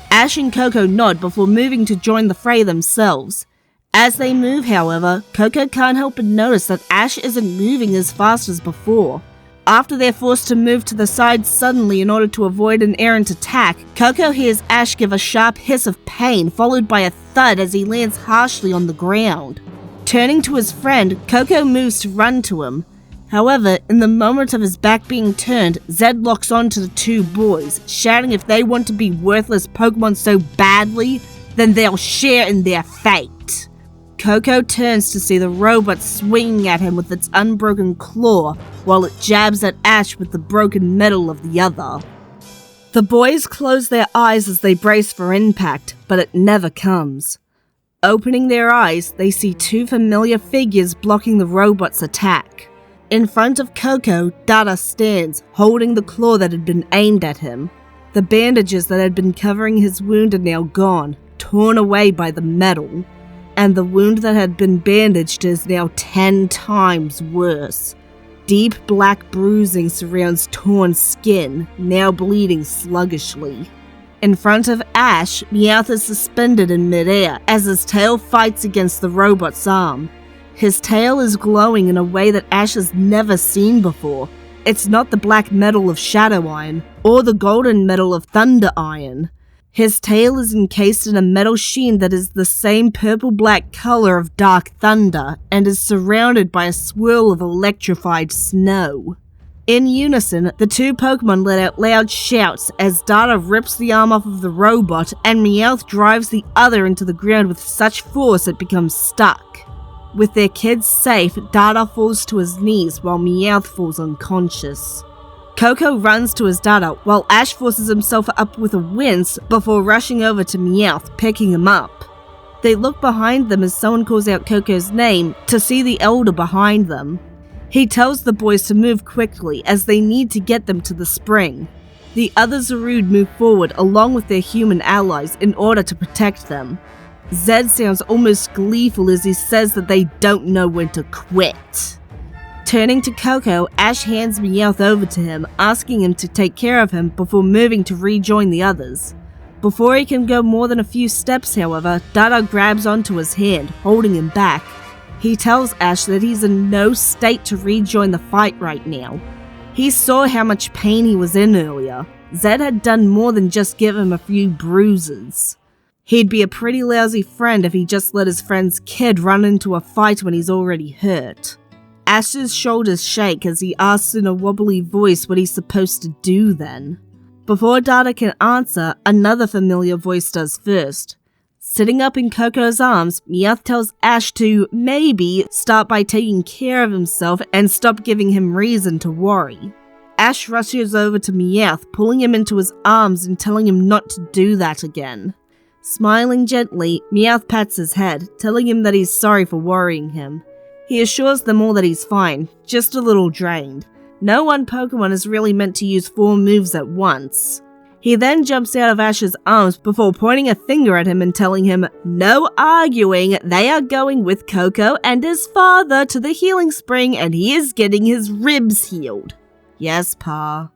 A: Ash and Coco nod before moving to join the fray themselves. As they move, however, Coco can't help but notice that Ash isn't moving as fast as before. After they're forced to move to the side suddenly in order to avoid an errant attack, Coco hears Ash give a sharp hiss of pain followed by a thud as he lands harshly on the ground. Turning to his friend, Coco moves to run to him. However, in the moment of his back being turned, Zed locks on to the two boys, shouting if they want to be worthless Pokemon so badly, then they'll share in their fate. Coco turns to see the robot swinging at him with its unbroken claw, while it jabs at Ash with the broken metal of the other. The boys close their eyes as they brace for impact, but it never comes. Opening their eyes, they see two familiar figures blocking the robot's attack. In front of Coco, Dada stands, holding the claw that had been aimed at him. The bandages that had been covering his wound are now gone, torn away by the metal. And the wound that had been bandaged is now 10 times worse. Deep black bruising surrounds torn skin, now bleeding sluggishly. In front of Ash, Meowth is suspended in midair as his tail fights against the robot's arm. His tail is glowing in a way that Ash has never seen before. It's not the black metal of Shadow Iron, or the golden metal of Thunder Iron. His tail is encased in a metal sheen that is the same purple-black color of Dark Thunder and is surrounded by a swirl of electrified snow. In unison, the two Pokemon let out loud shouts as Dada rips the arm off of the robot and Meowth drives the other into the ground with such force it becomes stuck. With their kids safe, Dada falls to his knees while Meowth falls unconscious. Coco runs to his Dada while Ash forces himself up with a wince before rushing over to Meowth, picking him up. They look behind them as someone calls out Coco's name to see the elder behind them. He tells the boys to move quickly as they need to get them to the spring. The other Zarude move forward along with their human allies in order to protect them. Zed sounds almost gleeful as he says that they don't know when to quit. Turning to Coco, Ash hands Meowth over to him, asking him to take care of him before moving to rejoin the others. Before he can go more than a few steps, however, Dada grabs onto his hand, holding him back. He tells Ash that he's in no state to rejoin the fight right now. He saw how much pain he was in earlier. Zed had done more than just give him a few bruises. He'd be a pretty lousy friend if he just let his friend's kid run into a fight when he's already hurt. Ash's shoulders shake as he asks in a wobbly voice what he's supposed to do then. Before Dada can answer, another familiar voice does first. Sitting up in Coco's arms, Meowth tells Ash to maybe start by taking care of himself and stop giving him reason to worry. Ash rushes over to Meowth, pulling him into his arms and telling him not to do that again. Smiling gently, Meowth pats his head, telling him that he's sorry for worrying him. He assures them all that he's fine, just a little drained. No one Pokemon is really meant to use 4 moves at once. He then jumps out of Ash's arms before pointing a finger at him and telling him, no arguing, they are going with Coco and his father to the healing spring and he is getting his ribs healed. Yes, Pa.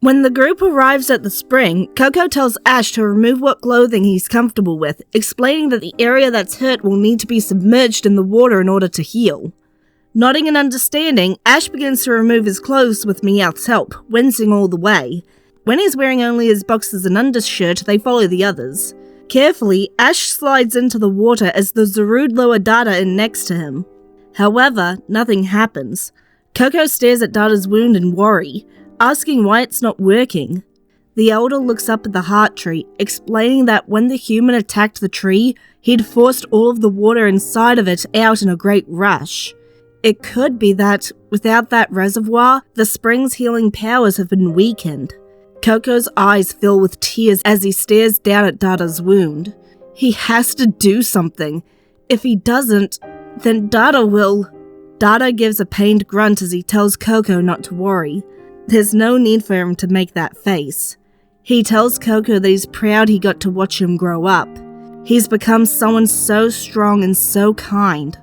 A: When the group arrives at the spring, Coco tells Ash to remove what clothing he's comfortable with, explaining that the area that's hurt will need to be submerged in the water in order to heal. Nodding in understanding, Ash begins to remove his clothes with Meowth's help, wincing all the way. When he's wearing only his boxers and undershirt, they follow the others. Carefully, Ash slides into the water as the Zarude lower Dada in next to him. However, nothing happens. Coco stares at Dada's wound in worry, asking why it's not working. The elder looks up at the heart tree, explaining that when the human attacked the tree, he'd forced all of the water inside of it out in a great rush. It could be that, without that reservoir, the spring's healing powers have been weakened. Coco's eyes fill with tears as he stares down at Dada's wound. He has to do something. If he doesn't, then Dada will. Dada gives a pained grunt as he tells Coco not to worry. There's no need for him to make that face. He tells Coco that he's proud he got to watch him grow up. He's become someone so strong and so kind.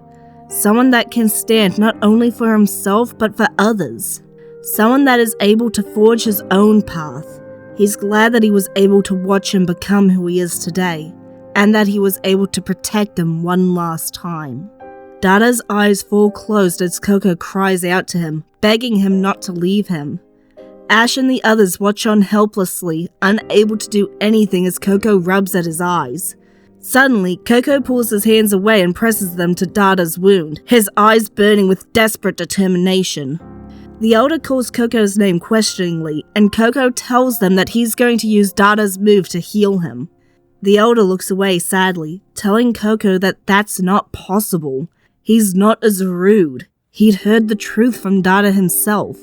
A: Someone that can stand not only for himself but for others. Someone that is able to forge his own path. He's glad that he was able to watch him become who he is today, and that he was able to protect him one last time. Dada's eyes fall closed as Coco cries out to him, begging him not to leave him. Ash and the others watch on helplessly, unable to do anything as Coco rubs at his eyes. Suddenly, Coco pulls his hands away and presses them to Dada's wound, his eyes burning with desperate determination. The elder calls Coco's name questioningly, and Coco tells them that he's going to use Dada's move to heal him. The elder looks away sadly, telling Coco that that's not possible. He's not as rude. He'd heard the truth from Dada himself.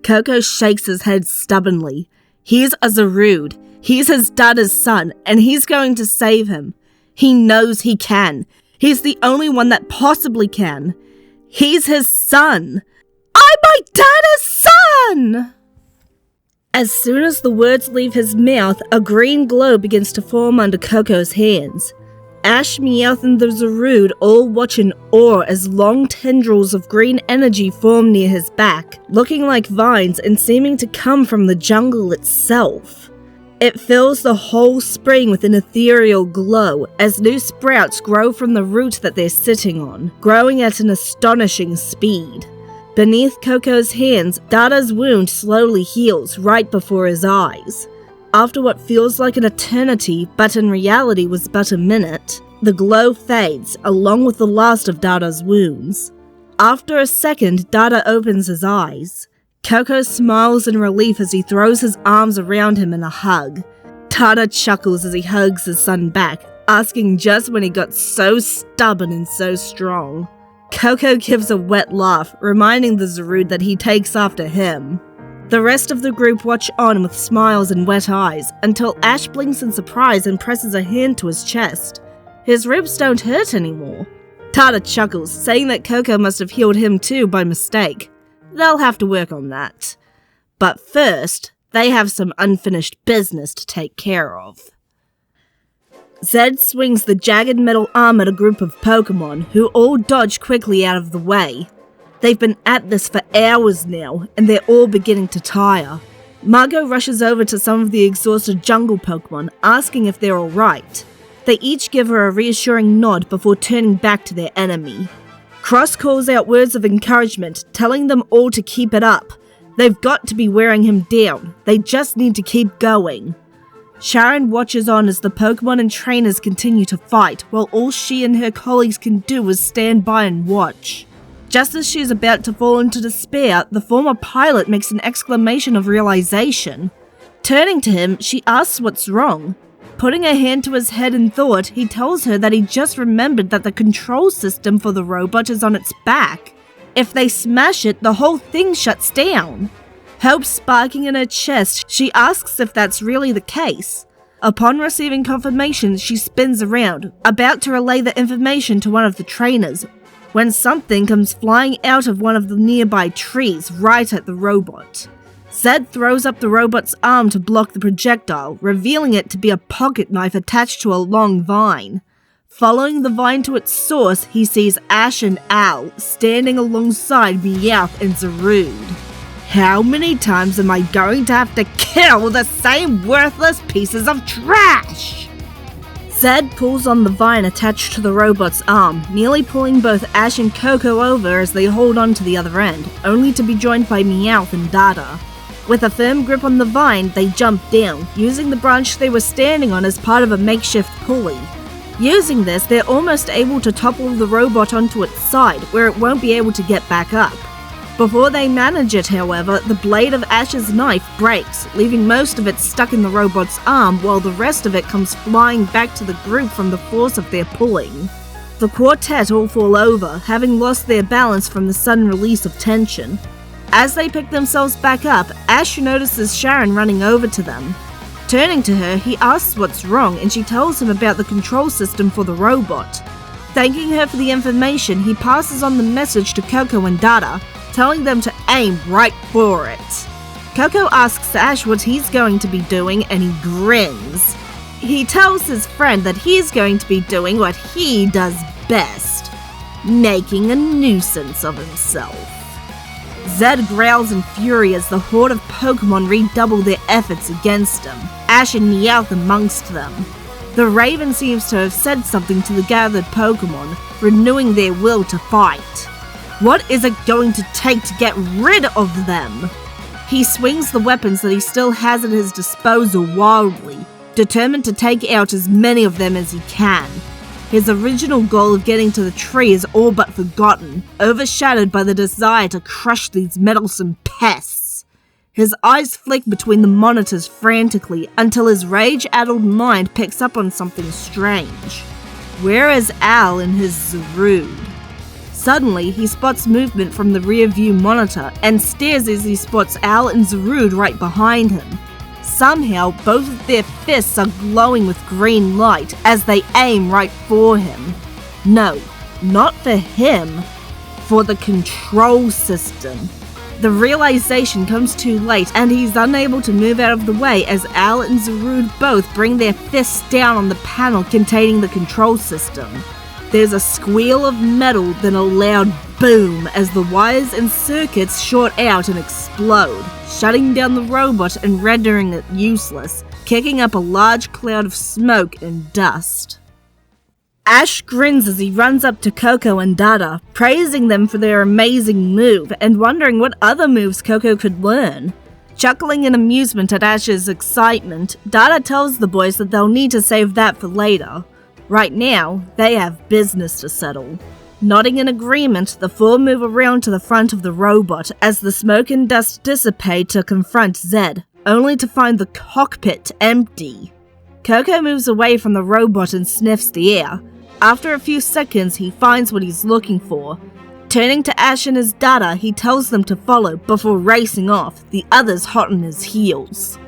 A: Coco shakes his head stubbornly. He's a Zarude. He's his Dada's son, and he's going to save him. He knows he can. He's the only one that possibly can. He's his son. I'm my Dada's son! As soon as the words leave his mouth, a green glow begins to form under Coco's hands. Ash, Meowth, and the Zarude all watch in awe as long tendrils of green energy form near his back, looking like vines and seeming to come from the jungle itself. It fills the whole spring with an ethereal glow as new sprouts grow from the root that they're sitting on, growing at an astonishing speed. Beneath Coco's hands, Dada's wound slowly heals right before his eyes. After what feels like an eternity, but in reality was but a minute, the glow fades, along with the last of Dada's wounds. After a second, Dada opens his eyes. Coco smiles in relief as he throws his arms around him in a hug. Dada chuckles as he hugs his son back, asking just when he got so stubborn and so strong. Coco gives a wet laugh, reminding the Zarude that he takes after him. The rest of the group watch on with smiles and wet eyes until Ash blinks in surprise and presses a hand to his chest. His ribs don't hurt anymore. Dada chuckles, saying that Coco must have healed him too by mistake. They'll have to work on that. But first, they have some unfinished business to take care of. Zed swings the jagged metal arm at a group of Pokemon, who all dodge quickly out of the way. They've been at this for hours now, and they're all beginning to tire. Margot rushes over to some of the exhausted jungle Pokemon, asking if they're alright. They each give her a reassuring nod before turning back to their enemy. Cross calls out words of encouragement, telling them all to keep it up. They've got to be wearing him down. They just need to keep going. Sharon watches on as the Pokemon and trainers continue to fight, while all she and her colleagues can do is stand by and watch. Just as she is about to fall into despair, the former pilot makes an exclamation of realization. Turning to him, she asks what's wrong. Putting a hand to his head in thought, he tells her that he just remembered that the control system for the robot is on its back. If they smash it, the whole thing shuts down. Hope sparking in her chest, she asks if that's really the case. Upon receiving confirmation, she spins around, about to relay the information to one of the trainers, when something comes flying out of one of the nearby trees right at the robot. Zed throws up the robot's arm to block the projectile, revealing it to be a pocket knife attached to a long vine. Following the vine to its source, he sees Ash and Al standing alongside Meowth and Zarude. How many times am I going to have to kill the same worthless pieces of trash? Zed pulls on the vine attached to the robot's arm, nearly pulling both Ash and Coco over as they hold on to the other end, only to be joined by Meowth and Dada. With a firm grip on the vine, they jump down, using the branch they were standing on as part of a makeshift pulley. Using this, they're almost able to topple the robot onto its side, where it won't be able to get back up. Before they manage it, however, the blade of Ash's knife breaks, leaving most of it stuck in the robot's arm while the rest of it comes flying back to the group from the force of their pulling. The quartet all fall over, having lost their balance from the sudden release of tension. As they pick themselves back up, Ash notices Sharon running over to them. Turning to her, he asks what's wrong and she tells him about the control system for the robot. Thanking her for the information, he passes on the message to Coco and Dada, telling them to aim right for it. Coco asks Ash what he's going to be doing and he grins. He tells his friend that he's going to be doing what he does best, making a nuisance of himself. Zed growls in fury as the horde of Pokemon redouble their efforts against him, Ash and Meowth amongst them. The Raven seems to have said something to the gathered Pokemon, renewing their will to fight. What is it going to take to get rid of them? He swings the weapons that he still has at his disposal wildly, determined to take out as many of them as he can. His original goal of getting to the tree is all but forgotten, overshadowed by the desire to crush these meddlesome pests. His eyes flick between the monitors frantically until his rage-addled mind picks up on something strange. Where is Al and his Zarude? Suddenly, he spots movement from the rear-view monitor and stares as he spots Al and Zarude right behind him. Somehow, both of their fists are glowing with green light as they aim right for him. No, not for him, for the control system. The realization comes too late and he's unable to move out of the way as Al and Zarude both bring their fists down on the panel containing the control system. There's a squeal of metal, then a loud boom as the wires and circuits short out and explode, shutting down the robot and rendering it useless, kicking up a large cloud of smoke and dust. Ash grins as he runs up to Coco and Dada, praising them for their amazing move and wondering what other moves Coco could learn. Chuckling in amusement at Ash's excitement, Dada tells the boys that they'll need to save that for later. Right now, they have business to settle. Nodding in agreement, the four move around to the front of the robot as the smoke and dust dissipate to confront Zed, only to find the cockpit empty. Coco moves away from the robot and sniffs the air. After a few seconds, he finds what he's looking for. Turning to Ash and his data, he tells them to follow before racing off, the others hot on his heels.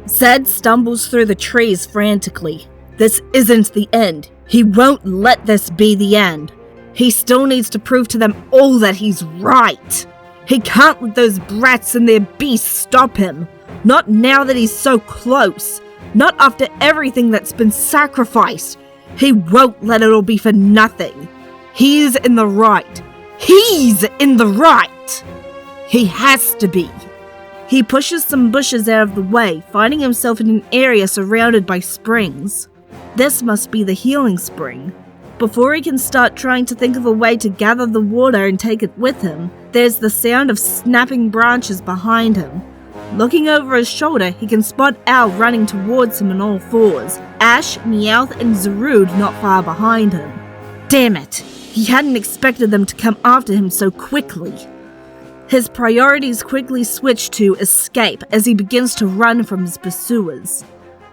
A: Zed stumbles through the trees frantically. This isn't the end. He won't let this be the end. He still needs to prove to them all that he's right. He can't let those brats and their beasts stop him. Not now that he's so close. Not after everything that's been sacrificed. He won't let it all be for nothing. He's in the right. He's in the right. He has to be. He pushes some bushes out of the way, finding himself in an area surrounded by springs. This must be the healing spring. Before he can start trying to think of a way to gather the water and take it with him, there's the sound of snapping branches behind him. Looking over his shoulder, he can spot Al running towards him on all fours, Ash, Meowth, and Zarude not far behind him. Damn it! He hadn't expected them to come after him so quickly. His priorities quickly switch to escape as he begins to run from his pursuers.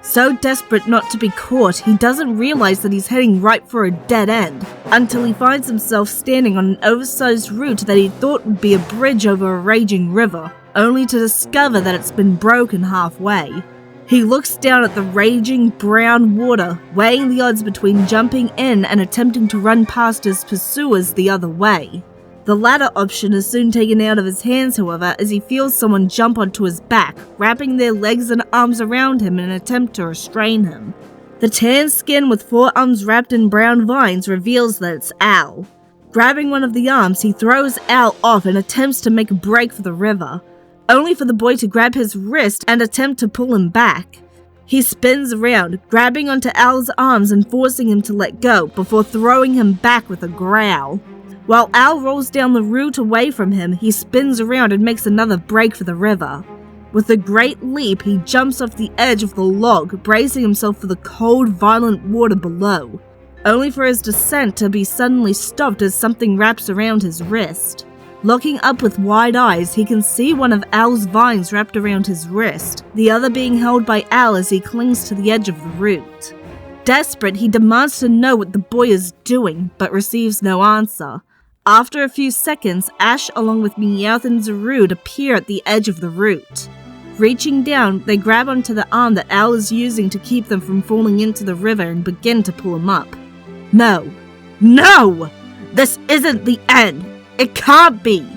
A: So desperate not to be caught, he doesn't realize that he's heading right for a dead end, until he finds himself standing on an oversized route that he thought would be a bridge over a raging river, only to discover that it's been broken halfway. He looks down at the raging brown water, weighing the odds between jumping in and attempting to run past his pursuers the other way. The latter option is soon taken out of his hands, however, as he feels someone jump onto his back, wrapping their legs and arms around him in an attempt to restrain him. The tan skin with forearms wrapped in brown vines reveals that it's Al. Grabbing one of the arms, he throws Al off and attempts to make a break for the river, only for the boy to grab his wrist and attempt to pull him back. He spins around, grabbing onto Al's arms and forcing him to let go, before throwing him back with a growl. While Al rolls down the route away from him, he spins around and makes another break for the river. With a great leap, he jumps off the edge of the log, bracing himself for the cold, violent water below, only for his descent to be suddenly stopped as something wraps around his wrist. Looking up with wide eyes, he can see one of Al's vines wrapped around his wrist, the other being held by Al as he clings to the edge of the route. Desperate, he demands to know what the boy is doing, but receives no answer. After a few seconds, Ash along with Meowth and Zarude appear at the edge of the route. Reaching down, they grab onto the arm that Al is using to keep them from falling into the river and begin to pull him up. No! No! This isn't the end! It can't be!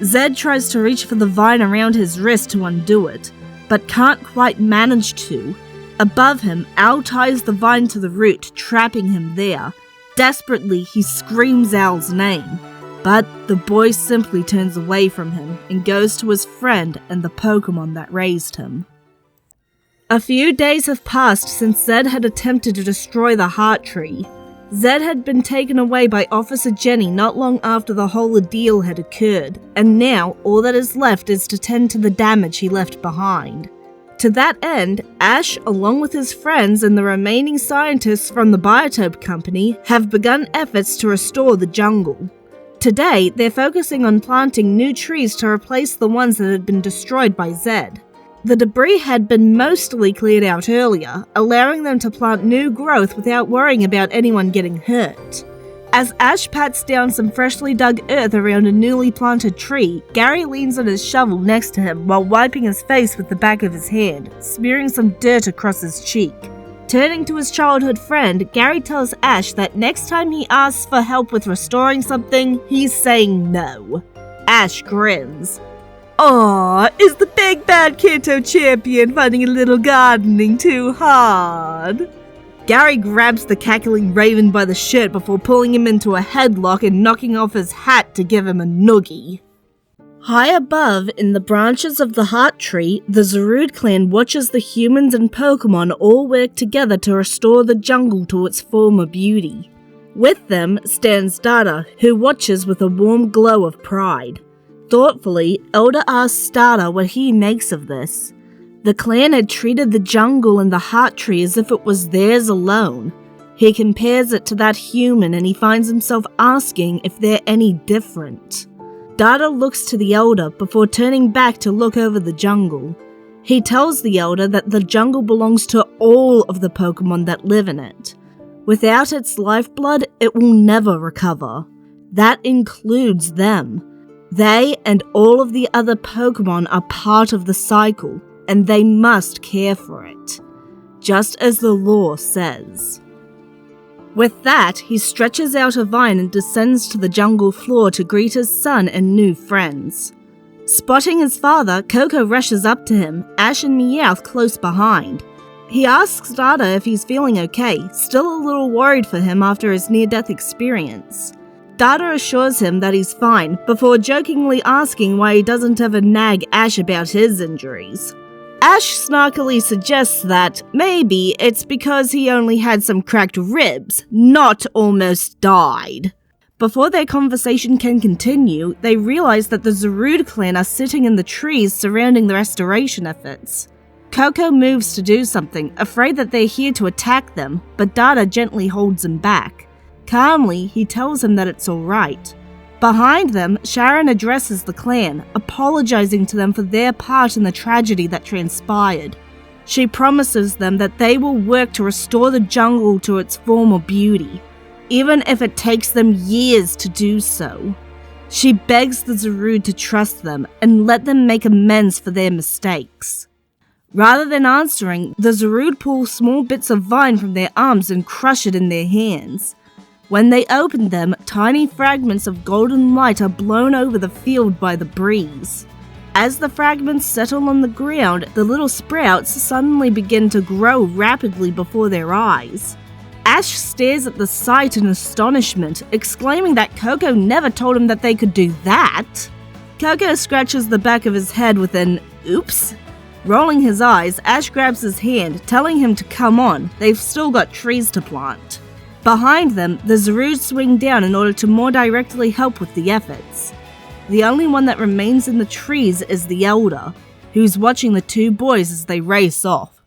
A: Zed tries to reach for the vine around his wrist to undo it, but can't quite manage to. Above him, Al ties the vine to the root, trapping him there. Desperately, he screams Al's name. But the boy simply turns away from him and goes to his friend and the Pokemon that raised him. A few days have passed since Zed had attempted to destroy the Heart Tree. Zed had been taken away by Officer Jenny not long after the whole ordeal had occurred, and now all that is left is to tend to the damage he left behind. To that end, Ash, along with his friends and the remaining scientists from the Biotope Company, have begun efforts to restore the jungle. Today, they're focusing on planting new trees to replace the ones that had been destroyed by Zed. The debris had been mostly cleared out earlier, allowing them to plant new growth without worrying about anyone getting hurt. As Ash pats down some freshly dug earth around a newly planted tree, Gary leans on his shovel next to him while wiping his face with the back of his hand, smearing some dirt across his cheek. Turning to his childhood friend, Gary tells Ash that next time he asks for help with restoring something, he's saying no. Ash grins. Aw, is the big bad Kanto champion finding a little gardening too hard? Gary grabs the cackling raven by the shirt before pulling him into a headlock and knocking off his hat to give him a noogie. High above, in the branches of the Heart Tree, the Zarude clan watches the humans and Pokemon all work together to restore the jungle to its former beauty. With them stands Dada, who watches with a warm glow of pride. Thoughtfully, Elder asks Dada what he makes of this. The clan had treated the jungle and the Heart Tree as if it was theirs alone. He compares it to that human and he finds himself asking if they're any different. Dada looks to the Elder before turning back to look over the jungle. He tells the Elder that the jungle belongs to all of the Pokemon that live in it. Without its lifeblood, it will never recover. That includes them. They and all of the other Pokemon are part of the cycle, and they must care for it, just as the law says. With that, he stretches out a vine and descends to the jungle floor to greet his son and new friends. Spotting his father, Coco rushes up to him, Ash and Meowth close behind. He asks Dada if he's feeling okay, still a little worried for him after his near-death experience. Dada assures him that he's fine, before jokingly asking why he doesn't ever nag Ash about his injuries. Ash snarkily suggests that maybe it's because he only had some cracked ribs, not almost died. Before their conversation can continue, they realize that the Zarude clan are sitting in the trees surrounding the restoration efforts. Coco moves to do something, afraid that they're here to attack them, but Dada gently holds him back. Calmly, he tells him that it's alright. Behind them, Sharon addresses the clan, apologizing to them for their part in the tragedy that transpired. She promises them that they will work to restore the jungle to its former beauty, even if it takes them years to do so. She begs the Zarude to trust them and let them make amends for their mistakes. Rather than answering, the Zarude pull small bits of vine from their arms and crush it in their hands. When they open them, tiny fragments of golden light are blown over the field by the breeze. As the fragments settle on the ground, the little sprouts suddenly begin to grow rapidly before their eyes. Ash stares at the sight in astonishment, exclaiming that Coco never told him that they could do that. Coco scratches the back of his head with an oops. Rolling his eyes, Ash grabs his hand, telling him to come on, they've still got trees to plant. Behind them, the Zarude swing down in order to more directly help with the efforts. The only one that remains in the trees is the Elder, who's watching the two boys as they race off.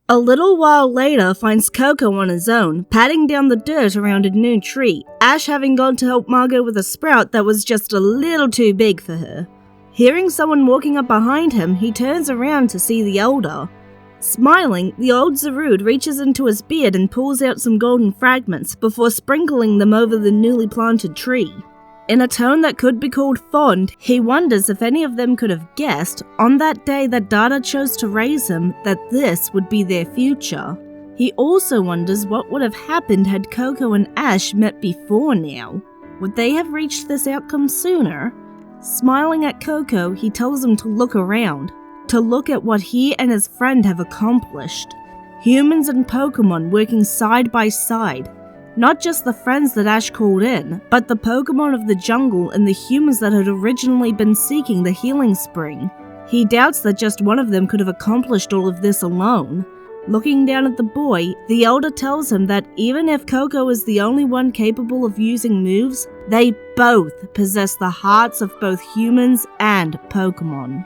A: A little while later finds Coco on his own, patting down the dirt around a new tree, Ash having gone to help Margot with a sprout that was just a little too big for her. Hearing someone walking up behind him, he turns around to see the Elder. Smiling, the old Zarude reaches into his beard and pulls out some golden fragments before sprinkling them over the newly planted tree. In a tone that could be called fond, he wonders if any of them could have guessed, on that day that Dada chose to raise him, that this would be their future. He also wonders what would have happened had Coco and Ash met before now. Would they have reached this outcome sooner? Smiling at Coco, he tells him to look around, to look at what he and his friend have accomplished. Humans and Pokemon working side by side. Not just the friends that Ash called in, but the Pokemon of the jungle and the humans that had originally been seeking the healing spring. He doubts that just one of them could have accomplished all of this alone. Looking down at the boy, the Elder tells him that even if Coco is the only one capable of using moves, they both possess the hearts of both humans and Pokemon.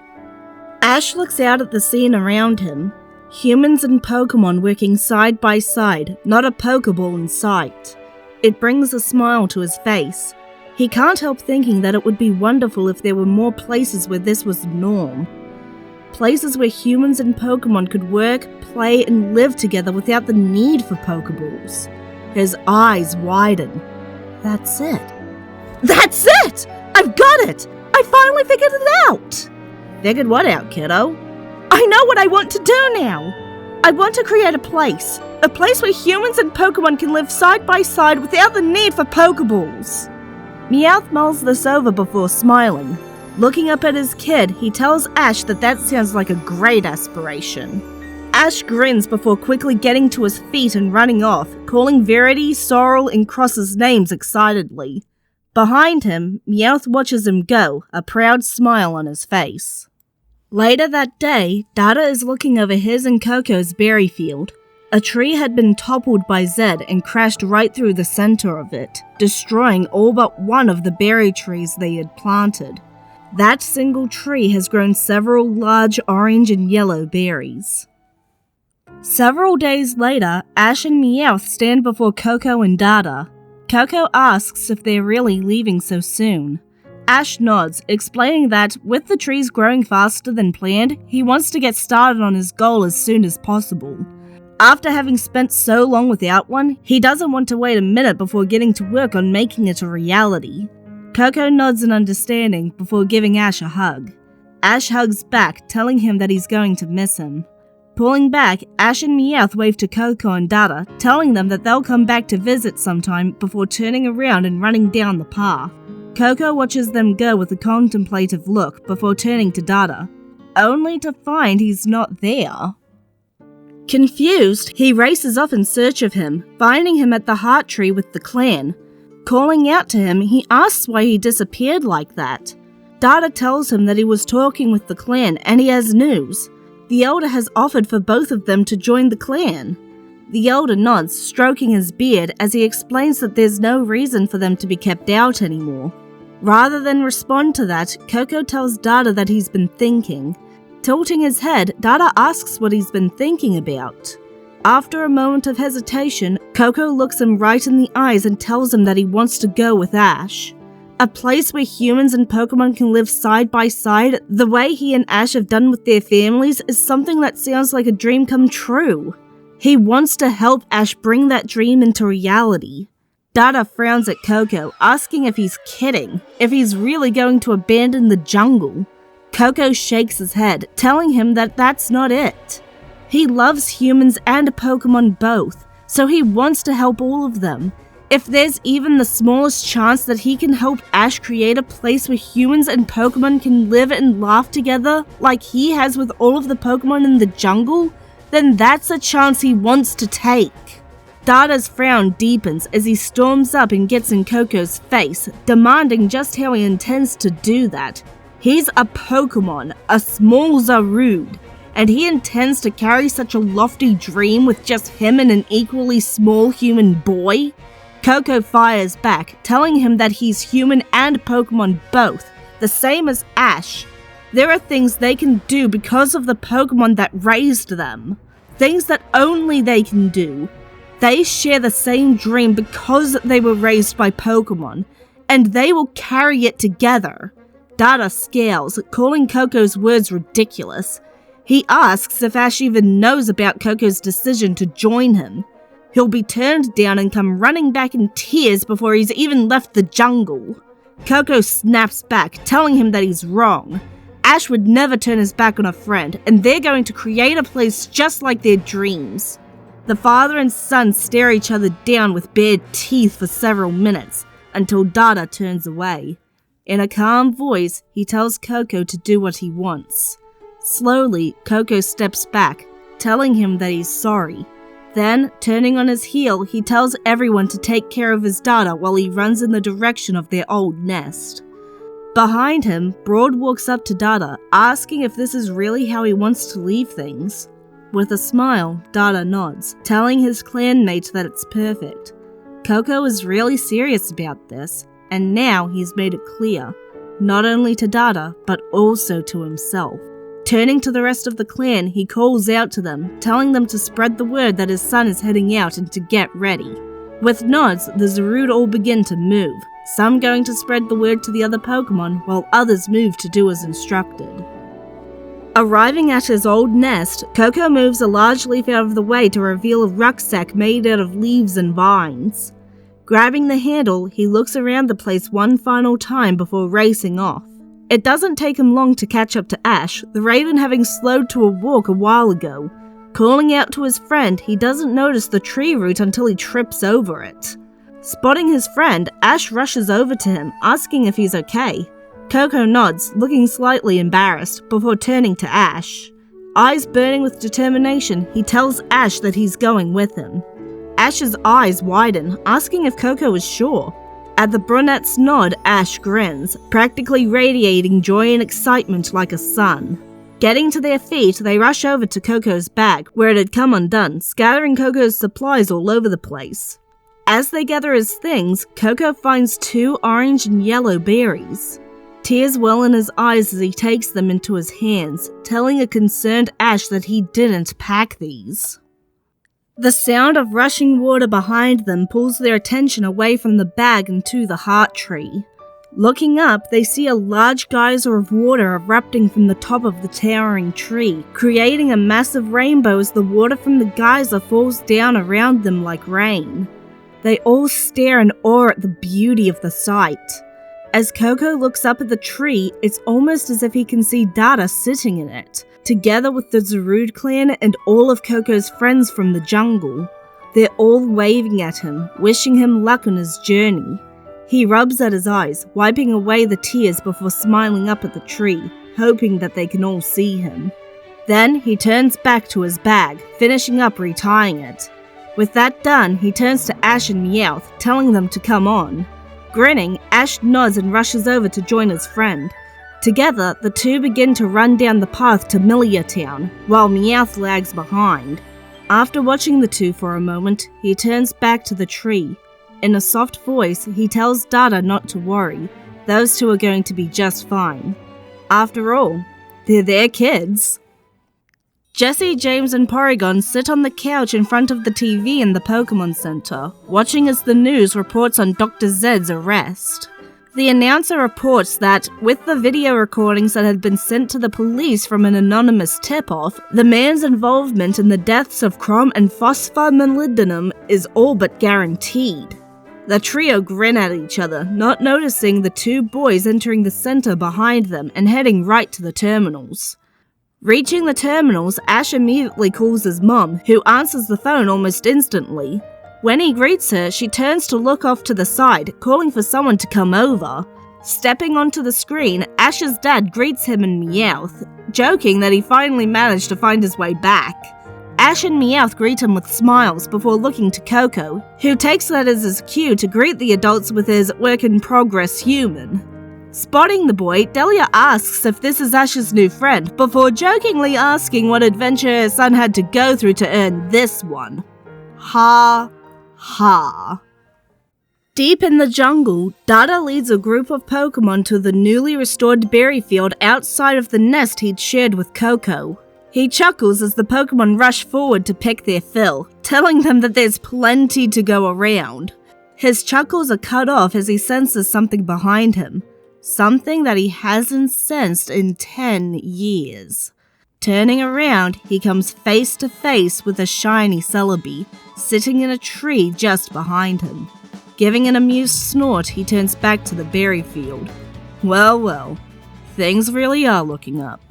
A: Ash looks out at the scene around him. Humans and Pokemon working side by side, not a Pokeball in sight. It brings a smile to his face. He can't help thinking that it would be wonderful if there were more places where this was the norm. Places where humans and Pokemon could work, play, and live together without the need for Pokeballs. His eyes widen. That's it. That's it! I've got it! I finally figured it out! Figured what out, kiddo? I know what I want to do now! I want to create a place where humans and Pokemon can live side by side without the need for Pokeballs. Meowth mulls this over before smiling. Looking up at his kid, he tells Ash that sounds like a great aspiration. Ash grins before quickly getting to his feet and running off, calling Verity, Sorrel, and Cross's names excitedly. Behind him, Meowth watches him go, a proud smile on his face. Later that day, Dada is looking over his and Coco's berry field. A tree had been toppled by Zed and crashed right through the center of it, destroying all but one of the berry trees they had planted. That single tree has grown several large orange and yellow berries. Several days later, Ash and Meowth stand before Coco and Dada. Coco asks if they're really leaving so soon. Ash nods, explaining that, with the trees growing faster than planned, he wants to get started on his goal as soon as possible. After having spent so long without one, he doesn't want to wait a minute before getting to work on making it a reality. Coco nods in understanding before giving Ash a hug. Ash hugs back, telling him that he's going to miss him. Pulling back, Ash and Meowth wave to Coco and Dada, telling them that they'll come back to visit sometime before turning around and running down the path. Coco watches them go with a contemplative look before turning to Dada, only to find he's not there. Confused, he races off in search of him, finding him at the heart tree with the clan. Calling out to him, he asks why he disappeared like that. Dada tells him that he was talking with the clan and he has news. The elder has offered for both of them to join the clan. The elder nods, stroking his beard as he explains that there's no reason for them to be kept out anymore. Rather than respond to that, Coco tells Dada that he's been thinking. Tilting his head, Dada asks what he's been thinking about. After a moment of hesitation, Coco looks him right in the eyes and tells him that he wants to go with Ash. A place where humans and Pokemon can live side by side, the way he and Ash have done with their families, is something that sounds like a dream come true. He wants to help Ash bring that dream into reality. Dada frowns at Coco, asking if he's kidding, if he's really going to abandon the jungle. Coco shakes his head, telling him that that's not it. He loves humans and Pokemon both, so he wants to help all of them. If there's even the smallest chance that he can help Ash create a place where humans and Pokemon can live and laugh together, like he has with all of the Pokemon in the jungle, then that's a chance he wants to take. Dada's frown deepens as he storms up and gets in Coco's face, demanding just how he intends to do that. He's a Pokemon, a small Zarude, and he intends to carry such a lofty dream with just him and an equally small human boy? Coco fires back, telling him that he's human and Pokemon both, the same as Ash. There are things they can do because of the Pokemon that raised them. Things that only they can do. They share the same dream because they were raised by Pokemon, and they will carry it together. Dada scowls, calling Coco's words ridiculous. He asks if Ash even knows about Coco's decision to join him. He'll be turned down and come running back in tears before he's even left the jungle. Coco snaps back, telling him that he's wrong. Ash would never turn his back on a friend, and they're going to create a place just like their dreams. The father and son stare each other down with bared teeth for several minutes, until Dada turns away. In a calm voice, he tells Coco to do what he wants. Slowly, Coco steps back, telling him that he's sorry. Then, turning on his heel, he tells everyone to take care of his Dada while he runs in the direction of their old nest. Behind him, Broad walks up to Dada, asking if this is really how he wants to leave things. With a smile, Dada nods, telling his clanmates that it's perfect. Coco is really serious about this, and now he's made it clear, not only to Dada, but also to himself. Turning to the rest of the clan, he calls out to them, telling them to spread the word that his son is heading out and to get ready. With nods, the Zarude all begin to move, some going to spread the word to the other Pokemon, while others move to do as instructed. Arriving at his old nest, Coco moves a large leaf out of the way to reveal a rucksack made out of leaves and vines. Grabbing the handle, he looks around the place one final time before racing off. It doesn't take him long to catch up to Ash, the Raven having slowed to a walk a while ago. Calling out to his friend, he doesn't notice the tree root until he trips over it. Spotting his friend, Ash rushes over to him, asking if he's okay. Coco nods, looking slightly embarrassed, before turning to Ash. Eyes burning with determination, he tells Ash that he's going with him. Ash's eyes widen, asking if Coco is sure. At the brunette's nod, Ash grins, practically radiating joy and excitement like a sun. Getting to their feet, they rush over to Coco's bag, where it had come undone, scattering Coco's supplies all over the place. As they gather his things, Coco finds 2 orange and yellow berries. Tears well in his eyes as he takes them into his hands, telling a concerned Ash that he didn't pack these. The sound of rushing water behind them pulls their attention away from the bag and to the heart tree. Looking up, they see a large geyser of water erupting from the top of the towering tree, creating a massive rainbow as the water from the geyser falls down around them like rain. They all stare in awe at the beauty of the sight. As Coco looks up at the tree, it's almost as if he can see Dada sitting in it, together with the Zarude clan and all of Coco's friends from the jungle. They're all waving at him, wishing him luck on his journey. He rubs at his eyes, wiping away the tears before smiling up at the tree, hoping that they can all see him. Then he turns back to his bag, finishing up retying it. With that done, he turns to Ash and Meowth, telling them to come on. Grinning, Ash nods and rushes over to join his friend. Together, the two begin to run down the path to Milia Town, while Meowth lags behind. After watching the two for a moment, he turns back to the tree. In a soft voice, he tells Dada not to worry. Those two are going to be just fine. After all, they're their kids. Jesse, James, and Porygon sit on the couch in front of the TV in the Pokemon Center, watching as the news reports on Dr. Zed's arrest. The announcer reports that, with the video recordings that had been sent to the police from an anonymous tip-off, the man's involvement in the deaths of Chrom and Phosphamolybdenum is all but guaranteed. The trio grin at each other, not noticing the two boys entering the center behind them and heading right to the terminals. Reaching the terminals, Ash immediately calls his mom, who answers the phone almost instantly. When he greets her, she turns to look off to the side, calling for someone to come over. Stepping onto the screen, Ash's dad greets him and Meowth, joking that he finally managed to find his way back. Ash and Meowth greet him with smiles before looking to Coco, who takes that as his cue to greet the adults with his work-in-progress human. Spotting the boy, Delia asks if this is Ash's new friend, before jokingly asking what adventure her son had to go through to earn this one. Ha. Ha. Deep in the jungle, Dada leads a group of Pokemon to the newly restored berry field outside of the nest he'd shared with Coco. He chuckles as the Pokemon rush forward to pick their fill, telling them that there's plenty to go around. His chuckles are cut off as he senses something behind him, something that he hasn't sensed in 10 years. Turning around, he comes face to face with a shiny Celebi, sitting in a tree just behind him. Giving an amused snort, he turns back to the berry field. Well, things really are looking up.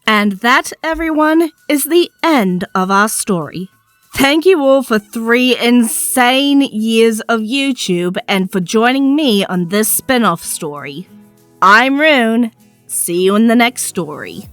A: And that, everyone, is the end of our story. Thank you all for 3 insane years of YouTube and for joining me on this spin-off story. I'm Rune. See you in the next story.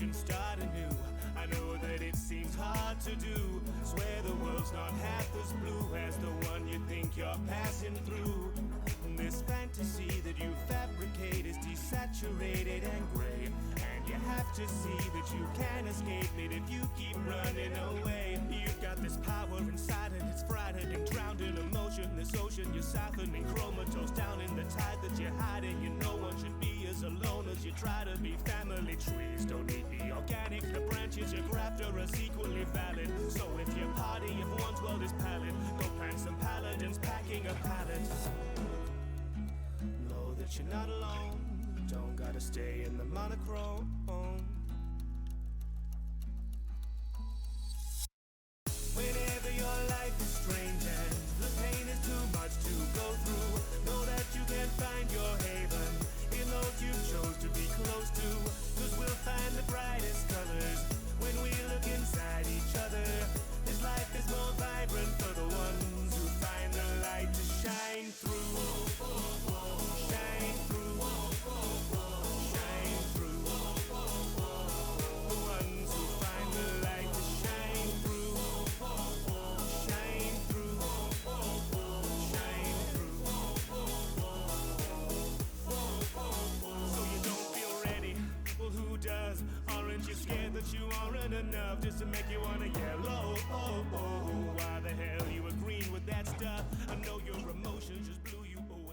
B: And start anew. I know that it seems hard to do. Swear the world's not half as blue as the one you think you're passing through. This fantasy that you fabricate is desaturated and gray, and you have to see that you can't escape it if you keep running away. You've got this power inside and it's frightening, drowned in emotion. This ocean you're siphoning, comatose down in the tide that you're hiding. You know one should be as alone as you try to be. Family trees don't need the organic, the branches you graft are as equally valid. So if your party of one's world is pallid, go plant some paladins packing a pallet. Know that you're not alone, don't gotta stay in the monochrome. Whenever your life is strange and the pain is too much to go through, know that you can find your haven in those you chose to be close to. 'Cause we'll find the brightest colors when we look inside each other. This life is more vibrant for the ones who find the light to shine through. Shine through. Shine through. wasn't enough just to make you wanna yell, oh, why the hell you agreeing with that stuff? I know your emotions just blew you away.